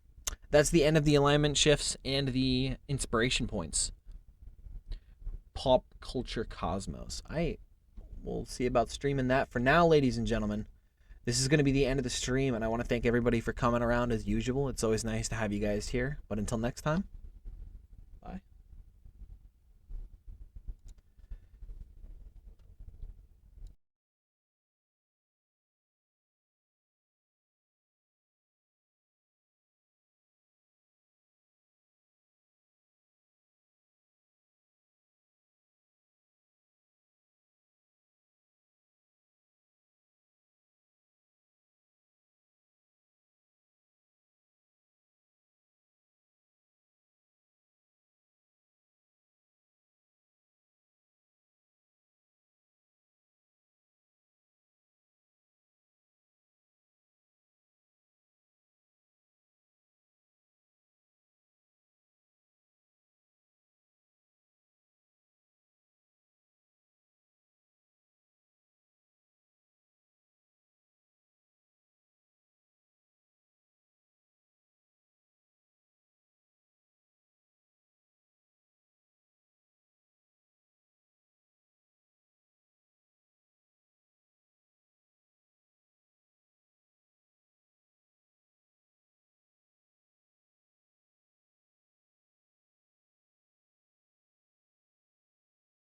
That's the end of the alignment shifts and the inspiration points. Pop culture cosmos. We'll see about streaming that. For now, ladies and gentlemen, this is going to be the end of the stream, and I want to thank everybody for coming around as usual. It's always nice to have you guys here. But until next time,